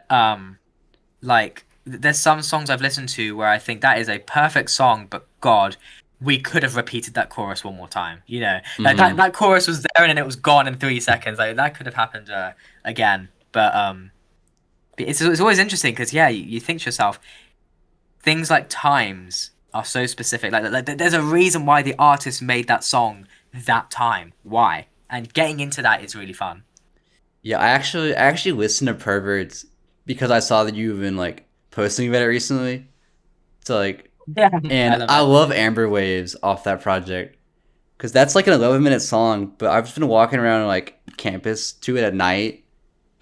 like there's some songs I've listened to where I think that is a perfect song, but God, we could have repeated that chorus one more time. You know, like that chorus was there and then it was gone in 3 seconds. Like that could have happened again. But it's always interesting because yeah, you think to yourself, things like times are so specific. Like there's a reason why the artist made that song that time. Why? And getting into that is really fun. Yeah, I actually listened to Perverts because I saw that you've been like posting about it recently. So like, Yeah, and love I it. love Amber Waves off that project because that's like an 11-minute song. But I've just been walking around like campus to it at night,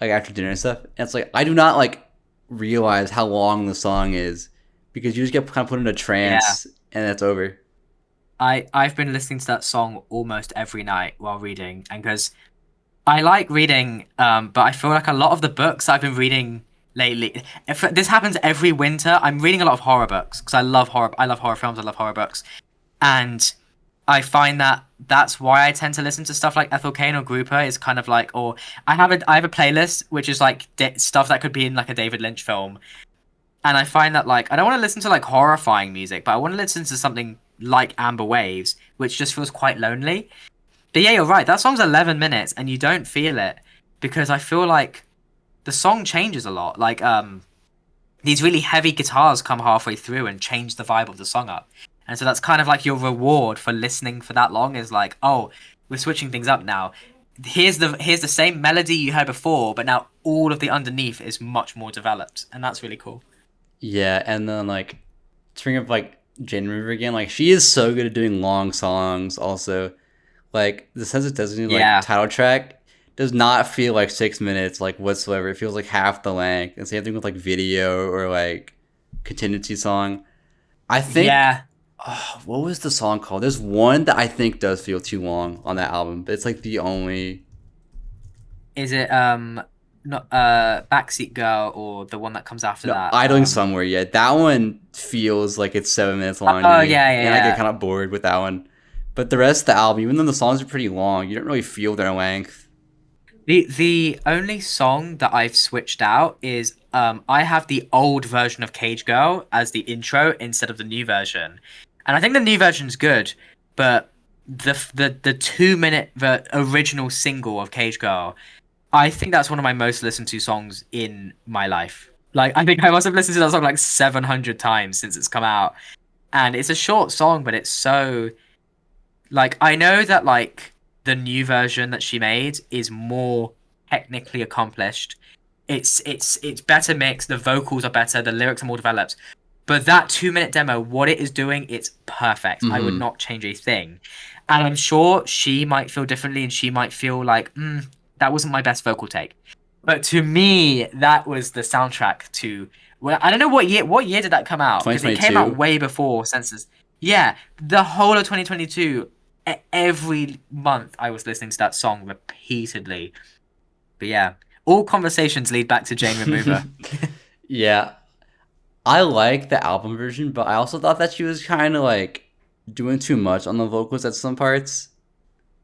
like after dinner and stuff. And it's like I do not like realize how long the song is because you just get kind of put in a Yeah. trance and it's over. I've been listening to that song almost every night while reading, and because I like reading, but I feel like a lot of the books I've been reading lately, if this happens every winter, I'm reading a lot of horror books because I love horror. I love horror films. I love horror books, and I find that that's why I tend to listen to stuff like Ethel Cain or Grouper. Is kind of like, or I have a playlist which is like stuff that could be in like a David Lynch film, and I find that like I don't want to listen to like horrifying music, but I want to listen to something like Amber Waves, which just feels quite lonely. But yeah, you're right. That song's 11 minutes and you don't feel it because I feel like the song changes a lot. Like these really heavy guitars come halfway through and change the vibe of the song up. And so that's kind of like your reward for listening for that long is like, oh, we're switching things up now. Here's the same melody you heard before, but now all of the underneath is much more developed, and that's really cool. Yeah, and then like to bring up like Jane River again, like she is so good at doing long songs. Also, like the Sense of Destiny like Yeah. title track does not feel like 6 minutes like whatsoever. It feels like half the length. And same thing with like video or like contingency song. I think Yeah. what was the song called? There's one that I think does feel too long on that album, but it's like the only. Is it not Backseat Girl or the one that comes after No, that? idling somewhere. Yeah, that one feels like it's 7 minutes long to Oh me, yeah, yeah, and I get yeah. kind of bored with that one. But the rest of the album, even though the songs are pretty long, you don't really feel their length. The only song that I've switched out is I have the old version of Cage Girl as the intro instead of the new version, and I think the new version's good, but the 2 minute original single of Cage Girl, I think that's one of my most listened to songs in my life. Like I think I must have listened to that song like 700 times since it's come out, and it's a short song, but it's so like I know that like the new version that she made is more technically accomplished. It's better mixed, the vocals are better, the lyrics are more developed. But that 2 minute demo, what it is doing, it's perfect. I would Hmm. not change a thing. And I'm sure she might feel differently and she might feel like, that wasn't my best vocal take. But to me, that was the soundtrack to well, I don't know what year did that come out? Because it came out 2022. way before Census. Yeah, the whole of 2022, every month I was listening to that song repeatedly. But yeah, all conversations lead back to Jane Remover. Yeah, I like the album version, but I also thought that she was kind of like doing too much on the vocals at some parts.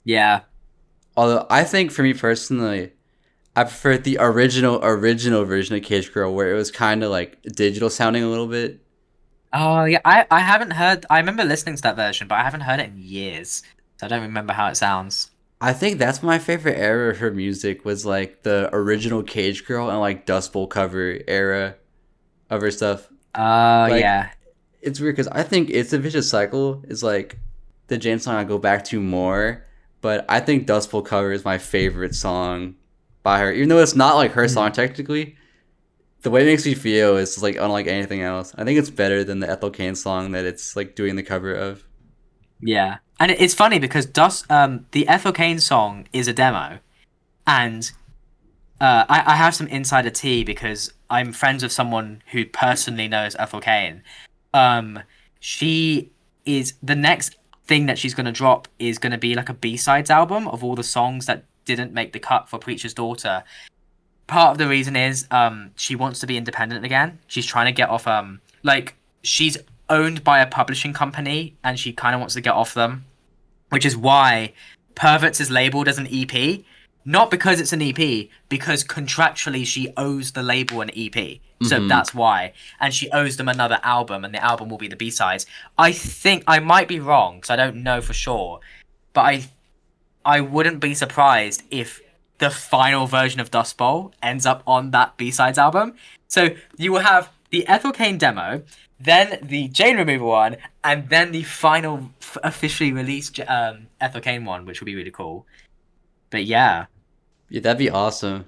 Yeah. Although I think for me personally, I prefer the original version of Cage Girl where it was kind of like digital sounding a little bit. Oh yeah, I haven't heard. I remember listening to that version, but I haven't heard it in years, so I don't remember how it sounds. I think that's my favorite era of her music was like the original Cage Girl and like Dust Bowl cover era of her stuff. Oh Like yeah, it's weird because I think It's a Vicious Cycle is like the Jane song I go back to more, but I think Dust Bowl Cover is my favorite song by her. Even though it's not like her song technically, the way it makes me feel is like unlike anything else. I think it's better than the Ethel Cain song that it's like doing the cover of. Yeah, and it's funny because the Ethel Cain song is a demo, and I have some insider tea because I'm friends with someone who personally knows Ethel Cain. She is the next thing that she's gonna drop is gonna be like a B-sides album of all the songs that didn't make the cut for Preacher's Daughter. Part of the reason is she wants to be independent again. She's trying to get off like she's owned by a publishing company and she kind of wants to get off them, which is why Perverts is labeled as an EP. Not because it's an EP, because contractually she owes the label an EP. So that's why. And she owes them another album, and the album will be the B-sides. I think I might be wrong, because I don't know for sure. But I wouldn't be surprised if the final version of Dust Bowl ends up on that B-sides album. So you will have the Ethel Cain demo, then the Jane Remover one, and then the final officially released Ethel Cain one, which will be really cool. But yeah, that'd be awesome.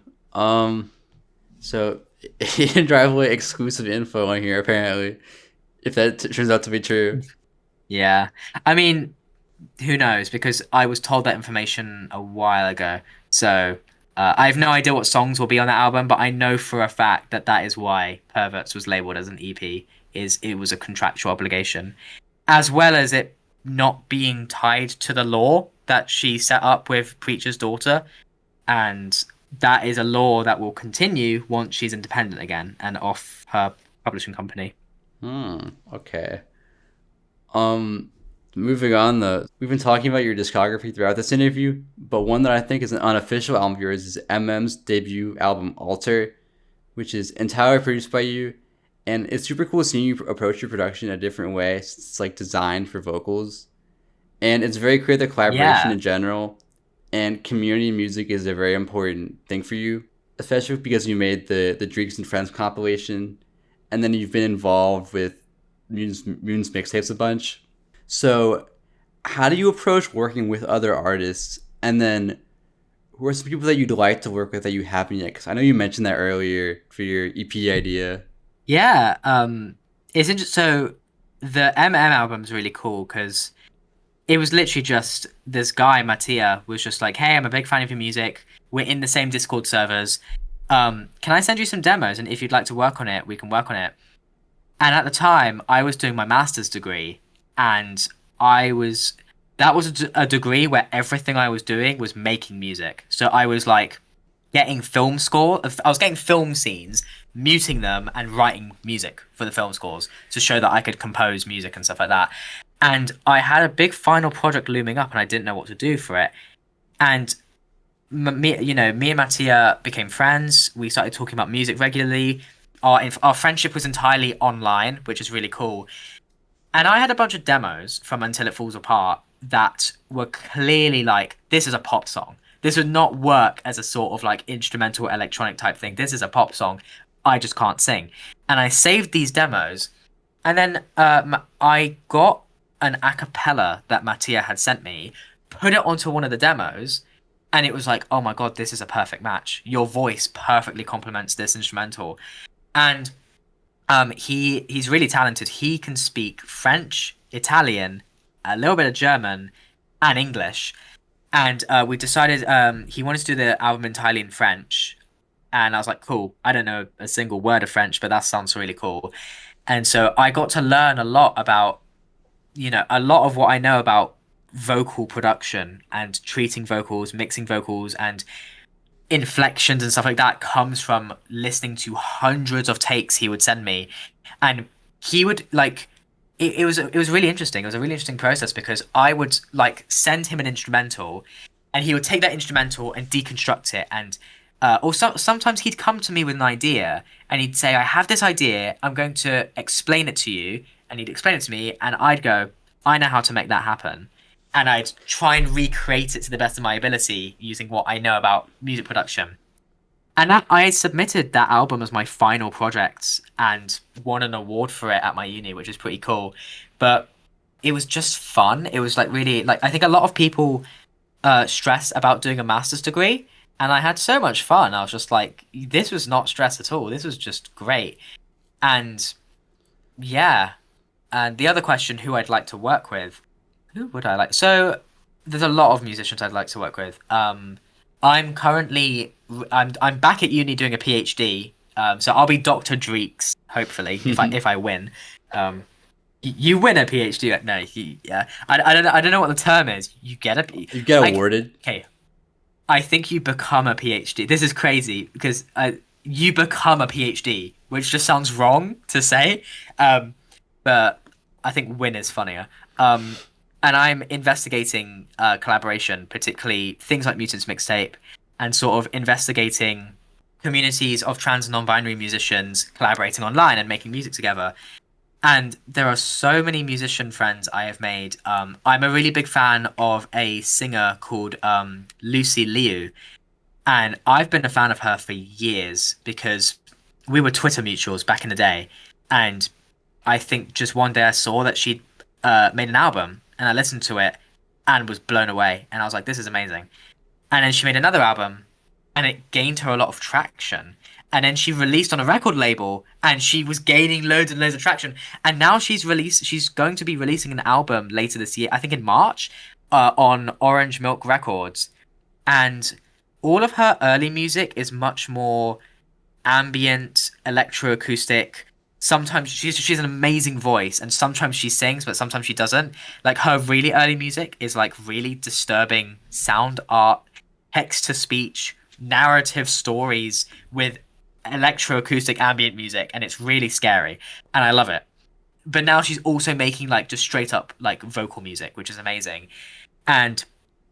So Hidden Driveway exclusive info on here apparently, if that turns out to be true. Yeah, I mean, who knows? Because I was told that information a while ago, so I have no idea what songs will be on that album. But I know for a fact that that is why Perverts was labeled as an EP. Is it was a contractual obligation, as well as it not being tied to the law that she set up with Preacher's Daughter, and that is a law that will continue once she's independent again and off her publishing company. Okay. Moving on though, we've been talking about your discography throughout this interview, but one that I think is an unofficial album of yours is MM's debut album Alter, which is entirely produced by you, and it's super cool seeing you approach your production in a different way. It's like designed for vocals, and it's very clear that collaboration in general and community music is a very important thing for you, especially because you made the Dreeks and Friends compilation, and then you've been involved with MUTANTS Mixtapes a bunch. So how do you approach working with other artists? And then who are some people that you'd like to work with that you haven't yet? Because I know you mentioned that earlier for your EP idea. Yeah, it's interesting. So the album is really cool because it was literally just this guy, Mattia, was just like, hey, I'm a big fan of your music. We're in the same Discord servers. Can I send you some demos? And if you'd like to work on it, we can work on it. And at the time, I was doing my master's degree. And that was a degree where everything I was doing was making music. So I was like getting I was getting film scenes, muting them and writing music for the film scores to show that I could compose music and stuff like that. And I had a big final project looming up and I didn't know what to do for it. And me and Mattia became friends. We started talking about music regularly. Our friendship was entirely online, which is really cool. And I had a bunch of demos from Until It Falls Apart that were clearly like, this is a pop song. This would not work as a sort of like instrumental electronic type thing. This is a pop song. I just can't sing. And I saved these demos. And then I got an a cappella that Mattia had sent me, put it onto one of the demos. And it was like, oh my God, this is a perfect match. Your voice perfectly complements this instrumental. And he's really talented. He can speak French, Italian, a little bit of German, and English. And we decided he wanted to do the album entirely in French. And I was like, cool. I don't know a single word of French, but that sounds really cool. And so I got to learn a lot about, a lot of what I know about vocal production and treating vocals, mixing vocals, and inflections and stuff like that comes from listening to hundreds of takes he would send me. And he would like it was really interesting. It was a really interesting process because I would like send him an instrumental and he would take that instrumental and deconstruct it. And sometimes he'd come to me with an idea and he'd say, I have this idea, I'm going to explain it to you. And he'd explain it to me and I'd go, I know how to make that happen. And I'd try and recreate it to the best of my ability using what I know about music production. And I submitted that album as my final project and won an award for it at my uni, which is pretty cool. But it was just fun. It was like really, like, I think a lot of people stress about doing a master's degree, and I had so much fun. I was just like, this was not stress at all. This was just great. And yeah, and the other question, who I'd like to work with, who would I like? So there's a lot of musicians I'd like to work with. I'm currently I'm back at uni doing a PhD. So I'll be Dr. Dreeks, hopefully, if I win. Um, you win a PhD. No, yeah. I don't know what the term is. You get You get like, awarded. okay, I think you become a PhD. This is crazy because you become a PhD, which just sounds wrong to say. But I think win is funnier. Um, and I'm investigating collaboration, particularly things like Mutants Mixtape, and sort of investigating communities of trans and non-binary musicians collaborating online and making music together. And there are so many musician friends I have made. I'm a really big fan of a singer called Lucy Liu, and I've been a fan of her for years because we were Twitter mutuals back in the day. And I think just one day I saw that she'd made an album, and I listened to it and was blown away. And I was like, this is amazing. And then she made another album, and it gained her a lot of traction. And then she released on a record label, and she was gaining loads and loads of traction. And now she's going to be releasing an album later this year, I think in March, on Orange Milk Records. And all of her early music is much more ambient, electroacoustic. Sometimes she's an amazing voice, and sometimes she sings, but sometimes she doesn't. Like her really early music is like really disturbing sound art, text to speech, narrative stories with electroacoustic ambient music, and it's really scary, and I love it. But now she's also making like just straight up like vocal music, which is amazing. And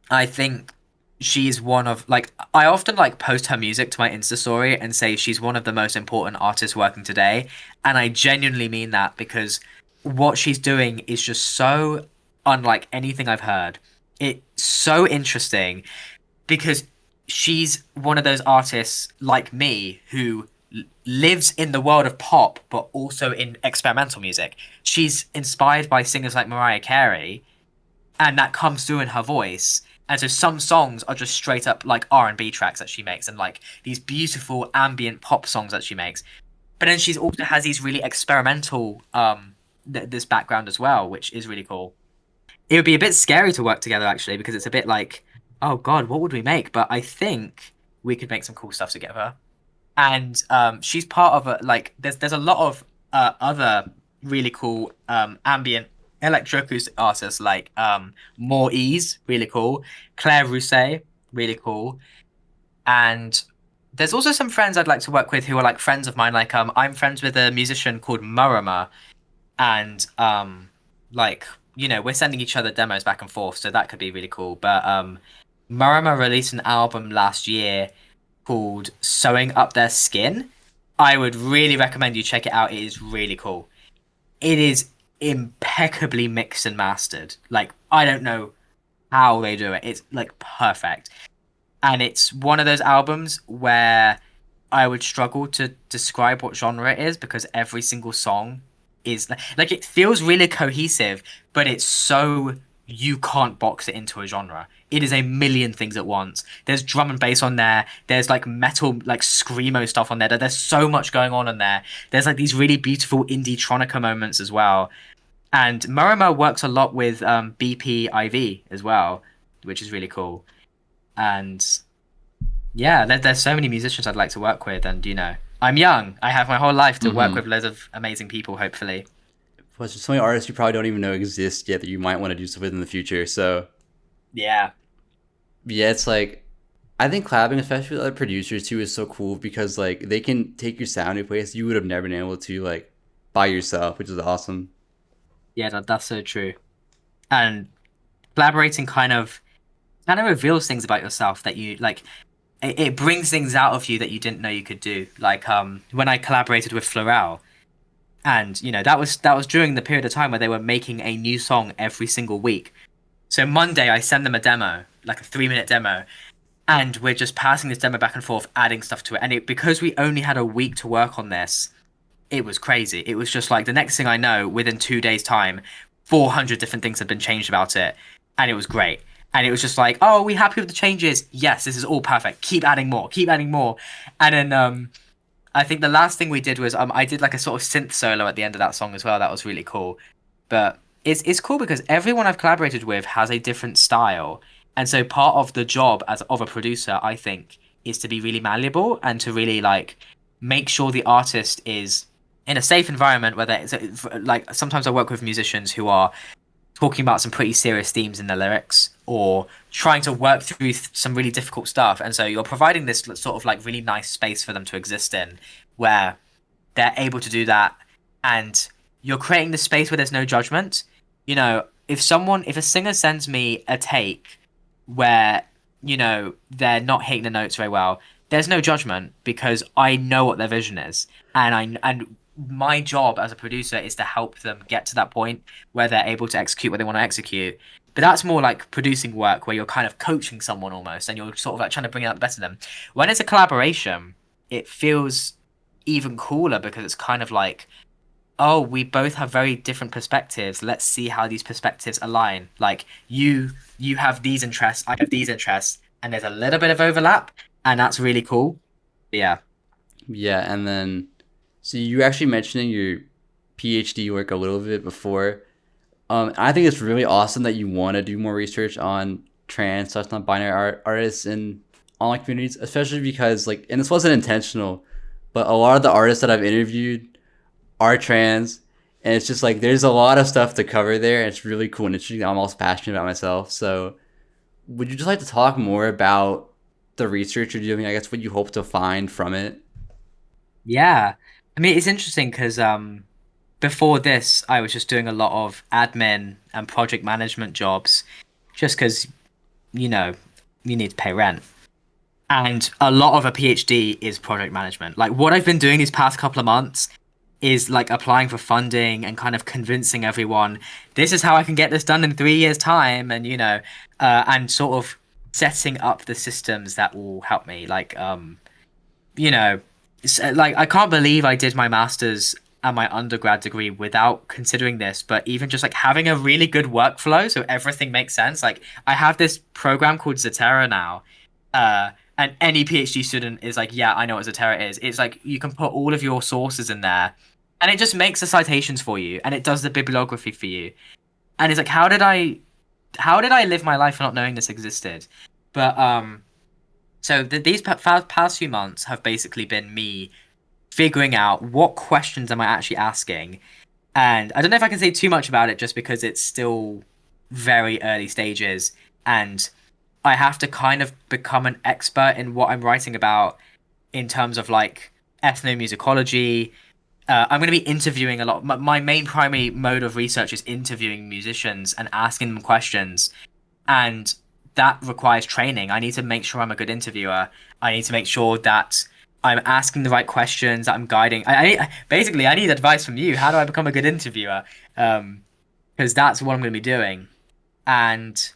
I think she's one of like I often like post her music to my Insta story and say she's one of the most important artists working today. And I genuinely mean that because what she's doing is just so unlike anything I've heard. It's so interesting because she's one of those artists like me who lives in the world of pop but also in experimental music. She's inspired by singers like Mariah Carey, and that comes through in her voice. And so some songs are just straight up like R&B tracks that she makes, and like these beautiful ambient pop songs that she makes. But then she's also has these really experimental this background as well, which is really cool. It would be a bit scary to work together actually because it's a bit like, oh God, what would we make? But I think we could make some cool stuff together. And she's part of a like there's a lot of other really cool ambient electroacoustic artists like More Ease, really cool, Claire Rousset, really cool, and there's also some friends I'd like to work with who are like friends of mine. Like I'm friends with a musician called Murama, and like we're sending each other demos back and forth, so that could be really cool. But Murama released an album last year called Sewing Up Their Skin. I would really recommend you check it out. It is really cool. It is impeccably mixed and mastered. Like, I don't know how they do it. It's like perfect. And it's one of those albums where I would struggle to describe what genre it is because every single song is like it feels really cohesive, but it's so you can't box it into a genre. It is a million things at once. There's drum and bass on there. There's like metal, like screamo stuff on there. There's so much going on in there. There's like these really beautiful indie tronica moments as well. And Murama works a lot with BPIV as well, which is really cool. And yeah, there's so many musicians I'd like to work with. And I'm young. I have my whole life to work with loads of amazing people, hopefully. Plus, there's so many artists you probably don't even know exist yet that you might want to do stuff with in the future. So Yeah. yeah, it's like I think collabing, especially with other producers too, is so cool because like they can take your sound to a place you would have never been able to like by yourself, which is awesome. Yeah, that's so true. And collaborating kind of reveals things about yourself that you like. It brings things out of you that you didn't know you could do. Like when I collaborated with Florelle, and that was during the period of time where they were making a new song every single week. So Monday I send them a demo, like a 3-minute demo, and we're just passing this demo back and forth, adding stuff to it. And because we only had a week to work on this, it was crazy. It was just like the next thing I know, within 2 days' time, 400 different things had been changed about it, and it was great. And it was just like, oh, are we happy with the changes? Yes, this is all perfect. Keep adding more. Keep adding more. And then I think the last thing we did was I did like a sort of synth solo at the end of that song as well. That was really cool. But it's cool because everyone I've collaborated with has a different style. And so part of the job as of a producer, I think, is to be really malleable and to really like make sure the artist is in a safe environment where like sometimes I work with musicians who are talking about some pretty serious themes in the lyrics or trying to work through some really difficult stuff. And so you're providing this sort of like really nice space for them to exist in where they're able to do that. And you're creating the space where there's no judgment. You know, if a singer sends me a take where, you know, they're not hitting the notes very well, there's no judgment because I know what their vision is. And my job as a producer is to help them get to that point where they're able to execute what they want to execute. But that's more like producing work where you're kind of coaching someone almost and you're sort of like trying to bring out the best of them. When it's a collaboration, it feels even cooler because it's kind of like, oh, we both have very different perspectives. Let's see how these perspectives align. Like you have these interests, I have these interests, and there's a little bit of overlap, and that's really cool. Yeah. Yeah, and then so you actually mentioning your PhD work a little bit before. I think it's really awesome that you want to do more research on trans slash non-binary artists in online communities, especially because like, and this wasn't intentional, but a lot of the artists that I've interviewed are trans, and it's just like there's a lot of stuff to cover there. And it's really cool and interesting. I'm also passionate about myself. So, would you just like to talk more about the research you're doing? I guess what you hope to find from it. Yeah. I mean, it's interesting because before this, I was just doing a lot of admin and project management jobs just because, you know, you need to pay rent. And a lot of a PhD is project management. Like what I've been doing these past couple of months is like applying for funding and kind of convincing everyone this is how I can get this done in 3 years' time, and you know, and sort of setting up the systems that will help me. Like, you know, like I can't believe I did my master's and my undergrad degree without considering this, but even just like having a really good workflow so everything makes sense. Like I have this program called Zetera now, and any PhD student is like, yeah, I know what Zetera is. It's like you can put all of your sources in there, and it just makes the citations for you, and it does the bibliography for you. And it's like, how did I live my life not knowing this existed? But so these past few months have basically been me figuring out what questions am I actually asking. And I don't know if I can say too much about it just because it's still very early stages and I have to kind of become an expert in what I'm writing about in terms of like ethnomusicology. I'm going to be interviewing a lot. My main primary mode of research is interviewing musicians and asking them questions. And that requires training. I need to make sure I'm a good interviewer. I need to make sure that I'm asking the right questions, that I'm guiding. Basically, I need advice from you. How do I become a good interviewer? Because that's what I'm going to be doing. And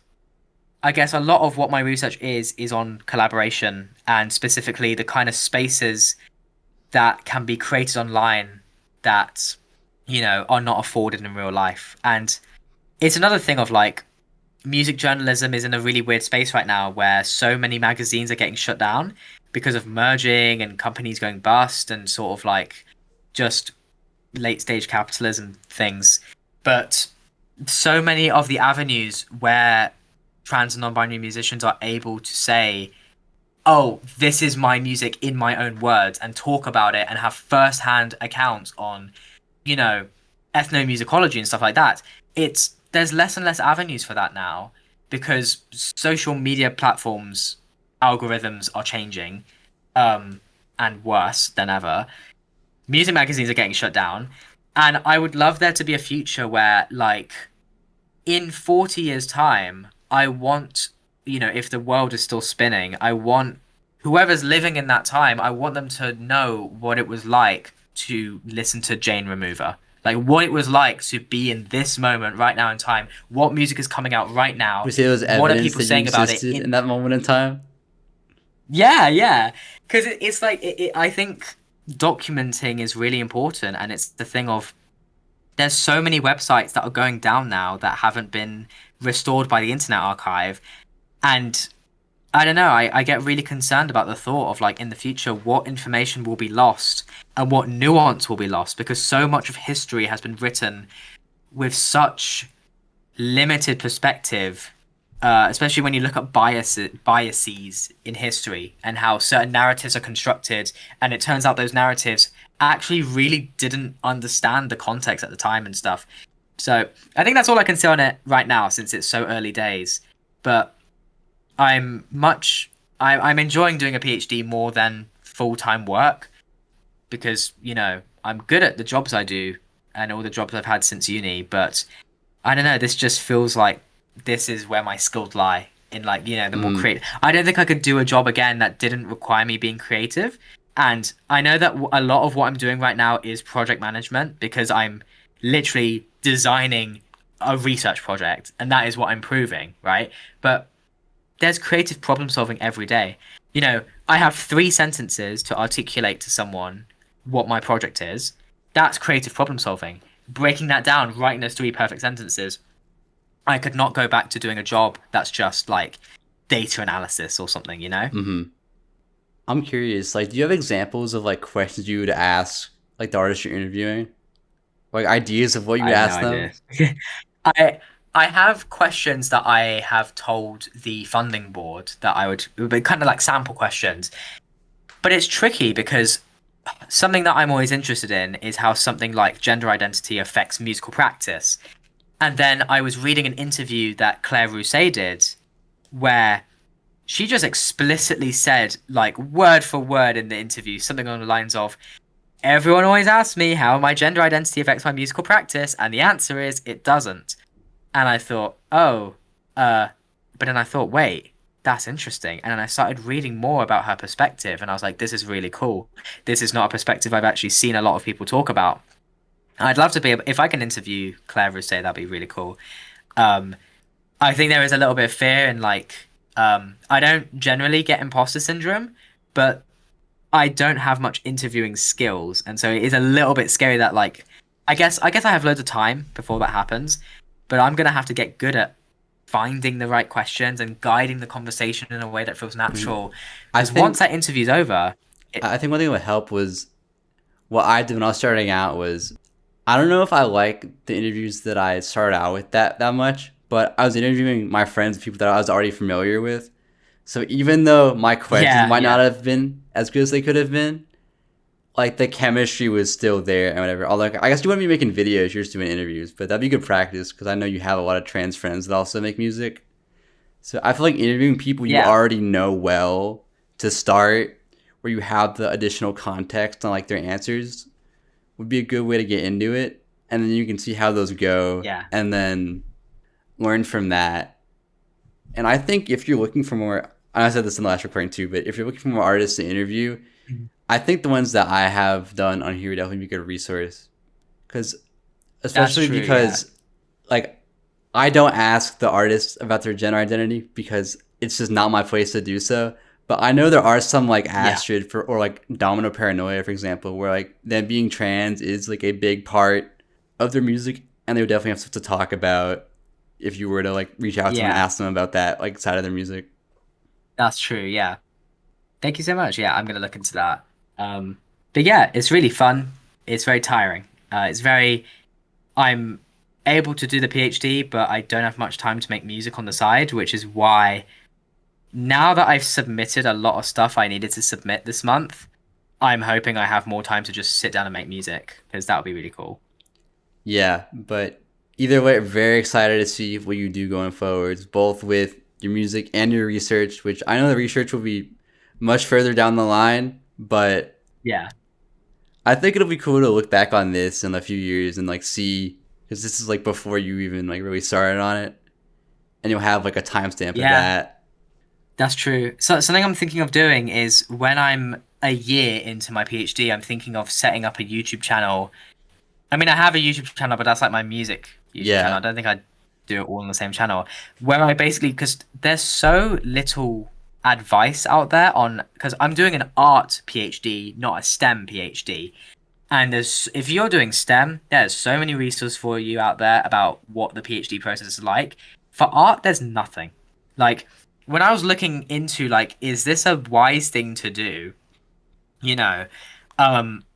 I guess a lot of what my research is on collaboration and specifically the kind of spaces that can be created online that, you know, are not afforded in real life. And it's another thing of like music journalism is in a really weird space right now where so many magazines are getting shut down because of merging and companies going bust and sort of like just late stage capitalism things. But so many of the avenues where trans and non-binary musicians are able to say, oh, this is my music in my own words and talk about it and have first-hand accounts on, you know, ethnomusicology and stuff like that. There's less and less avenues for that now because social media platforms algorithms are changing, and worse than ever. Music magazines are getting shut down, and I would love there to be a future where, like, in 40 years' time, I want, you know, if the world is still spinning, I want whoever's living in that time, I want them to know what it was like to listen to Jane Remover. Like what it was like to be in this moment right now in time. What music is coming out right now? We say it was What are evidence people that you saying about it? existed in that moment in time. Yeah, yeah. Because it's like, I think documenting is really important. And it's the thing of, there's so many websites that are going down now that haven't been restored by the Internet Archive. And I don't know, I get really concerned about the thought of like in the future what information will be lost and what nuance will be lost because so much of history has been written with such limited perspective, especially when you look at biases in history and how certain narratives are constructed, and it turns out those narratives actually really didn't understand the context at the time and stuff. So I think that's all I can say on it right now since it's so early days. But I'm enjoying doing a PhD more than full-time work because, I'm good at the jobs I do and all the jobs I've had since uni, but I don't know, this just feels like this is where my skills lie in like, the more Mm. creative. I don't think I could do a job again that didn't require me being creative. And I know that a lot of what I'm doing right now is project management because I'm literally designing a research project and that is what I'm proving, right? But there's creative problem solving every day. I have 3 sentences to articulate to someone what my project is. That's creative problem solving. Breaking that down, writing those 3 perfect sentences. I could not go back to doing a job that's just like data analysis or something. Hmm. I'm curious, like, do you have examples of like questions you would ask like the artist you're interviewing? Like ideas of what you I would have no ask them? idea. I I have questions that I have told the funding board that it would be kind of like sample questions. But it's tricky because something that I'm always interested in is how something like gender identity affects musical practice. And then I was reading an interview that Claire Rousset did where she just explicitly said, like word for word in the interview, something along the lines of, everyone always asks me how my gender identity affects my musical practice, and the answer is it doesn't. And I thought, oh, but then I thought, wait, that's interesting. And then I started reading more about her perspective, and I was like, this is really cool. This is not a perspective I've actually seen a lot of people talk about. I'd love to be able, if I can interview Claire Rousset, that'd be really cool. Um, I think there is a little bit of fear and like, I don't generally get imposter syndrome, but I don't have much interviewing skills, and so it is a little bit scary that like, I guess I have loads of time before that happens, but I'm gonna have to get good at finding the right questions and guiding the conversation in a way that feels Mhm. natural. I Because once think that interview's over, it, I think one thing that would help was what I did when I was starting out was I don't know if I like the interviews that I started out with that much, but I was interviewing my friends, people that I was already familiar with. So even though my questions yeah, might not yeah, have been as good as they could have been, like the chemistry was still there and whatever. Although I guess you wouldn't be making videos, you're just doing interviews, but that'd be good practice because I know you have a lot of trans friends that also make music. So I feel like interviewing people you yeah, already know well to start, where you have the additional context on like their answers, would be a good way to get into it, and then you can see how those go, yeah, and then learn from that. And I think if you're looking for more, and I said this in the last recording too, but if you're looking for more artists to interview, Mhm. I think the ones that I have done on here would definitely be a good resource. Because, That's especially true. Yeah, because, like, I don't ask the artists about their gender identity because it's just not my place to do so. But I know there are some like yeah, Astrid for or like Domino Paranoia, for example, where like them being trans is like a big part of their music, and they would definitely have stuff to talk about if you were to like reach out to them and yeah. ask them about that like side of their music. That's true. Yeah. Thank you so much. Yeah, I'm gonna look into that. Um, but yeah, it's really fun. It's very tiring. It's very. I'm able to do the PhD, but I don't have much time to make music on the side, which is why now that I've submitted a lot of stuff I needed to submit this month, I'm hoping I have more time to just sit down and make music because that would be really cool. Yeah, but either way, very excited to see what you do going forwards, both with your music and your research, which I know the research will be much further down the line, but Yeah. I think it'll be cool to look back on this in a few years and like see, because this is like before you even like really started on it, and you'll have like a timestamp of Yeah, that. that's true. So something I'm thinking of doing is when I'm a year into my PhD, I'm thinking of setting up a YouTube channel. I mean, I have a YouTube channel, but that's like my music YouTube channel. I Yeah, don't think I'd do it all on the same channel. Where I basically, because there's so little advice out there on, because I'm doing an art PhD, not a STEM PhD. And if you're doing STEM, there's so many resources for you out there about what the PhD process is like. For art, there's nothing. Like, when I was looking into like, is this a wise thing to do? You know,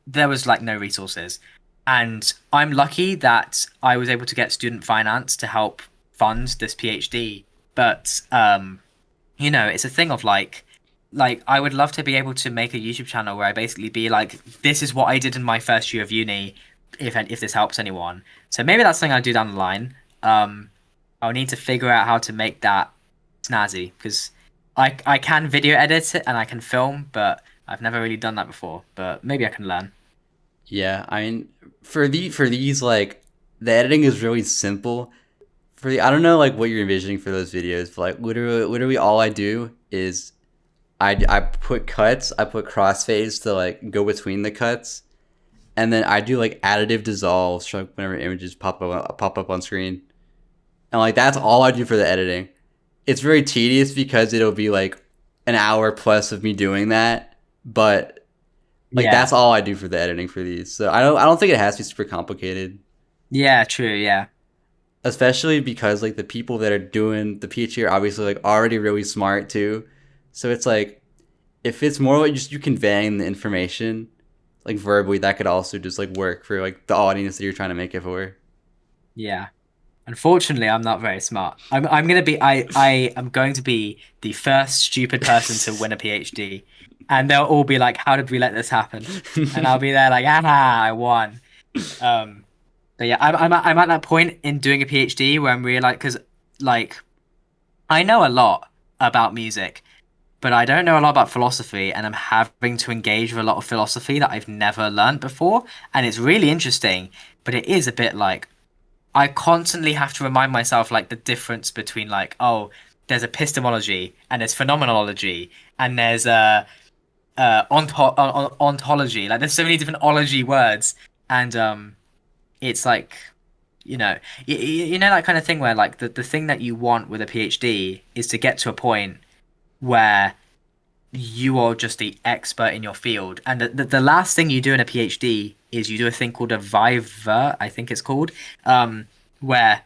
there was like no resources. And I'm lucky that I was able to get student finance to help fund this PhD. But it's a thing of like I would love to be able to make a YouTube channel where I basically be like, this is what I did in my first year of uni, if this helps anyone. So maybe that's something I'll do down the line. I'll need to figure out how to make that snazzy because I can video edit it and I can film, but I've never really done that before. But maybe I can learn. Yeah, I mean, for these like the editing is really simple. I don't know like what you're envisioning for those videos, but like literally all I do is I put cuts, I put crossfades to like go between the cuts, and then I do like additive dissolves so like, whenever images pop up on screen, and like that's all I do for the editing. It's very tedious because it'll be like an hour plus of me doing that, but like Yeah. that's all I do for the editing for these. So I don't think it has to be super complicated, Yeah, true, yeah. especially because like the people that are doing the PhD are obviously like already really smart too. So it's like if it's more like just you conveying the information like verbally, that could also just like work for like the audience that you're trying to make it for. Yeah. Unfortunately, I'm not very smart. I'm gonna be I am going to be the first stupid person to win a PhD, and they'll all be like, "How did we let this happen?" And I'll be there like, "Ah, I won." Um, but yeah, I'm at that point in doing a PhD where I'm really like, because like I know a lot about music, but I don't know a lot about philosophy, and I'm having to engage with a lot of philosophy that I've never learned before, and it's really interesting, but it is a bit like I constantly have to remind myself like the difference between like, oh, there's epistemology and there's phenomenology and there's ontology. Like there's so many different ology words, and it's like you know that kind of thing where like the thing that you want with a PhD is to get to a point where you are just the expert in your field. And the last thing you do in a PhD is you do a thing called a viva, I think it's called, where,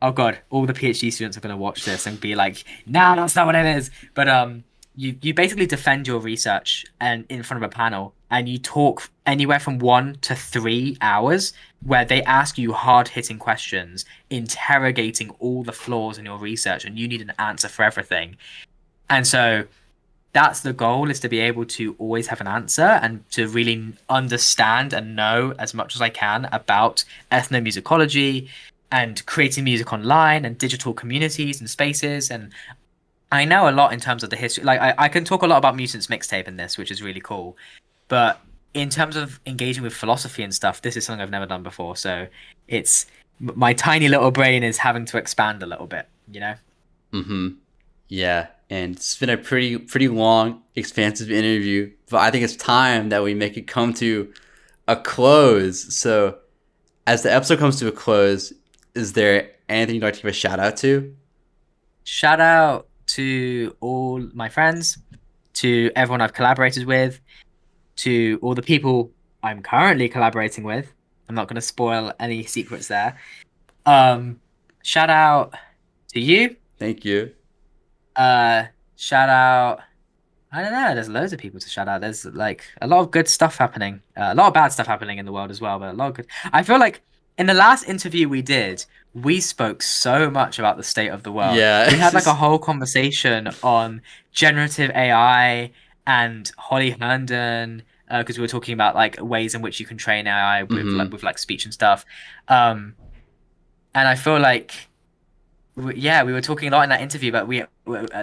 oh God, all the PhD students are going to watch this and be like, nah, that's not what it is. But you basically defend your research and in front of a panel and you talk anywhere from 1 to 3 hours where they ask you hard-hitting questions, interrogating all the flaws in your research, and you need an answer for everything. And so that's the goal is to be able to always have an answer and to really understand and know as much as I can about ethnomusicology and creating music online and digital communities and spaces. And I know a lot in terms of the history. Like I can talk a lot about Mutants Mixtape in this, which is really cool. But in terms of engaging with philosophy and stuff, this is something I've never done before. So it's my tiny little brain is having to expand a little bit, you know? Mm-hmm. Yeah, and it's been a pretty long, expansive interview, but I think it's time that we make it come to a close. So, as the episode comes to a close, is there anything you'd like to give a shout out to? Shout out to all my friends, to everyone I've collaborated with, to all the people I'm currently collaborating with. I'm not going to spoil any secrets there. Um, Shout out to you. Thank you. Uh, Shout out. I don't know. There's loads of people to shout out. There's like a lot of good stuff happening. A lot of bad stuff happening in the world as well, but a lot of good. I feel like in the last interview we did, we spoke so much about the state of the world. Yeah, We had like a whole conversation on generative AI and Holly Herndon, because we were talking about like ways in which you can train AI mm-hmm. with like speech and stuff. And I feel like yeah, we were talking a lot in that interview, but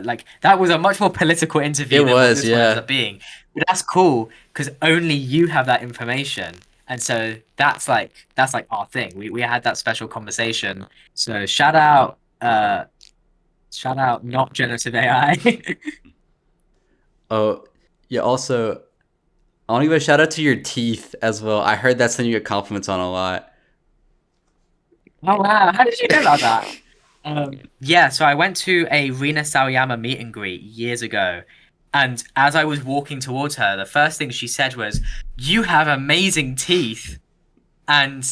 like that was a much more political interview It than what was, this one ended yeah. up being. But that's cool because only you have that information, and so that's like our thing. We had that special conversation. So shout out, not generative AI. Oh, yeah. Also, I want to give a shout out to your teeth as well. I heard that's something you get compliments on a lot. Oh wow, how did you know about that? Yeah, so I went to a Rina Sawayama meet and greet years ago, and as I was walking towards her, the first thing she said was, "You have amazing teeth." And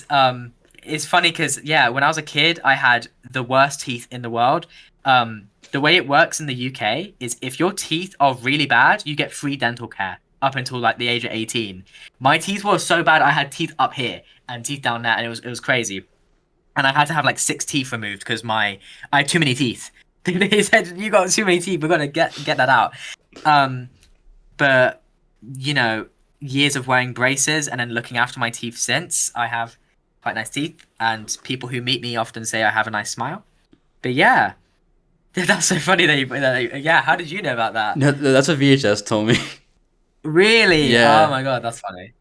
it's funny because yeah, when I was a kid, I had the worst teeth in the world. the way it works in the UK is if your teeth are really bad, you get free dental care up until like the age of 18. My teeth were so bad, I had teeth up here and teeth down there, and it was crazy. And I had to have like 6 teeth removed because I had too many teeth. They said, you got too many teeth, we're gonna get that out. But you know, years of wearing braces and then looking after my teeth since, I have quite nice teeth, and people who meet me often say I have a nice smile. But yeah, that's so funny yeah, how did you know about that? No, that's what VHS told me. Really? Yeah. Oh my god, that's funny.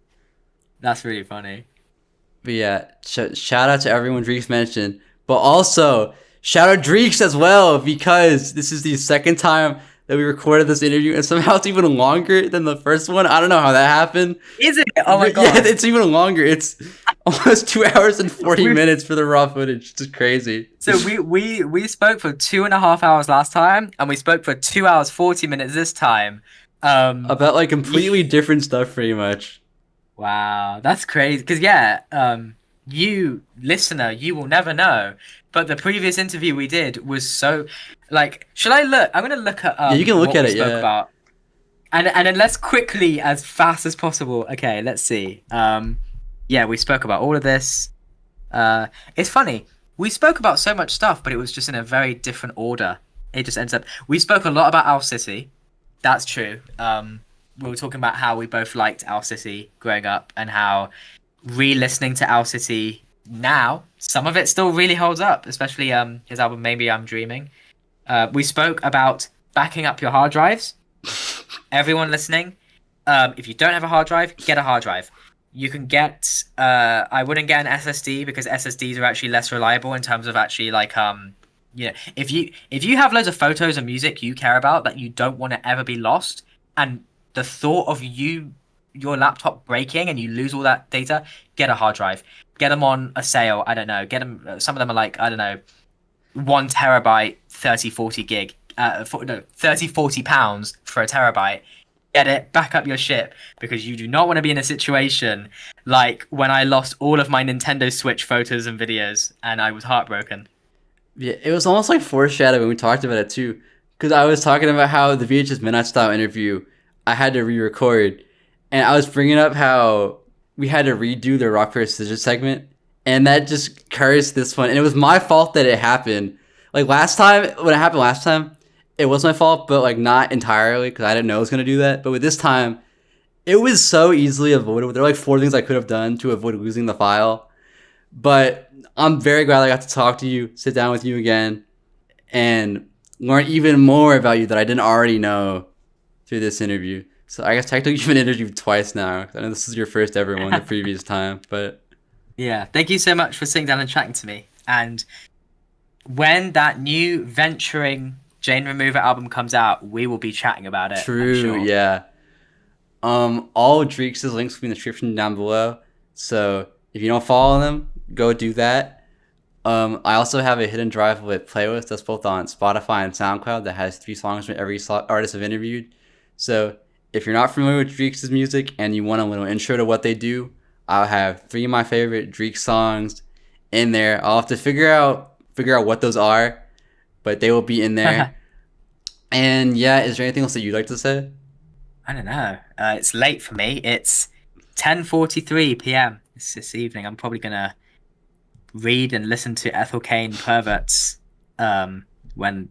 That's really funny. But yeah, shout out to everyone Dreeks mentioned, but also shout out Dreeks as well, because this is the second time that we recorded this interview, and somehow it's even longer than the first one. I don't know how that happened. Is it? Oh my god. Yeah, it's even longer. It's almost 2 hours and 40 minutes for the raw footage. It's just crazy. So we spoke for 2.5 hours last time, and we spoke for 2 hours 40 minutes this time. About like completely different stuff, pretty much. Wow, that's crazy. Because yeah, you listener, you will never know. But the previous interview we did was so, like, should I look? I'm gonna look at Yeah, you can look what at we it. spoke Yeah. about. And then let's quickly, as fast as possible. Okay, let's see. Yeah, we spoke about all of this. It's funny. We spoke about so much stuff, but it was just in a very different order. It just ends up. We spoke a lot about Owl City. That's true. We were talking about how we both liked Owl City growing up, and how re-listening to Owl City now, some of it still really holds up, especially his album Maybe I'm Dreaming. We spoke about backing up your hard drives. Everyone listening, if you don't have a hard drive, get a hard drive. You can get I wouldn't get an SSD, because SSDs are actually less reliable in terms of actually like you know, if you have loads of photos and music you care about that you don't want to ever be lost, and the thought of your laptop breaking and you lose all that data, get a hard drive. Get them on a sale. I don't know. Get them. Some of them are like, I don't know, 1 terabyte, 30-40 gig. 30-40 pounds for a terabyte. Get it, back up your ship, because you do not want to be in a situation like when I lost all of my Nintendo Switch photos and videos, and I was heartbroken. Yeah, it was almost like foreshadowing. We talked about it too, because I was talking about how the VHS Midnight Style interview I had to re-record, and I was bringing up how we had to redo the rock paper scissors segment, and that just cursed this one. And it was my fault that it happened. Like last time, when it happened last time, it was my fault, but like not entirely, because I didn't know it was gonna do that. But with this time, it was so easily avoidable. There were like 4 things I could have done to avoid losing the file. But I'm very glad I got to talk to you, sit down with you again, and learn even more about you that I didn't already know through this interview. So I guess technically you've been interviewed twice now. I know this is your first ever one the previous time, but Yeah, thank you so much for sitting down and chatting to me. And when that new Venturing Jane Remover album comes out, we will be chatting about it. true, I'm sure. yeah. All Dreeks' links will be in the description down below. So if you don't follow them, go do that. I also have a hidden drive with playlists that's both on Spotify and SoundCloud that has 3 songs from every artist I've interviewed. So if you're not familiar with Dreeks' music and you want a little intro to what they do, I'll have 3 of my favorite Dreeks songs in there. I'll have to figure out what those are, but they will be in there. And yeah, is there anything else that you'd like to say? I don't know. It's late for me. It's 10:43 p.m. this evening. I'm probably gonna read and listen to Ethel Cain Perverts when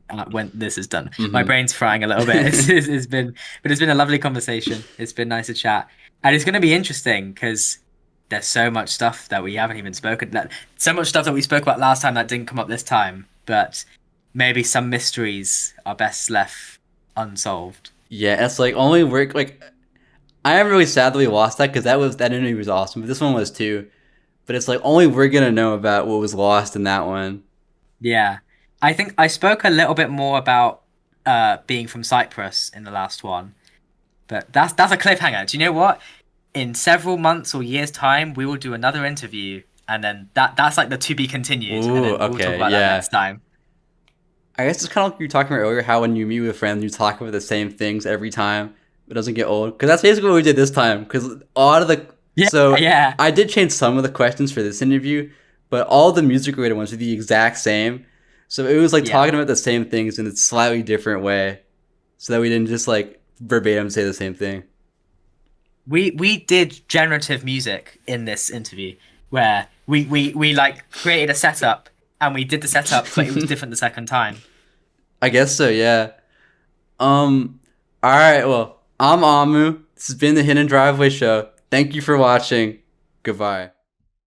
this is done. Mm-hmm. My brain's frying a little bit. It's been a lovely conversation. It's been nice to chat, and it's going to be interesting because there's so much stuff that we haven't even spoken. So much stuff that we spoke about last time that didn't come up this time. But maybe some mysteries are best left unsolved. Yeah, it's like only work. Like I am really sad that we lost that, because that interview was awesome, but this one was too. But it's like only we're gonna know about what was lost in that one. Yeah. I think I spoke a little bit more about being from Cyprus in the last one. But that's a cliffhanger. Do you know what? In several months or years' time, we will do another interview, and then that's like the to be continued. Ooh, and then we'll okay, talk about yeah. that next time. I guess it's kind of like you were talking about earlier, how when you meet with a friend, you talk about the same things every time. It doesn't get old. Because that's basically what we did this time. Because a lot of the... Yeah. I did change some of the questions for this interview, but all the music-related ones are the exact same. So it was like Yeah. talking about the same things in a slightly different way, so that we didn't just like verbatim say the same thing. We did generative music in this interview where we like created a setup and we did the setup, but it was different the second time. I guess so, yeah. All right. Well, I'm Amu. This has been the Hidden Driveway Show. Thank you for watching. Goodbye.